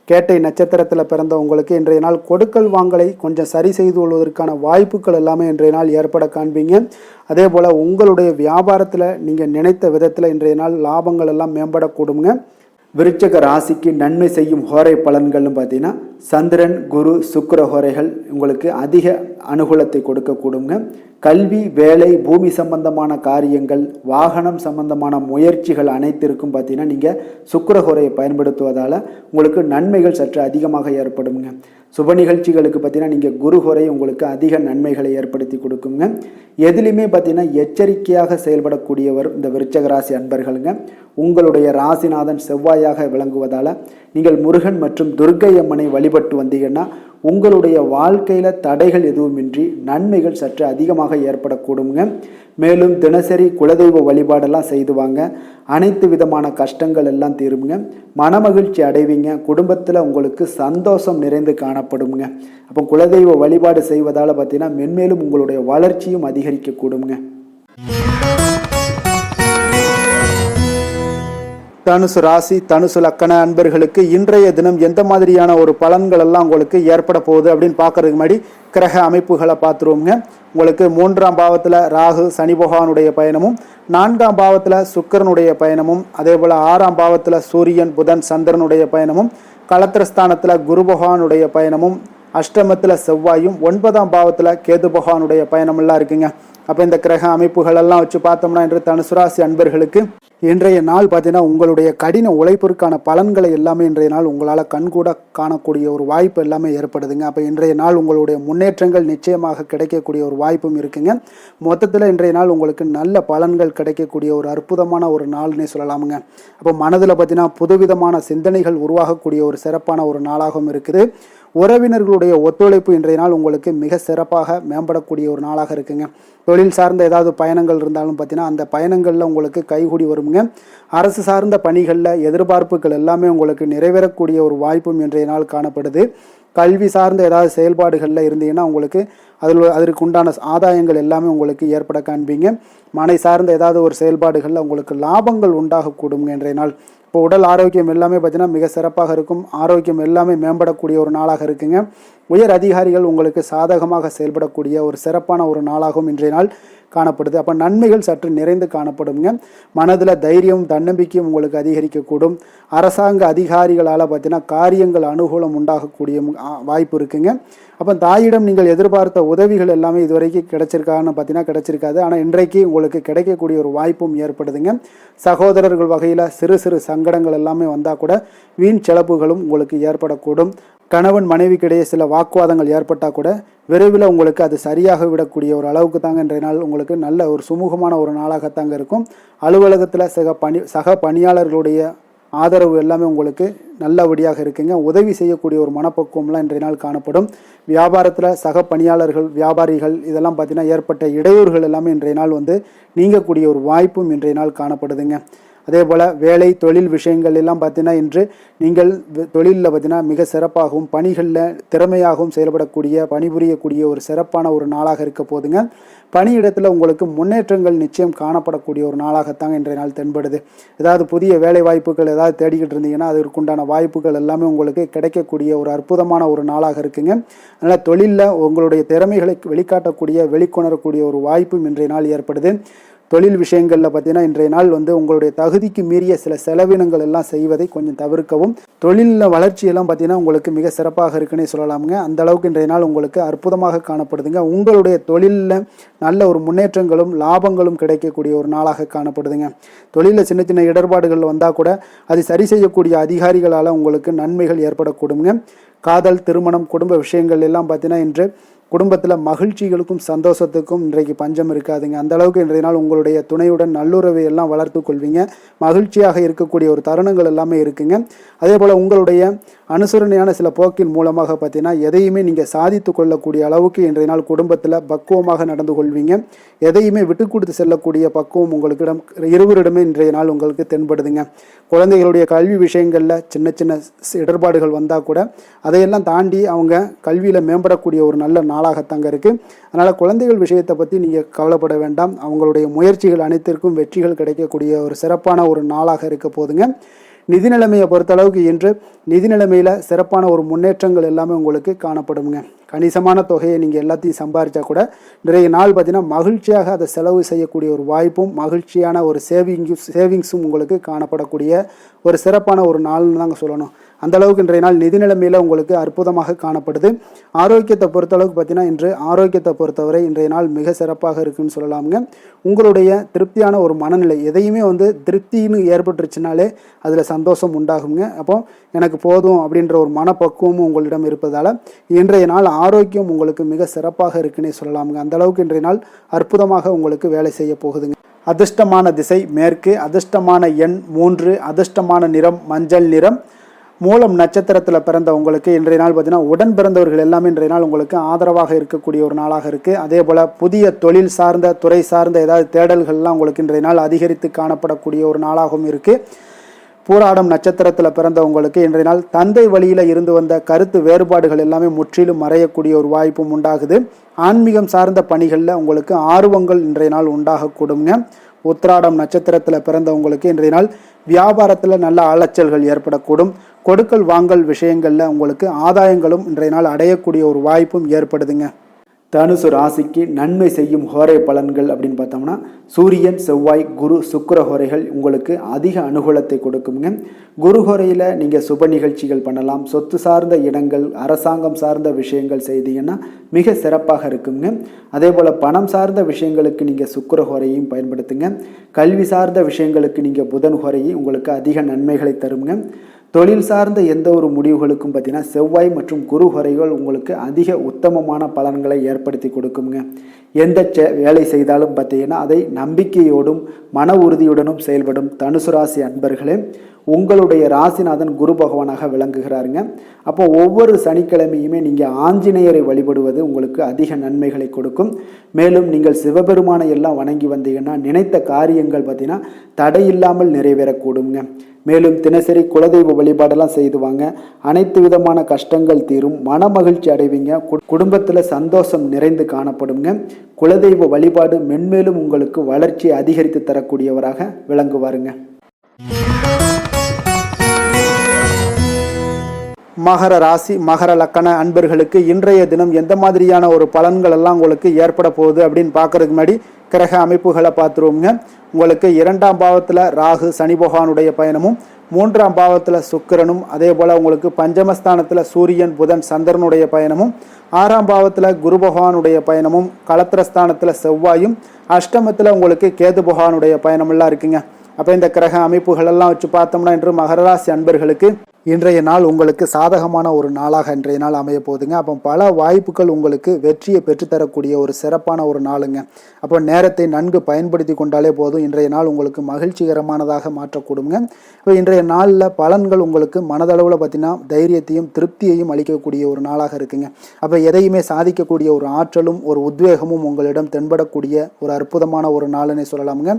கேட்டை நட்சத்திரத்தில் பிறந்த உங்களுக்கு இன்றைய நாள் கொடுக்கல் வாங்கலை கொஞ்சம் சரி செய்து கொள்வதற்கான வாய்ப்புகள் எல்லாமே இன்றைய நாள் ஏற்பட காண்பீங்க. அதே போல் உங்களுடைய வியாபாரத்தில் நீங்கள் நினைத்த விதத்தில் இன்றைய நாள் லாபங்கள் எல்லாம் மேம்படக்கூடுங்க. விருச்சக ராசிக்கு நன்மை செய்யும் ஹோரை பலன்கள்னு பார்த்தீங்கன்னா சந்திரன், குரு, சுக்கிர ஹோரைகள் உங்களுக்கு அதிக அனுகூலத்தை கொடுக்கக்கூடுங்க. கல்வி, வேலை, பூமி சம்பந்தமான காரியங்கள், வாகனம் சம்பந்தமான முயற்சிகள் அனைத்திற்கும் பார்த்தீங்கன்னா நீங்கள் சுக்கிர ஹோரையை பயன்படுத்துவதால் உங்களுக்கு நன்மைகள் சற்று அதிகமாக ஏற்படுங்க. சுப நிகழ்ச்சிகளுக்கு பார்த்தீங்கன்னா நீங்கள் குரு ஹோரை உங்களுக்கு அதிக நன்மைகளை ஏற்படுத்தி கொடுக்குங்க. எதுலேயுமே பார்த்தீங்கன்னா எச்சரிக்கையாக செயல்படக்கூடியவர் இந்த விருச்சக ராசி அன்பர்களுங்க. உங்களுடைய ராசிநாதன் செவ்வாயாக விளங்குவதால் நீங்கள் முருகன் மற்றும் துர்க்கை அம்மனை வழிபட்டு வந்தீங்கன்னா உங்களுடைய வாழ்க்கையில் தடைகள் எதுவுமின்றி நன்மைகள் சற்று அதிகமாக ஏற்படக்கூடுங்க. மேலும் தினசரி குலதெய்வ வழிபாடெல்லாம் செய்து வாங்க. அனைத்து விதமான கஷ்டங்கள் எல்லாம் தீருங்க. மனமகிழ்ச்சி அடைவீங்க. குடும்பத்தில் உங்களுக்கு சந்தோஷம் நிறைந்து காணப்படுங்க. அப்போ குலதெய்வ வழிபாடு செய்வதால் பார்த்தீங்கன்னா மென்மேலும் உங்களுடைய வளர்ச்சியும் அதிகரிக்கக்கூடுங்க. தனுசு ராசி, தனுசு லக்கண அன்பர்களுக்கு இன்றைய தினம் எந்த மாதிரியான ஒரு பலன்கள் எல்லாம் உங்களுக்கு ஏற்பட போகுது அப்படின்னு பார்க்கறதுக்கு முன்னாடி கிரக அமைப்புகளை பார்த்துருவோங்க. உங்களுக்கு 3ஆம் பாவத்தில் ராகு சனி பகவானுடைய பயணமும், 4ஆம் பாவத்தில் சுக்கிரனுடைய பயணமும், அதே போல் 6ஆம் பாவத்தில் சூரியன், புதன், சந்திரனுடைய பயணமும், களத்திரஸ்தானத்தில் குரு பகவானுடைய பயணமும், அஷ்டமத்தில் செவ்வாயும், 9ஆம் பாவத்தில் கேது பகவானுடைய பயணமெல்லாம் இருக்குங்க. அப்போ இந்த கிரக அமைப்புகள் எல்லாம் வச்சு பார்த்தோம்னா இன்று தனுசு ராசி அன்பர்களுக்கு இன்றைய நாள் பார்த்தீங்கன்னா உங்களுடைய கடின உழைப்பிற்கான பலன்களை எல்லாமே இன்றைய நாள் உங்களால் கண்கூட காணக்கூடிய ஒரு வாய்ப்பு எல்லாமே ஏற்படுதுங்க. அப்போ இன்றைய நாள் உங்களுடைய முன்னேற்றங்கள் நிச்சயமாக கிடைக்கக்கூடிய ஒரு வாய்ப்பும் இருக்குங்க. மொத்தத்தில் இன்றைய நாள் உங்களுக்கு நல்ல பலன்கள் கிடைக்கக்கூடிய ஒரு அற்புதமான ஒரு நாள்னே சொல்லலாமுங்க. அப்போ மனதில் பார்த்தீங்கன்னா புதுவிதமான சிந்தனைகள் உருவாகக்கூடிய ஒரு சிறப்பான ஒரு நாளாகவும் இருக்குது. உறவினர்களுடைய ஒத்துழைப்பு இன்றைய நாள் உங்களுக்கு மிக சிறப்பாக மேம்படக்கூடிய ஒரு நாளாக இருக்குங்க. தொழில் சார்ந்த ஏதாவது பயணங்கள் இருந்தாலும் பார்த்தீங்கன்னா அந்த பயணங்களில் உங்களுக்கு கைகூடி வருங்க. அரசு சார்ந்த பணிகளில் எதிர்பார்ப்புகள் எல்லாமே உங்களுக்கு நிறைவேறக்கூடிய ஒரு வாய்ப்பும் இன்றைய நாள் காணப்படுது. கல்வி சார்ந்த ஏதாவது செயல்பாடுகளில் இருந்தீங்கன்னா உங்களுக்கு அதற்கு உண்டான ஆதாயங்கள் எல்லாமே உங்களுக்கு ஏற்பட காண்பீங்க. மனை சார்ந்த ஏதாவது ஒரு செயல்பாடுகளில் உங்களுக்கு லாபங்கள் உண்டாகக்கூடுங்க இன்றைய நாள். இப்போ உடல் ஆரோக்கியம் எல்லாமே பார்த்தீங்கன்னா மிக சிறப்பாக இருக்கும். ஆரோக்கியம் எல்லாமே மேம்படக்கூடிய ஒரு நாளாக இருக்குங்க. உயர் அதிகாரிகள் உங்களுக்கு சாதகமாக செயல்படக்கூடிய ஒரு சிறப்பான ஒரு நாளாகவும் இன்றைய நாள் காணப்படுது. அப்போ நன்மைகள் சற்று நிறைந்து காணப்படுங்க. மனதில் தைரியம் தன்னம்பிக்கையும் உங்களுக்கு அதிகரிக்கக்கூடும். அரசாங்க அதிகாரிகளால் பார்த்தீங்கன்னா காரியங்கள் அனுகூலம் உண்டாகக்கூடிய வாய்ப்பு இருக்குங்க. அப்போ தாயிடம் நீங்கள் எதிர்பார்த்த உதவிகள் எல்லாமே இதுவரைக்கும் கிடைச்சிருக்கான்னு பார்த்தீங்கன்னா கிடைச்சிருக்காது. ஆனால் இன்றைக்கு உங்களுக்கு கிடைக்கக்கூடிய ஒரு வாய்ப்பும் ஏற்படுதுங்க. சகோதரர்கள் வகையில் சிறு சிறு சங்கடங்கள் எல்லாமே வந்தால் கூட வீண் செலவுகளும் உங்களுக்கு ஏற்படக்கூடும். கணவன் மனைவிக்கிடையே சில வாக்குவாதங்கள் ஏற்பட்டால் கூட விரைவில் உங்களுக்கு அது சரியாக விடக்கூடிய ஒரு அளவுக்கு தாங்க இன்றைய நாள் உங்களுக்கு நல்ல ஒரு சுமூகமான ஒரு நாளாகத்தாங்க இருக்கும். அலுவலகத்தில் சக பணியாளர்களுடைய ஆதரவு எல்லாமே உங்களுக்கு நல்லபடியாக இருக்குங்க. உதவி செய்யக்கூடிய ஒரு மனப்பக்குவம்லாம் இன்றைய நாள் காணப்படும். வியாபாரத்தில் சக பணியாளர்கள், வியாபாரிகள் இதெல்லாம் பார்த்தீங்கன்னா ஏற்பட்ட இடையூறுகள் எல்லாமே இன்றைய நாள் நீங்கக்கூடிய ஒரு வாய்ப்பும் இன்றைய நாள் காணப்படுதுங்க. அதே போல் வேலை தொழில் விஷயங்கள் எல்லாம் பார்த்தீங்கன்னா இன்று நீங்கள் தொழிலில் பார்த்தீங்கன்னா மிக சிறப்பாகவும் பணிகளில் திறமையாகவும் செயல்படக்கூடிய பணிபுரியக்கூடிய ஒரு சிறப்பான ஒரு நாளாக இருக்க போதுங்க. பணியிடத்தில் உங்களுக்கு முன்னேற்றங்கள் நிச்சயம் காணப்படக்கூடிய ஒரு நாளாகத்தாங்க இன்றைய நாள் தென்படுது. ஏதாவது புதிய வேலை வாய்ப்புகள் ஏதாவது தேடிக்கிட்டு இருந்தீங்கன்னா அதற்குண்டான வாய்ப்புகள் எல்லாமே உங்களுக்கு கிடைக்கக்கூடிய ஒரு அற்புதமான ஒரு நாளாக இருக்குங்க. அதனால் தொழிலில் உங்களுடைய திறமைகளை வெளிக்காட்டக்கூடிய வெளிக்கொணரக்கூடிய ஒரு வாய்ப்பும் இன்றைய நாள் ஏற்படுது. தொழில் விஷயங்களில் பார்த்தீங்கன்னா இன்றைய நாள் உங்களுடைய தகுதிக்கு மீறிய சில செலவினங்கள் எல்லாம் செய்வதை கொஞ்சம் தவிர்க்கவும். தொழிலில் வளர்ச்சியெல்லாம் பார்த்தீங்கன்னா உங்களுக்கு மிக சிறப்பாக இருக்குன்னே சொல்லலாமுங்க. அந்த அளவுக்கு இன்றைய நாள் உங்களுக்கு அற்புதமாக காணப்படுதுங்க. உங்களுடைய தொழிலில் நல்ல ஒரு முன்னேற்றங்களும் லாபங்களும் கிடைக்கக்கூடிய ஒரு நாளாக காணப்படுதுங்க. தொழிலில் சின்ன சின்ன இடர்பாடுகள் வந்தால் கூட அது சரி செய்யக்கூடிய அதிகாரிகளால் உங்களுக்கு நன்மைகள் ஏற்படக்கூடுங்க. காதல், திருமணம், குடும்ப விஷயங்கள் எல்லாம் பார்த்தீங்கன்னா இன்று குடும்பத்தில் மகிழ்ச்சிகளுக்கும் சந்தோஷத்துக்கும் இன்றைக்கு பஞ்சம் இருக்காதுங்க. அந்த அளவுக்கு இன்றைய நாள் உங்களுடைய துணையுடன் நல்லுறவை எல்லாம் வளர்த்து கொள்வீங்க. மகிழ்ச்சியாக இருக்கக்கூடிய ஒரு தருணங்கள் எல்லாமே இருக்குங்க. அதே போல் உங்களுடைய அனுசரணையான சில போக்கின் மூலமாக பார்த்தீங்கன்னா எதையுமே நீங்கள் சாதித்து கொள்ளக்கூடிய அளவுக்கு இன்றைய நாள் குடும்பத்தில் பக்குவமாக நடந்து கொள்வீங்க. எதையுமே விட்டு கொடுத்து செல்லக்கூடிய பக்குவம் உங்களுக்கிடம் இருவரிடமே இன்றைய நாள் உங்களுக்கு தென்படுதுங்க. குழந்தைகளுடைய கல்வி விஷயங்களில் சின்ன சின்ன இடர்பாடுகள் வந்தால் கூட அதையெல்லாம் தாண்டி அவங்க கல்வியில் மேம்படக்கூடிய ஒரு நல்ல நாளாகத்தாங்க இருக்குது. அதனால் குழந்தைகள் விஷயத்தை பற்றி நீங்கள் கவலைப்பட வேண்டாம். அவங்களுடைய முயற்சிகள் அனைத்திற்கும் வெற்றிகள் கிடைக்கக்கூடிய ஒரு சிறப்பான ஒரு நாளாக இருக்க போதுங்க. நிதி நிலைமையை பொறுத்தளவுக்கு இன்று நிதி நிலைமையில் சிறப்பான ஒரு முன்னேற்றங்கள் எல்லாமே உங்களுக்கு காணப்படுங்க. கணிசமான தொகையை நீங்கள் எல்லாத்தையும் சம்பாதிச்சா கூட நிறைய நாள் பார்த்தீங்கன்னா மகிழ்ச்சியாக அதை செலவு செய்யக்கூடிய ஒரு வாய்ப்பும் மகிழ்ச்சியான ஒரு சேவிங்ஸும் உங்களுக்கு காணப்படக்கூடிய ஒரு சிறப்பான ஒரு நாள்னு தாங்க சொல்லணும். அந்த அளவுக்கு இன்றைய நாள் நிதி நிலைமையில் உங்களுக்கு அற்புதமாக காணப்படுது. ஆரோக்கியத்தை பொறுத்தளவுக்கு பார்த்தீங்கன்னா இன்று ஆரோக்கியத்தை பொறுத்தவரை இன்றைய நாள் மிக சிறப்பாக இருக்குன்னு சொல்லலாமுங்க. உங்களுடைய திருப்தியான ஒரு மனநிலை எதையுமே திருப்தின்னு ஏற்பட்டுருச்சுனாலே அதில் சந்தோஷம் உண்டாகுங்க. அப்போ எனக்கு போதும் அப்படின்ற ஒரு மனப்பக்குவமும் உங்களிடம் இருப்பதால் இன்றைய நாள் ஆரோக்கியம் உங்களுக்கு மிக சிறப்பாக இருக்குன்னே சொல்லலாமுங்க. அந்த அளவுக்கு இன்றைய நாள் அற்புதமாக உங்களுக்கு வேலை செய்ய போகுதுங்க. அதிர்ஷ்டமான திசை மேற்கு, அதிர்ஷ்டமான எண் 3, அதிர்ஷ்டமான நிறம் மஞ்சள் நிறம். மூலம் நட்சத்திரத்தில் பிறந்த உங்களுக்கு இன்றைய நாள் பார்த்தீங்கன்னா உடன் பிறந்தவர்கள் எல்லாமே இன்றைய நாள் உங்களுக்கு ஆதரவாக இருக்கக்கூடிய ஒரு நாளாக இருக்குது. அதே போல் புதிய தொழில் சார்ந்த துறை சார்ந்த ஏதாவது தேடல்கள்லாம் உங்களுக்கு இன்றைய நாள் அதிகரித்து காணப்படக்கூடிய ஒரு நாளாகவும் இருக்குது. பூராடம் நட்சத்திரத்தில் பிறந்த உங்களுக்கு இன்றைய நாள் தந்தை வழியில் இருந்து வந்த கருத்து வேறுபாடுகள் எல்லாமே முற்றிலும் மறையக்கூடிய ஒரு வாய்ப்பும் உண்டாகுது. ஆன்மீகம் சார்ந்த பணிகளில் உங்களுக்கு ஆர்வங்கள் இன்றைய நாள் உண்டாகக்கூடுங்க. உத்திராடம் நட்சத்திரத்தில் பிறந்த உங்களுக்கு இன்றைய நாள் வியாபாரத்தில் நல்ல அலைச்சல்கள் ஏற்படக்கூடும். கொடுக்கல் வாங்கல் விஷயங்களில் உங்களுக்கு ஆதாயங்களும் இன்றைய நாள் அடையக்கூடிய ஒரு வாய்ப்பும் ஏற்படுதுங்க. தனுசு ராசிக்கு நன்மை செய்யும் ஹோரை பலன்கள் அப்படின்னு பார்த்தோம்னா சூரியன், செவ்வாய், குரு, சுக்கிர ஹோரைகள் உங்களுக்கு அதிக அனுகூலத்தை கொடுக்குங்க. குரு ஹோரையில் நீங்கள் சுப நிகழ்ச்சிகள் பண்ணலாம். சொத்து சார்ந்த இடங்கள், அரசாங்கம் சார்ந்த விஷயங்கள் செய்தீங்கன்னா மிக சிறப்பாக இருக்குங்க. அதே போல் பணம் சார்ந்த விஷயங்களுக்கு நீங்கள் சுக்கிர ஹோரையும் பயன்படுத்துங்க. கல்வி சார்ந்த விஷயங்களுக்கு நீங்கள் புதன் ஹோரையும் உங்களுக்கு அதிக நன்மைகளை தருங்க. தொழில் சார்ந்த எந்த ஒரு முடிவுகளுக்கும் பார்த்தீங்கன்னா செவ்வாய் மற்றும் குரு ஹோரைகள் உங்களுக்கு அதிக உத்தமமான பலன்களை ஏற்படுத்தி கொடுக்குங்க. எந்த வேலை செய்தாலும் பார்த்தீங்கன்னா அதை நம்பிக்கையோடும் மன உறுதியுடனும் செயல்படும் தனுசு ராசி அன்பர்களே, உங்களுடைய ராசிநாதன் குரு பகவானாக விளங்குகிறாருங்க. அப்போ ஒவ்வொரு சனிக்கிழமையுமே நீங்கள் ஆஞ்சநேயரை வழிபடுவது உங்களுக்கு அதிக நன்மைகளை கொடுக்கும். மேலும் நீங்கள் சிவபெருமானை எல்லாம் வணங்கி வந்தீங்கன்னா நினைத்த காரியங்கள் பார்த்தீங்கன்னா தடையில்லாமல் நிறைவேறக்கூடுங்க. மேலும் தினசரி குலதெய்வ வழிபாடெல்லாம் செய்துவாங்க. அனைத்து விதமான கஷ்டங்கள் தீரும், மன மகிழ்ச்சி அடைவீங்க. குடும்பத்தில் சந்தோஷம் நிறைந்து காணப்படுங்க. குலதெய்வ வழிபாடு மென்மேலும் உங்களுக்கு வளர்ச்சி அதிகரித்து தரக்கூடியவராக விளங்குவாருங்க. மகர ராசி மகர லக்கண அன்பர்களுக்கு இன்றைய தினம் எந்த மாதிரியான ஒரு பலன்கள் எல்லாம் உங்களுக்கு ஏற்பட போகுது அப்படின்னு பார்க்கறதுக்கு முன்னாடி கிரக அமைப்புகளை பார்த்துருவோங்க. உங்களுக்கு 2ஆம் பாவத்தில் ராகு சனி பகவானுடைய பயணமும், 3ஆம் பாவத்தில் சுக்கிரனும், அதே போல் உங்களுக்கு பஞ்சமஸ்தானத்தில் சூரியன் புதன் சந்திரனுடைய பயணமும், 6ஆம் பாவத்தில் குரு பகவானுடைய பயணமும், களத்திரஸ்தானத்தில் செவ்வாயும், அஷ்டமத்தில் உங்களுக்கு கேது பகவானுடைய பயணமெல்லாம் இருக்குங்க. அப்போ இந்த கிரக அமைப்புகள் எல்லாம் வச்சு பார்த்தோம்னா இன்று மகர ராசி அன்பர்களுக்கு இன்றைய நாள் உங்களுக்கு சாதகமான ஒரு நாளாக இன்றைய நாள் அமைய போகுதுங்க. அப்போ பல வாய்ப்புகள் உங்களுக்கு வெற்றியை பெற்றுத்தரக்கூடிய ஒரு சிறப்பான ஒரு நாளுங்க. அப்போ நேரத்தை நன்கு பயன்படுத்தி கொண்டாலே போதும், இன்றைய நாள் உங்களுக்கு மகிழ்ச்சிகரமானதாக மாற்றக்கூடுங்க. இப்போ இன்றைய நாளில் பலன்கள் உங்களுக்கு மனதளவில் பார்த்தீங்கன்னா தைரியத்தையும் திருப்தியையும் அளிக்கக்கூடிய ஒரு நாளாக இருக்குங்க. அப்போ எதையுமே சாதிக்கக்கூடிய ஒரு ஆற்றலும் ஒரு உத்வேகமும் உங்களிடம் தென்படக்கூடிய ஒரு அற்புதமான ஒரு நாளுன்னே சொல்லலாமுங்க.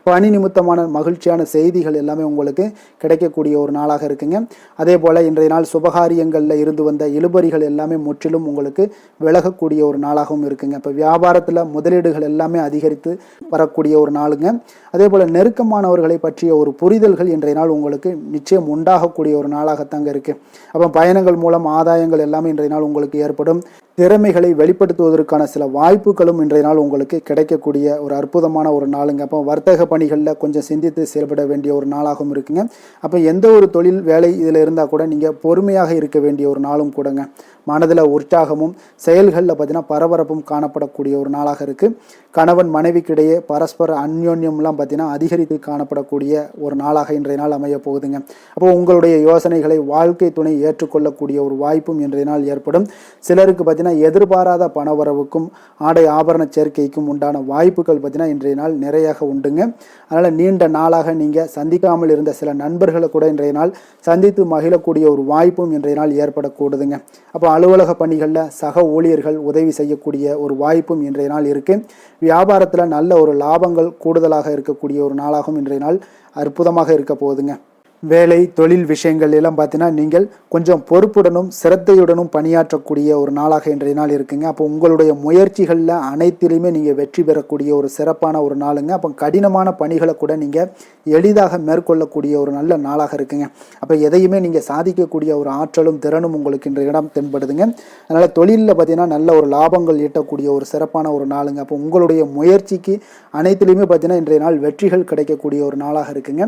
பணி நிமித்தமான மகிழ்ச்சியான செய்திகள் எல்லாமே உங்களுக்கு கிடைக்கக்கூடிய ஒரு நாளாக இருக்குங்க. அதே போல் இன்றைய நாள் சுபகாரியங்களில் இருந்து வந்த இழுபறிகள் எல்லாமே முற்றிலும் உங்களுக்கு விலகக்கூடிய ஒரு நாளாகவும் இருக்குங்க. இப்போ வியாபாரத்தில் முதலீடுகள் எல்லாமே அதிகரித்து வரக்கூடிய ஒரு நாளுங்க. அதே போல் நெருக்கமானவர்களை பற்றிய ஒரு புரிதல்கள் இன்றைய நாள் உங்களுக்கு நிச்சயம் உண்டாகக்கூடிய ஒரு நாளாகத்தாங்க இருக்குது. அப்போ பயணங்கள் மூலம் ஆதாயங்கள் எல்லாமே இன்றைய நாள் உங்களுக்கு ஏற்படும். திறமைகளை வெளிப்படுத்துவதற்கான சில வாய்ப்புகளும் இன்றைய நாள் உங்களுக்கு கிடைக்கக்கூடிய ஒரு அற்புதமான ஒரு நாளுங்க. அப்போ வர்த்தக பணிகளில் கொஞ்சம் சிந்தித்து செயல்பட வேண்டிய ஒரு நாளாகவும் இருக்குங்க. அப்போ எந்த ஒரு தொழில் வேலை இதில் இருந்தால் கூட நீங்கள் பொறுமையாக இருக்க வேண்டிய ஒரு நாளும் கூடங்க. மனதில் உற்சாகமும் செயல்களில் பார்த்தீங்கன்னா பரபரப்பும் காணப்படக்கூடிய ஒரு நாளாக இருக்குது. கணவன் மனைவிக்கிடையே பரஸ்பர அந்யோன்யம்லாம் பார்த்தீங்கன்னா அதிகரித்து காணப்படக்கூடிய ஒரு நாளாக இன்றைய நாள் அமைய போகுதுங்க. அப்போ உங்களுடைய யோசனைகளை வாழ்க்கை துணை ஏற்றுக்கொள்ளக்கூடிய ஒரு வாய்ப்பும் இன்றைய நாள் ஏற்படும். சிலருக்கு பார்த்தீங்கன்னா பார்த்தீங்கன்னா எதிர்பாராத பணவரவுக்கும் ஆடை ஆபரண சேர்க்கைக்கும் உண்டான வாய்ப்புகள் பார்த்தீங்கன்னா இன்றைய நாள் நிறையாக உண்டுங்க. அதனால் நீண்ட நாளாக நீங்கள் சந்திக்காமல் இருந்த சில நண்பர்களை கூட இன்றைய நாள் சந்தித்து மகிழக்கூடிய ஒரு வாய்ப்பும் இன்றைய நாள் ஏற்படக்கூடுதுங்க. அப்போ அலுவலக பணிகளில் சக ஊழியர்கள் உதவி செய்யக்கூடிய ஒரு வாய்ப்பும் இன்றைய நாள் இருக்குது. வியாபாரத்தில் நல்ல ஒரு லாபங்கள் கூடுதலாக இருக்கக்கூடிய ஒரு நாளாகவும் இன்றைய நாள் அற்புதமாக இருக்க போகுதுங்க. வேலை தொழில் விஷயங்கள் எல்லாம் பார்த்தீங்கன்னா நீங்கள் கொஞ்சம் பொறுப்புடனும் சிரத்தையுடனும் பணியாற்றக்கூடிய ஒரு நாளாக இன்றைய நாள் இருக்குங்க. அப்போ உங்களுடைய முயற்சிகளில் அனைத்திலையுமே நீங்கள் வெற்றி பெறக்கூடிய ஒரு சிறப்பான ஒரு நாளுங்க. அப்போ கடினமான பணிகளை கூட நீங்கள் எளிதாக மேற்கொள்ளக்கூடிய ஒரு நல்ல நாளாக இருக்குங்க. அப்போ எதையுமே நீங்கள் சாதிக்கக்கூடிய ஒரு ஆற்றலும் திறனும் உங்களுக்கு இன்றைய இடம் தென்படுதுங்க. அதனால் தொழிலில் பார்த்தீங்கன்னா நல்ல ஒரு லாபங்கள் ஈட்டக்கூடிய ஒரு சிறப்பான ஒரு நாளுங்க. அப்போ உங்களுடைய முயற்சிக்கு அனைத்திலையுமே பார்த்தீங்கன்னா இன்றைய நாள் வெற்றிகள் கிடைக்கக்கூடிய ஒரு நாளாக இருக்குங்க.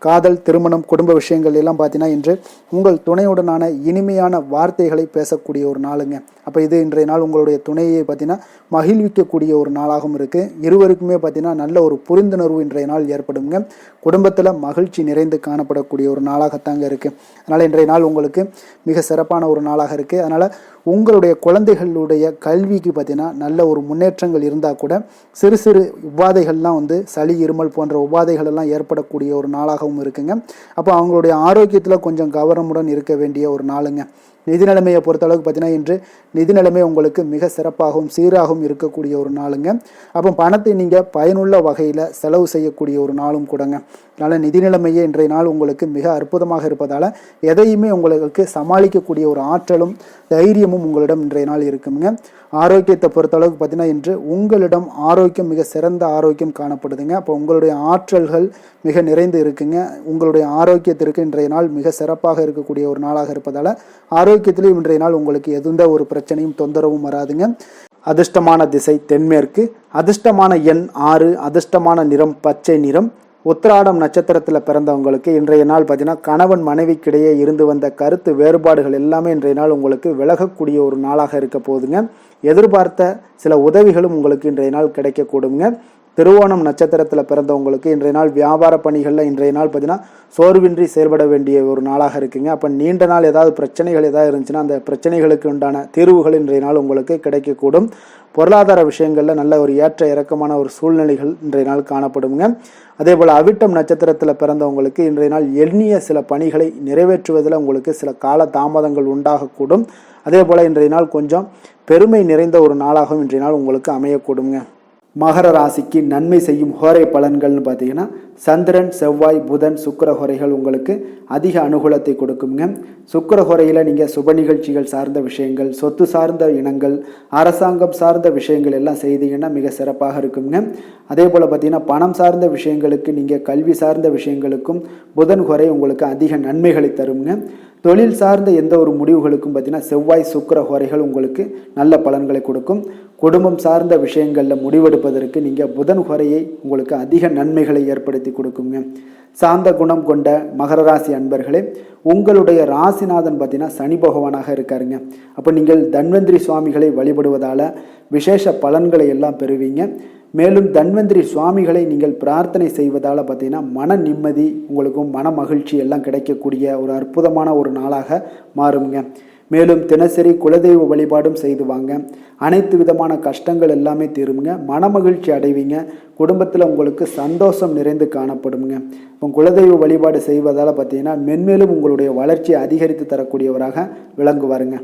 காதல், திருமணம், குடும்ப விஷயங்கள் எல்லாம் பார்த்தீங்கன்னா இன்று உங்கள் துணையுடனான இனிமையான வார்த்தைகளை பேசக்கூடிய ஒரு நாளுங்க. அப்போ இது இன்றைய நாள் உங்களுடைய துணையை பார்த்தீங்கன்னா மகிழ்விக்கக்கூடிய ஒரு நாளாகவும் இருக்குது. இருவருக்குமே பார்த்தீங்கன்னா நல்ல ஒரு புரிந்துணர்வு இன்றைய நாள் ஏற்படுங்க. குடும்பத்தில் மகிழ்ச்சி நிறைந்து காணப்படக்கூடிய ஒரு நாளாகத்தாங்க இருக்குது. அதனால் இன்றைய நாள் உங்களுக்கு மிக சிறப்பான ஒரு நாளாக இருக்குது. அதனால் உங்களுடைய குழந்தைகளுடைய கல்விக்கு பார்த்தீங்கன்னா நல்ல ஒரு முன்னேற்றங்கள் இருந்தால் கூட சிறு சிறு உபாதைகள்லாம் சளி, இருமல் போன்ற உபாதைகள் எல்லாம் ஏற்படக்கூடிய ஒரு நாளாகவும் இருக்குங்க. அப்போ அவங்களுடைய ஆரோக்கியத்தில் கொஞ்சம் கவனமுடன் இருக்க வேண்டிய ஒரு நாளுங்க. நிதி நிலைமையை பொறுத்தளவுக்கு பார்த்தீங்கன்னா இன்று நிதி நிலைமை உங்களுக்கு மிக சிறப்பாகவும் சீராகவும் இருக்கக்கூடிய ஒரு நாளுங்க. அப்போ பணத்தை நீங்கள் பயனுள்ள வகையில் செலவு செய்யக்கூடிய ஒரு நாளும் கூடங்க. அதனால் நிதி நிலைமையே இன்றைய நாள் உங்களுக்கு மிக அற்புதமாக இருப்பதால் எதையுமே உங்களுக்கு சமாளிக்கக்கூடிய ஒரு ஆற்றலும் தைரியமும் உங்களிடம் இன்றைய நாள் இருக்குங்க. ஆரோக்கியத்தை பொறுத்தளவுக்கு பார்த்தீங்கன்னா இன்று உங்களிடம் ஆரோக்கியம் மிக சிறந்த ஆரோக்கியம் காணப்படுதுங்க. அப்போ உங்களுடைய ஆற்றல்கள் மிக நிறைந்து இருக்குங்க. உங்களுடைய ஆரோக்கியத்திற்கு இன்றைய நாள் மிக சிறப்பாக இருக்கக்கூடிய ஒரு நாளாக இருப்பதால் ஆரோக்கியத்திலும் இன்றைய நாள் உங்களுக்கு எந்த ஒரு பிரச்சனையும் தொந்தரவும் வராதுங்க. அதிர்ஷ்டமான திசை தென்மேற்கு, அதிர்ஷ்டமான எண் 6, அதிர்ஷ்டமான நிறம் பச்சை நிறம். உத்திராடம் நட்சத்திரத்தில் பிறந்தவங்களுக்கு இன்றைய நாள் பார்த்தீங்கன்னா கணவன் மனைவிக்கிடையே இருந்து வந்த கருத்து வேறுபாடுகள் எல்லாமே இன்றைய நாள் உங்களுக்கு விலகக்கூடிய ஒரு நாளாக இருக்க போகுதுங்க. எதிர்பார்த்த சில உதவிகளும் உங்களுக்கு இன்றைய நாள் கிடைக்கக்கூடுங்க. திருவோணம் நட்சத்திரத்தில் பிறந்தவங்களுக்கு இன்றைய நாள் வியாபார பணிகளில் இன்றைய நாள் பார்த்தீங்கன்னா சோர்வின்றி செயல்பட வேண்டிய ஒரு நாளாக இருக்குங்க. அப்போ நீண்ட நாள் ஏதாவது பிரச்சனைகள் ஏதாவது இருந்துச்சுன்னா அந்த பிரச்சனைகளுக்கு உண்டான தீர்வுகள் இன்றைய நாள் உங்களுக்கு கிடைக்கக்கூடும். பொருளாதார விஷயங்களில் நல்ல ஒரு ஏற்ற இறக்கமான ஒரு சூழ்நிலைகள் இன்றைய நாள் காணப்படுங்க. அதே போல் அவிட்டம் நட்சத்திரத்தில் பிறந்தவங்களுக்கு இன்றைய நாள் எண்ணிய சில பணிகளை நிறைவேற்றுவதில் உங்களுக்கு சில கால தாமதங்கள் உண்டாகக்கூடும். அதே போல் இன்றைய நாள் கொஞ்சம் பெருமை நிறைந்த ஒரு நாளாகவும் இன்றைய நாள் உங்களுக்கு அமையக்கூடுங்க. மகர ராசிக்கு நன்மை செய்யும் ஹோரை பலன்கள்னு பார்த்தீங்கன்னா சந்திரன், செவ்வாய், புதன், சுக்கிர ஹோரைகள் உங்களுக்கு அதிக அனுகூலத்தை கொடுக்குங்க. சுக்கிர ஹோரையில் நீங்கள் சுப நிகழ்ச்சிகள் சார்ந்த விஷயங்கள், சொத்து சார்ந்த இனங்கள், அரசாங்கம் சார்ந்த விஷயங்கள் எல்லாம் செய்தீங்கன்னா மிக சிறப்பாக இருக்குங்க. அதே போல் பார்த்தீங்கன்னா பணம் சார்ந்த விஷயங்களுக்கு, நீங்கள் கல்வி சார்ந்த விஷயங்களுக்கும் புதன் ஹோரை உங்களுக்கு அதிக நன்மைகளை தருங்க. தொழில் சார்ந்த எந்த ஒரு முடிவுகளுக்கும் பார்த்தீங்கன்னா செவ்வாய், சுக்கிர ஹோரைகள் உங்களுக்கு நல்ல பலன்களை கொடுக்கும். குடும்பம் சார்ந்த விஷயங்களில் முடிவெடுப்பதற்கு நீங்கள் புதன் ஹோரையை உங்களுக்கு அதிக நன்மைகளை ஏற்படுத்தி கொடுக்குங்க. சாந்த குணம் கொண்ட மகர ராசி அன்பர்களே, உங்களுடைய ராசிநாதன் பார்த்தீங்கன்னா சனி பகவானாக இருக்காருங்க. அப்போ நீங்கள் தன்வந்திரி சுவாமிகளை வழிபடுவதால் விசேஷ பலன்களை எல்லாம் பெறுவீங்க. மேலும் தன்வந்திரி சுவாமிகளை நீங்கள் பிரார்த்தனை செய்வதால் பார்த்தீங்கன்னா மன நிம்மதி, உங்களுக்கும் மன மகிழ்ச்சி எல்லாம் கிடைக்கக்கூடிய ஒரு அற்புதமான ஒரு நாளாக மாறுங்க. மேலும் தினசரி குலதெய்வ வழிபாடும் செய்து வாங்க. அனைத்து விதமான கஷ்டங்கள் எல்லாமே தீருங்க. மன மகிழ்ச்சி அடைவீங்க. குடும்பத்தில் உங்களுக்கு சந்தோஷம் நிறைந்து காணப்படுங்க. இப்போ குலதெய்வ வழிபாடு செய்வதால் பார்த்தீங்கன்னா மென்மேலும் உங்களுடைய வளர்ச்சியை அதிகரித்து தரக்கூடியவராக விளங்குவாருங்க.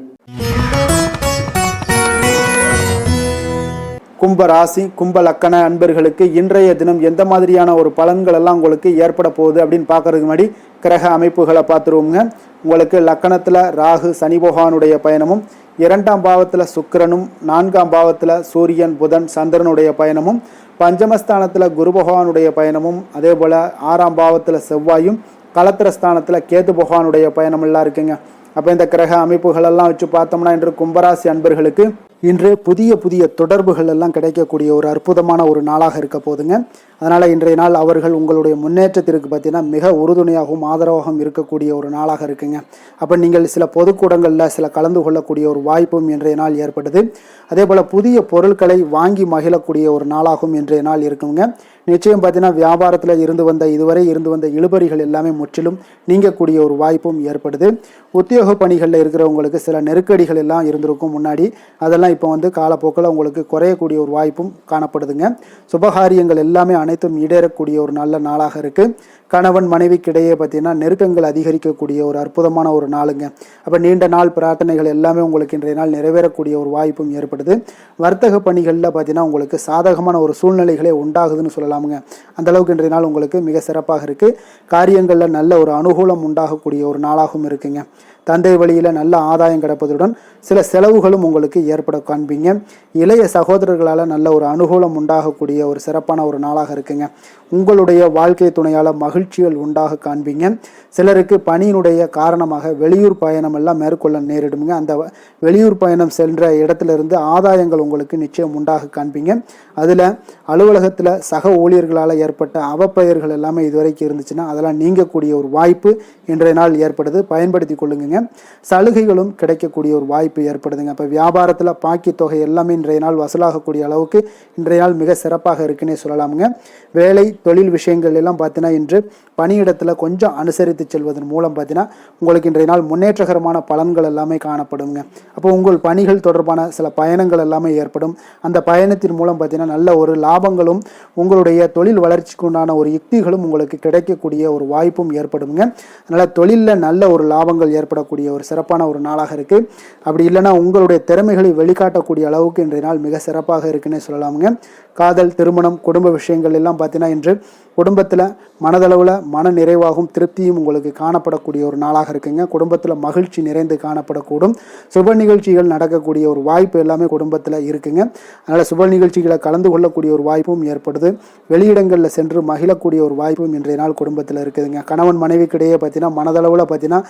கும்ப ராசி, கும்ப லக்கண அன்பர்களுக்கு இன்றைய தினம் எந்த மாதிரியான ஒரு பலன்கள் எல்லாம் உங்களுக்கு ஏற்பட போகுது அப்படின்னு பார்க்கறதுக்கு முன்னாடி கிரக அமைப்புகளை பார்த்துருவோங்க. உங்களுக்கு லக்கணத்தில் ராகு சனி பகவானுடைய பயணமும், 2ஆம் பாவத்தில் சுக்கிரனும், 4ஆம் பாவத்தில் சூரியன், புதன், சந்திரனுடைய பயணமும், பஞ்சமஸ்தானத்தில் குரு பகவானுடைய பயணமும், அதே போல் 6ஆம் பாவத்தில் செவ்வாயும், களத்திரஸ்தானத்தில் கேது பகவானுடைய பயணம் எல்லாம் இருக்குங்க. அப்போ இந்த கிரக அமைப்புகளெல்லாம் வச்சு பார்த்தோம்னா இன்று கும்பராசி அன்பர்களுக்கு இன்று புதிய புதிய தொடர்புகள் எல்லாம் கிடைக்கக்கூடிய ஒரு அற்புதமான ஒரு நாளாக இருக்க போதுங்க. அதனால் இன்றைய நாள் அவர்கள் உங்களுடைய முன்னேற்றத்திற்கு பார்த்தீங்கன்னா மிக உறுதுணையாகவும் ஆதரவாகவும் இருக்கக்கூடிய ஒரு நாளாக இருக்குங்க. அப்போ நீங்கள் சில பொதுக்கூடங்களில் சில கலந்து கொள்ளக்கூடிய ஒரு வாய்ப்பும் இன்றைய நாள் ஏற்படுது. அதே போல் புதிய பொருட்களை வாங்கி மகிழக்கூடிய ஒரு நாளாகவும் இன்றைய நாள் இருக்குங்க. நிச்சயம் பார்த்தீங்கன்னா வியாபாரத்தில் இதுவரை இருந்து வந்த இழுபறிகள் எல்லாமே முற்றிலும் நீங்கக்கூடிய ஒரு வாய்ப்பும் ஏற்படுது. உத்தியோக பணிகளில் இருக்கிறவங்களுக்கு சில நெருக்கடிகள் எல்லாம் இருந்திருக்கும் முன்னாடி, அதெல்லாம் இப்போ காலப்போக்கில் உங்களுக்கு குறையக்கூடிய ஒரு வாய்ப்பும் காணப்படுதுங்க. சுபகாரியங்கள் எல்லாமே அனைத்தும் ஈடேறக்கூடிய ஒரு நல்ல நாளாக இருக்குது. கணவன் மனைவிக்கிடையே பார்த்தீங்கன்னா நெருக்கங்கள் அதிகரிக்கக்கூடிய ஒரு அற்புதமான ஒரு நாளுங்க. அப்போ நீண்ட நாள் பிரார்த்தனைகள் எல்லாமே உங்களுக்கு இன்றைய நாள் நிறைவேறக்கூடிய ஒரு வாய்ப்பும் ஏற்படுது. வர்த்தக பணிகளில் பார்த்தீங்கன்னா உங்களுக்கு சாதகமான ஒரு சூழ்நிலைகளே உண்டாகுதுன்னு சொல்லலாமுங்க. அந்தளவுக்கு இன்றைய நாள் உங்களுக்கு மிக சிறப்பாக இருக்குது. காரியங்களில் நல்ல ஒரு அனுகூலம் உண்டாகக்கூடிய ஒரு நாளாகவும் இருக்குங்க. தந்தை வழியில் நல்ல ஆதாயம் கிடைப்பதுடன் சில செலவுகளும் உங்களுக்கு ஏற்பட காண்பீங்க. இளைய சகோதரர்களால் நல்ல ஒரு அனுகூலம் உண்டாகக்கூடிய ஒரு சிறப்பான ஒரு நாளாக இருக்குங்க. உங்களுடைய வாழ்க்கை துணையால் மகிழ்ச்சிகள் உண்டாக காண்பீங்க. சிலருக்கு பணியினுடைய காரணமாக வெளியூர் பயணம் எல்லாம் மேற்கொள்ள நேரிடுங்க. அந்த வெளியூர் பயணம் சென்ற இடத்திலிருந்து ஆதாயங்கள் உங்களுக்கு நிச்சயம் உண்டாக காண்பீங்க. அதில் அலுவலகத்தில் சக ஊழியர்களால் ஏற்பட்ட அவப்பெயர்கள் எல்லாமே இதுவரைக்கும் இருந்துச்சுன்னா அதெல்லாம் நீங்கக்கூடிய ஒரு வாய்ப்பு இன்றைய நாள் ஏற்படுது. பயன்படுத்தி கொள்ளுங்க. சலுகைகளும் கிடைக்கக்கூடிய ஒரு வாய்ப்பு ஏற்படுதுங்க. இப்போ வியாபாரத்தில் பாக்கி தொகை எல்லாமே இன்றைய நாள் வசூலாகக்கூடிய அளவுக்கு இன்றைய நாள் மிக சிறப்பாக இருக்குன்னே சொல்லலாமுங்க. வேலை தொழில் விஷயங்கள் எல்லாம் பார்த்தீங்கன்னா இன்று பணியிடத்தில் கொஞ்சம் அனுசரித்து செல்வதன் மூலம் பார்த்தீங்கன்னா உங்களுக்கு இன்றைய நாள் முன்னேற்றகரமான பலன்கள் எல்லாமே காணப்படுங்க. அப்போ உங்கள் பணிகள் தொடர்பான சில பயணங்கள் எல்லாமே ஏற்படும். அந்த பயணத்தின் மூலம் பார்த்தீங்கன்னா நல்ல ஒரு லாபங்களும் உங்களுடைய தொழில் வளர்ச்சிக்கு உண்டான ஒரு யுக்திகளும் உங்களுக்கு கிடைக்கக்கூடிய ஒரு வாய்ப்பும் ஏற்படுங்க. அதனால் தொழிலில் நல்ல ஒரு லாபங்கள் ஏற்படக்கூடிய ஒரு சிறப்பான ஒரு நாளாக இருக்குது. அப்படி இல்லைன்னா உங்களுடைய திறமைகளை வெளிக்காட்டக்கூடிய அளவுக்கு இன்றைய நாள் மிக சிறப்பாக இருக்குன்னே சொல்லலாமுங்க. காதல், திருமணம், குடும்ப விஷயங்கள் எல்லாம் பார்த்தீங்கன்னா இன்று குடும்பத்தில் மனதளவில் மன நிறைவாகவும் திருப்தியும் உங்களுக்கு காணப்படக்கூடிய ஒரு நாளாக இருக்குங்க. குடும்பத்தில் மகிழ்ச்சி நிறைந்து காணப்படக்கூடும். சுப நிகழ்ச்சிகள் நடக்கக்கூடிய ஒரு வாய்ப்பு எல்லாமே குடும்பத்தில் இருக்குங்க. அதனால் சுப நிகழ்ச்சிகளை கலந்து கொள்ளக்கூடிய ஒரு வாய்ப்பும் ஏற்படுது. வெளியிடங்களில் சென்று மகிழக்கூடிய ஒரு வாய்ப்பும் இன்றைய நாள் குடும்பத்தில் இருக்குதுங்க. கணவன் மனைவிக்கிடையே பார்த்தீங்கன்னா மனதளவில் பார்த்தீங்கன்னா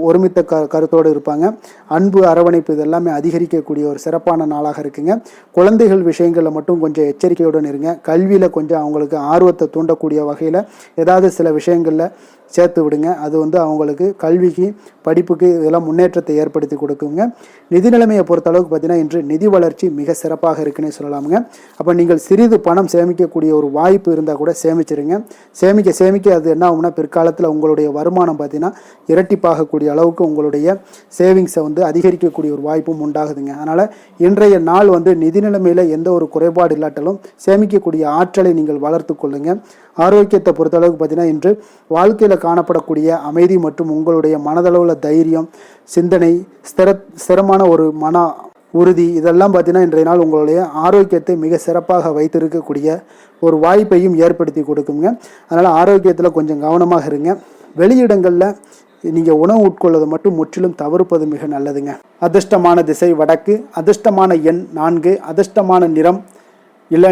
ஒருமித்த கருத்தோடு இருப்பாங்க. அன்பு, அரவணைப்பு இதெல்லாமே அதிகரிக்கக்கூடிய ஒரு சிறப்பான நாளாக இருக்குங்க. குழந்தைகள் விஷயங்களில் மட்டும் கொஞ்சம் எச்சரிக்கையுடன் இருங்க. கல்வியில் கொஞ்சம் அவங்களுக்கு ஆர்வத்தை தூண்டக்கூடிய வகையில் ஏதாவது சில விஷயங்களில் சேர்த்து விடுங்க. அது அவங்களுக்கு கல்விக்கு, படிப்புக்கு இதெல்லாம் முன்னேற்றத்தை ஏற்படுத்தி கொடுக்குங்க. நிதி நிலைமையை பொறுத்தளவுக்கு பார்த்தீங்கன்னா இன்று நிதி வளர்ச்சி மிக சிறப்பாக இருக்குன்னே சொல்லலாமுங்க. அப்போ நீங்கள் சிறிது பணம் சேமிக்கக்கூடிய ஒரு வாய்ப்பு இருந்தால் கூட சேமிச்சிருங்க. சேமிக்க அது என்ன ஆகும்னா பிற்காலத்தில் உங்களுடைய வருமானம் பார்த்தீங்கன்னா இரட்டிப்பாகக்கூடிய அளவுக்கு உங்களுடைய சேவிங்ஸை அதிகரிக்கக்கூடிய ஒரு வாய்ப்பும் உண்டாகுதுங்க. அதனால் இன்றைய நாள் நிதி நிலைமையில் எந்த ஒரு குறைபாடு இல்லாட்டாலும் சேமிக்கக்கூடிய ஆற்றலை நீங்கள் வளர்த்து கொள்ளுங்க. ஆரோக்கியத்தை பொறுத்தளவுக்கு பார்த்தீங்கன்னா இன்று வாழ்க்கையில் காணப்படக்கூடிய அமைதி மற்றும் உங்களுடைய மனதளவில் தைரியம், சிந்தனை, ஸ்திரமான ஒரு மன உறுதி இதெல்லாம் பார்த்தீங்கன்னா இன்றைய நாள் உங்களுடைய ஆரோக்கியத்தை மிக சிறப்பாக வைத்திருக்கக்கூடிய ஒரு வாய்ப்பையும் ஏற்படுத்தி கொடுக்குங்க. அதனால் ஆரோக்கியத்தில் கொஞ்சம் கவனமாக இருங்க. வெளியிடங்களில் நீங்கள் உணவு உட்கொள்வதை மட்டும் முற்றிலும் தவிர்ப்பது மிக நல்லதுங்க. அதிர்ஷ்டமான திசை வடக்கு, அதிர்ஷ்டமான எண் 4, அதிர்ஷ்டமான நிறம்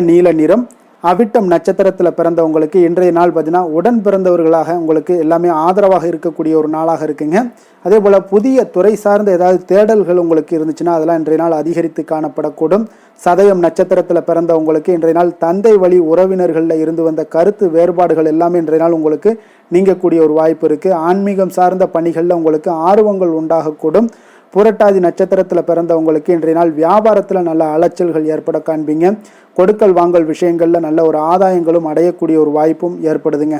நீல நிறம். அவிட்டம் நட்சத்திரத்தில் பிறந்தவங்களுக்கு இன்றைய நாள் பார்த்தீங்கன்னா உடன் பிறந்தவர்களாக உங்களுக்கு எல்லாமே ஆதரவாக இருக்கக்கூடிய ஒரு நாளாக இருக்குங்க. அதே போல் புதிய துறை சார்ந்த ஏதாவது தேடல்கள் உங்களுக்கு இருந்துச்சுன்னா அதெல்லாம் இன்றைய நாள் அதிகரித்து காணப்படக்கூடும். சதயம் நட்சத்திரத்தில் பிறந்தவங்களுக்கு இன்றைய நாள் தந்தை வழி உறவினர்களில் இருந்து வந்த கருத்து வேறுபாடுகள் எல்லாமே இன்றைய நாள் உங்களுக்கு நீங்கக்கூடிய ஒரு வாய்ப்பு இருக்குது. ஆன்மீகம் சார்ந்த பணிகளில் உங்களுக்கு ஆர்வங்கள் உண்டாகக்கூடும். புரட்டாதி நட்சத்திரத்தில் பிறந்தவங்களுக்கு இன்றைய நாள் வியாபாரத்தில் நல்ல அலைச்சல்கள் ஏற்பட காண்பீங்க. கொடுக்கல் வாங்கல் விஷயங்களில் நல்ல ஒரு ஆதாயங்களும் அடையக்கூடிய ஒரு வாய்ப்பும் ஏற்படுதுங்க.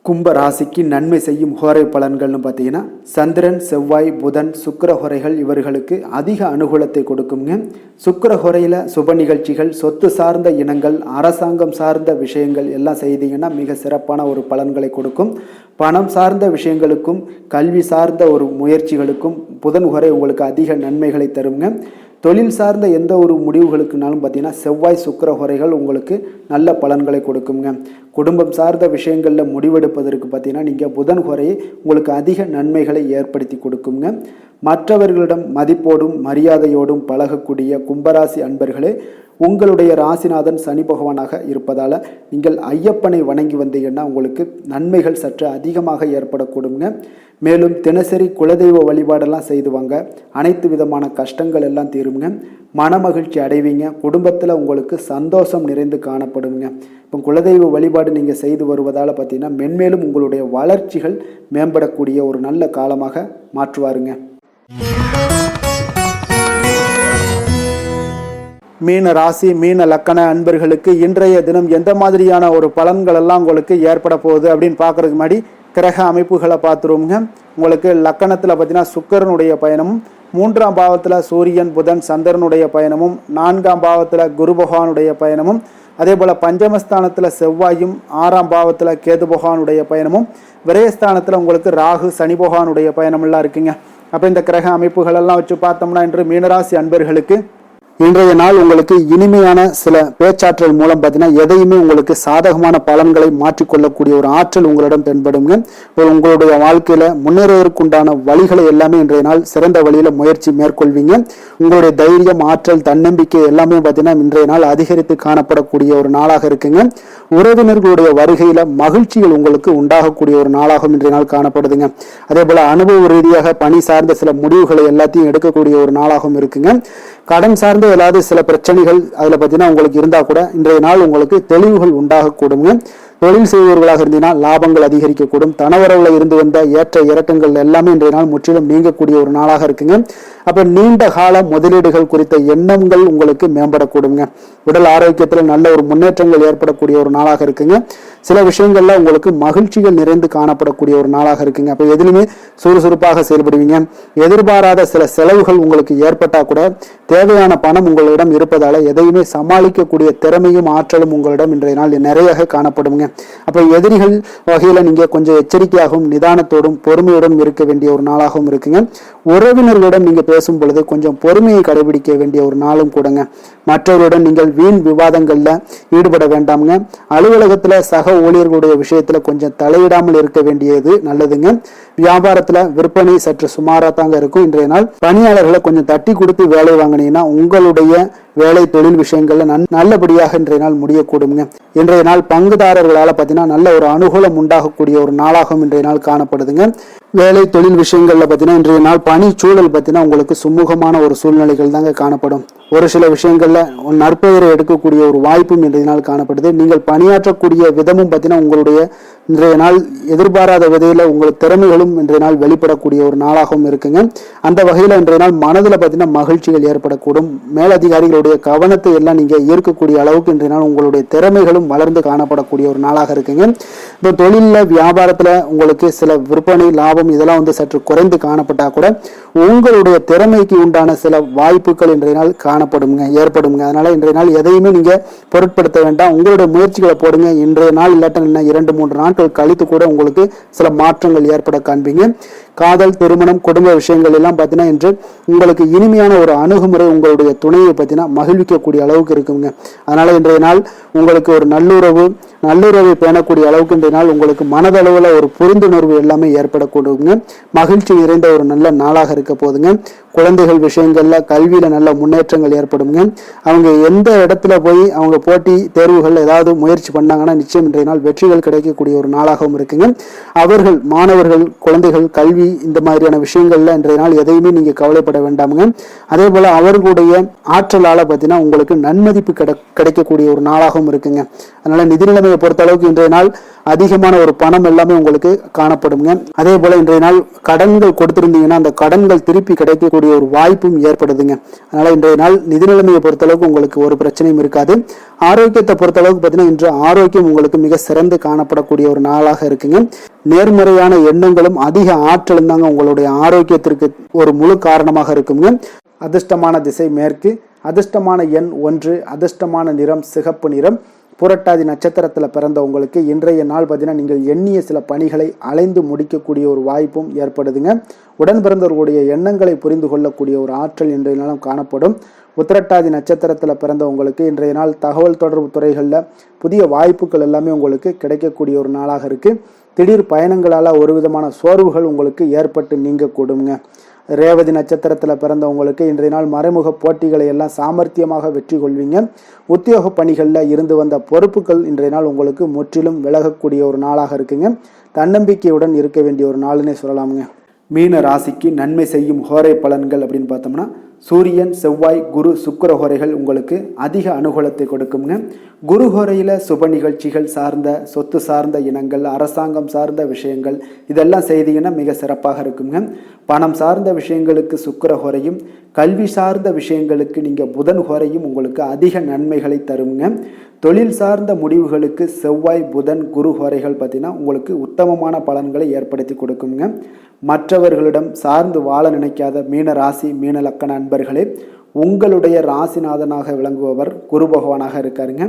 கும்ப ராசிக்கு நன்மை செய்யும் ஹோரை பலன்கள்னு பார்த்தீங்கன்னா சந்திரன், செவ்வாய், புதன், சுக்கிர ஹோரைகள் இவர்களுக்கு அதிக அனுகூலத்தை கொடுக்குங்க. சுக்கிர ஹோரையில் சுப நிகழ்ச்சிகள், சொத்து சார்ந்த இனங்கள், அரசாங்கம் சார்ந்த விஷயங்கள் எல்லாம் செய்தீங்கன்னா மிக சிறப்பான ஒரு பலன்களை கொடுக்கும். பணம் சார்ந்த விஷயங்களுக்கும் கல்வி சார்ந்த ஒரு முயற்சிகளுக்கும் புதன் ஹோரை உங்களுக்கு அதிக நன்மைகளை தருங்க. தொழில் சார்ந்த எந்த ஒரு முடிவுகளுக்குனாலும் பார்த்தீங்கன்னா செவ்வாய், சுக்கிர ஹோரைகள் உங்களுக்கு நல்ல பலன்களை கொடுக்குங்க. குடும்பம் சார்ந்த விஷயங்களில் முடிவெடுப்பதற்கு பார்த்தீங்கன்னா நீங்கள் புதன் ஹோரையை உங்களுக்கு அதிக நன்மைகளை ஏற்படுத்தி கொடுக்குங்க. மற்றவர்களிடம் மதிப்போடும் மரியாதையோடும் பழகக்கூடிய கும்பராசி அன்பர்களே, உங்களுடைய ராசிநாதன் சனி பகவானாக இருப்பதால் நீங்கள் ஐயப்பனை வணங்கி வந்தீங்கன்னா உங்களுக்கு நன்மைகள் சற்று அதிகமாக ஏற்படக்கூடுங்க. மேலும் தினசரி குலதெய்வ வழிபாடெல்லாம் செய்து வாங்க, அனைத்து விதமான கஷ்டங்கள் எல்லாம் தீருங்க, மனமகிழ்ச்சி அடைவீங்க, குடும்பத்தில் உங்களுக்கு சந்தோஷம் நிறைந்து காணப்படுங்க. இப்போ குலதெய்வ வழிபாடு நீங்கள் செய்து வருவதால் பார்த்தீங்கன்னா மென்மேலும் உங்களுடைய வளர்ச்சிகள் மேம்படக்கூடிய ஒரு நல்ல காலமாக மாற்றுவாருங்க. மீன ராசி மீன லக்கண அன்பர்களுக்கு இன்றைய தினம் எந்த மாதிரியான ஒரு பலன்கள் எல்லாம் உங்களுக்கு ஏற்பட போகுது அப்படின்னு பார்க்கறதுக்கு முன்னாடி கிரக அமைப்புகளை பார்த்துருவோங்க. உங்களுக்கு லக்கணத்தில் பார்த்தீங்கன்னா சுக்கிரனுடைய பயணமும், 3ஆம் பாவத்தில் சூரியன் புதன் சந்திரனுடைய பயணமும், 4ஆம் பாவத்தில் குரு பகவானுடைய பயணமும், அதே போல் பஞ்சமஸ்தானத்தில் செவ்வாயும், 6ஆம் பாவத்தில் கேது பகவானுடைய பயணமும், விரயஸ்தானத்தில் உங்களுக்கு ராகு சனி பகவானுடைய பயணமெல்லாம் இருக்குங்க. அப்போ இந்த கிரக அமைப்புகளெல்லாம் வச்சு பார்த்தோம்னா இன்று மீனராசி அன்பர்களுக்கு இன்றைய நாள் உங்களுக்கு இனிமையான சில பேச்சாற்றல் மூலம் பார்த்தீங்கன்னா எதையுமே உங்களுக்கு சாதகமான பலன்களை மாற்றிக்கொள்ளக்கூடிய ஒரு ஆற்றல் உங்களிடம் தென்படுங்க. உங்களுடைய வாழ்க்கையில முன்னேறுவதற்குண்டான வழிகளை எல்லாமே இன்றைய நாள் சிறந்த வழியில முயற்சி மேற்கொள்வீங்க. உங்களுடைய தைரியம், ஆற்றல், தன்னம்பிக்கை எல்லாமே பார்த்தீங்கன்னா இன்றைய நாள் அதிகரித்து காணப்படக்கூடிய ஒரு நாளாக இருக்குங்க. உறவினர்களுடைய வருகையில மகிழ்ச்சிகள் உங்களுக்கு உண்டாகக்கூடிய ஒரு நாளாகவும் இன்றைய நாள் காணப்படுதுங்க. அதே போல அனுபவ ரீதியாக பணி சார்ந்த சில முடிவுகளை எல்லாத்தையும் எடுக்கக்கூடிய ஒரு நாளாகவும் இருக்குங்க. கடன் சார்ந்த ஏதாவது சில பிரச்சனைகள் அதில் பார்த்தீங்கன்னா உங்களுக்கு இருந்தால் கூட இன்றைய நாள் உங்களுக்கு தெளிவுகள் உண்டாகக்கூடுங்க. தொழில் செய்பவர்களாக இருந்தீங்கன்னா லாபங்கள் அதிகரிக்கக்கூடும். தனவரவுல இருந்து வந்த ஏற்ற இறக்கங்கள் எல்லாமே இன்றைய நாள் முற்றிலும் நீங்கக்கூடிய ஒரு நாளாக இருக்குங்க. அப்ப நீண்ட கால முதலீடுகள் குறித்த எண்ணங்கள் உங்களுக்கு மேம்படக்கூடுங்க. உடல் ஆரோக்கியத்தில் நல்ல ஒரு முன்னேற்றங்கள் ஏற்படக்கூடிய ஒரு நாளாக இருக்குங்க. சில விஷயங்கள்ல உங்களுக்கு மகிழ்ச்சிகள் நிறைந்து காணப்படக்கூடிய ஒரு நாளாக இருக்குங்க. அப்ப எதிலுமே சுறுசுறுப்பாக செயல்படுவீங்க. எதிர்பாராத சில செலவுகள் உங்களுக்கு ஏற்பட்டா கூட தேவையான பணம் உங்களிடம் இருப்பதால எதையுமே சமாளிக்கக்கூடிய திறமையும் ஆற்றலும் உங்களிடம் இன்றைய நாள் நிறைய காணப்படுங்க. அப்ப எதிரிகள் வகையில நீங்க கொஞ்சம் எச்சரிக்கையாகவும் நிதானத்தோடும் பொறுமையோடும் இருக்க வேண்டிய ஒரு நாளாகவும் இருக்குங்க. உறவினர்களிடம் நீங்க பேசும் பொழுது கொஞ்சம் பொறுமையை கடைபிடிக்க வேண்டிய ஒரு நாளும் கூடங்க. மற்றவருடன் நீங்கள் வீண் விவாதங்கள்ல ஈடுபட வேண்டாமுங்க. அலுவலகத்துல சக ஊழியர்களுடைய விஷயத்துல கொஞ்சம் தலையிடாமல் இருக்க வேண்டியது நல்லதுங்க. வியாபாரத்துல விற்பனை சற்று சுமாரா தாங்க இருக்கும். இன்றைய நாள் பணியாளர்களை கொஞ்சம் தட்டி கொடுத்து வேலை வாங்கினீங்கன்னா உங்களுடைய வேலை தொழில் விஷயங்கள்ல நல்லபடியாக இன்றைய நாள் முடியக்கூடுங்க. இன்றைய நாள் பங்குதாரர்களால பார்த்தீங்கன்னா நல்ல ஒரு அனுகூலம் உண்டாகக்கூடிய ஒரு நாளாகவும் இன்றைய நாள் காணப்படுதுங்க. வேலை தொழில் விஷயங்கள்ல பார்த்தீங்கன்னா இன்றைய நாள் பணி சூழல் பார்த்தீங்கன்னா உங்களுக்கு சுமூகமான ஒரு சூழ்நிலைகள் தாங்க காணப்படும். ஒரு சில விஷயங்கள்ல நற்பெயரை எடுக்கக்கூடிய ஒரு வாய்ப்பும் இன்றைய நாள் காணப்படுது. நீங்கள் பணியாற்றக்கூடிய விதமும் பார்த்தீங்கன்னா உங்களுடைய இன்றைய நாள் எதிர்பாராத விதையில உங்கள் திறமைகளும் இன்றைய நாள் வெளிப்படக்கூடிய ஒரு நாளாகவும் இருக்குங்க. அந்த வகையில இன்றைய நாள் மனதில் பார்த்தீங்கன்னா மகிழ்ச்சிகள் ஏற்படக்கூடும். மேலதிகாரிகளுடைய கவனத்தை எல்லாம் நீங்க ஈர்க்கக்கூடிய அளவுக்கு இன்றைய நாள் உங்களுடைய திறமைகளும் வளர்ந்து காணப்படக்கூடிய ஒரு நாளாக இருக்குங்க. இப்போ தொழில வியாபாரத்துல உங்களுக்கு சில விற்பனை லாபம் இதெல்லாம் சற்று குறைந்து காணப்பட்டா கூட உங்களுடைய திறமைக்கு உண்டான சில வாய்ப்புகள் இன்றைய நாள் ஏற்படுங்க. அதனால இன்றைய நாள் எதையுமே நீங்க பொருட்படுத்த வேண்டாம். உங்களுடைய முயற்சிகளை போடுங்க. இன்றைய நாள் இல்லாட்ட 2-3 நாட்கள் கழித்து கூட உங்களுக்கு சில மாற்றங்கள் ஏற்பட காண்பீங்க. காதல், திருமணம், குடும்ப விஷயங்கள் எல்லாம் பார்த்தீங்கன்னா இன்று உங்களுக்கு இனிமையான ஒரு அணுகுமுறை உங்களுடைய துணையை பார்த்தீங்கன்னா மகிழ்விக்கக்கூடிய அளவுக்கு இருக்குங்க. அதனால இன்றைய நாள் உங்களுக்கு ஒரு நல்லுறவை பேணக்கூடிய அளவுக்கு இன்றைய நாள் உங்களுக்கு மனதளவுல ஒரு புரிந்துணர்வு எல்லாமே ஏற்படக்கூடுங்க. மகிழ்ச்சி நிறைந்த ஒரு நல்ல நாளாக இருக்க போதுங்க. குழந்தைகள் விஷயங்கள்ல கல்வியில நல்ல முன்னேற்றங்கள் ஏற்படுங்க. அவங்க எந்த இடத்துல போய் அவங்க போட்டி தேர்வுகள் ஏதாவது முயற்சி பண்ணாங்கன்னா நிச்சயம் இன்றைய நாள் வெற்றிகள் கிடைக்கக்கூடிய ஒரு நாளாகவும் இருக்குங்க. அவர்கள் மாணவர்கள் குழந்தைகள் கல்வி இந்த மாதிரியான விஷயங்கள்ல இன்றைய நாள் எதையுமே நீங்க கவலைப்பட வேண்டாமுங்க. அதே போல அவர்களுடைய ஆற்றலால பார்த்தீங்கன்னா உங்களுக்கு நன்மதிப்பு கிடைக்கக்கூடிய ஒரு நாளாகவும் இருக்குங்க. அதனால நிதி நிலைமையை பொறுத்த அளவுக்கு இன்றைய நாள் அதிகமான ஒரு பணம் எல்லாமே உங்களுக்கு காணப்படுங்க. அதே போல இன்றைய நாள் கடன்கள் கொடுத்திருந்தீங்கன்னா அந்த கடன்கள் திருப்பி கிடைக்கக்கூடிய ஒரு வாய்ப்பும் ஏற்படுதுங்க. அதனால இன்றைய நாள் நிதி நிலைமையை பொறுத்த அளவுக்கு உங்களுக்கு ஒரு பிரச்சனையும் இருக்காது. ஆரோக்கியத்தை பொறுத்த அளவுக்கு பார்த்தீங்கன்னா இன்று ஆரோக்கியம் உங்களுக்கு மிக சிறந்து காணப்படக்கூடிய ஒரு நாளாக இருக்குங்க. நேர்மறையான எண்ணங்களும் அதிக ஆற்றலும் தாங்க உங்களுடைய ஆரோக்கியத்திற்கு ஒரு முழு காரணமாக இருக்குங்க. அதிர்ஷ்டமான திசை மேற்கு, அதிர்ஷ்டமான எண் 1, அதிர்ஷ்டமான நிறம் சிகப்பு நிறம். புரட்டாதி நட்சத்திரத்தில் பிறந்த உங்களுக்கு இன்றைய நாள் பார்த்தீங்கன்னா நீங்கள் எண்ணிய சில பணிகளை அலைந்து முடிக்கக்கூடிய ஒரு வாய்ப்பும் ஏற்படுதுங்க. உடன் பிறந்தவர்களுடைய எண்ணங்களை புரிந்து கொள்ளக்கூடிய ஒரு ஆற்றல் இன்றைய நாளும் காணப்படும். உத்திரட்டாதி நட்சத்திரத்தில் பிறந்த உங்களுக்கு இன்றைய நாள் தகவல் தொடர்பு துறைகளில் புதிய வாய்ப்புகள் எல்லாமே உங்களுக்கு கிடைக்கக்கூடிய ஒரு நாளாக இருக்குது. திடீர் பயணங்களால் ஒரு விதமான சோர்வுகள் உங்களுக்கு ஏற்பட்டு நீங்கக்கூடுங்க. ரேவதி நட்சத்திரத்தில் பிறந்தவங்களுக்கு இன்றைய நாள் மறைமுக போட்டிகளை எல்லாம் சாமர்த்தியமாக வெற்றி கொள்வீங்க. உத்தியோக பணிகளில் இருந்து வந்த பொறுப்புகள் இன்றைய நாள் உங்களுக்கு முற்றிலும் விலகக்கூடிய ஒரு நாளாக இருக்குங்க. தன்னம்பிக்கையுடன் இருக்க வேண்டிய ஒரு நாளுன்னே சொல்லலாமுங்க. மீன ராசிக்கு நன்மை செய்யும் ஹோரை பலன்கள் அப்படின்னு பார்த்தோம்னா, சூரியன், செவ்வாய், குரு, சுக்கிர ஹோரைகள் உங்களுக்கு அதிக அனுகூலத்தை கொடுக்குங்க. குரு ஹோரையில் சுப நிகழ்ச்சிகள் சார்ந்த, சொத்து சார்ந்த இனங்கள், அரசாங்கம் சார்ந்த விஷயங்கள் இதெல்லாம் செய்தீங்கன்னா மிக சிறப்பாக இருக்குங்க. பணம் சார்ந்த விஷயங்களுக்கு சுக்கிர ஹோரையும், கல்வி சார்ந்த விஷயங்களுக்கு நீங்கள் புதன் ஹோரையும் உங்களுக்கு அதிக நன்மைகளை தருங்க. தொழில் சார்ந்த முடிவுகளுக்கு செவ்வாய், புதன், குரு ஹோரைகள் பார்த்தீங்கன்னா உங்களுக்கு உத்தமமான பலன்களை ஏற்படுத்தி கொடுக்குங்க. மற்றவர்களிடம் சார்ந்து வாழ நினைக்காத மீன ராசி, மீன லக்கண அன்பர்களே, உங்களுடைய ராசிநாதனாக விளங்குபவர் குரு பகவானாக இருக்காருங்க.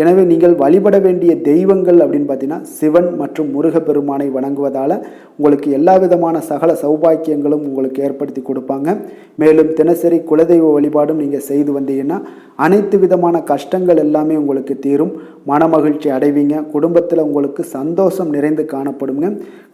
எனவே நீங்கள் வழிபட வேண்டிய தெய்வங்கள் அப்படின்னு பார்த்தீங்கன்னா சிவன் மற்றும் முருகப்பெருமானை வணங்குவதால் உங்களுக்கு எல்லா விதமான சகல சௌபாக்கியங்களும் உங்களுக்கு ஏற்படுத்தி கொடுப்பாங்க. மேலும் தினசரி குலதெய்வ வழிபாடும் நீங்கள் செய்து வந்தீங்கன்னா அனைத்து விதமான கஷ்டங்கள் எல்லாமே உங்களுக்கு தீரும். மனமகிழ்ச்சி அடைவீங்க. குடும்பத்தில் உங்களுக்கு சந்தோஷம் நிறைந்து காணப்படுங்க.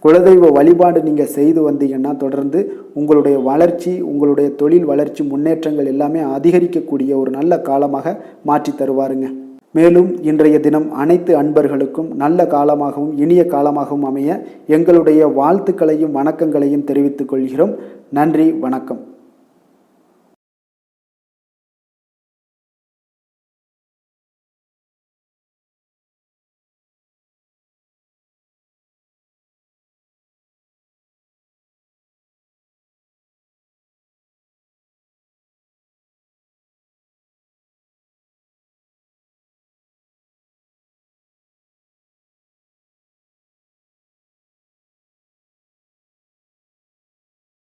குலதெய்வ வழிபாடு நீங்கள் செய்து வந்தீங்கன்னா தொடர்ந்து உங்களுடைய வளர்ச்சி, உங்களுடைய தொழில் வளர்ச்சி, முன்னேற்றங்கள் எல்லாமே அதிகரிக்கக்கூடிய ஒரு நல்ல காலமாக மாற்றி தருவாருங்க. மேலும் இன்றைய தினம் அனைத்து அன்பர்களுக்கும் நல்ல காலமாகவும் இனிய காலமாகவும் அமைய எங்களுடைய வாழ்த்துக்களையும் வணக்கங்களையும் தெரிவித்துக் கொள்கிறோம். நன்றி, வணக்கம்.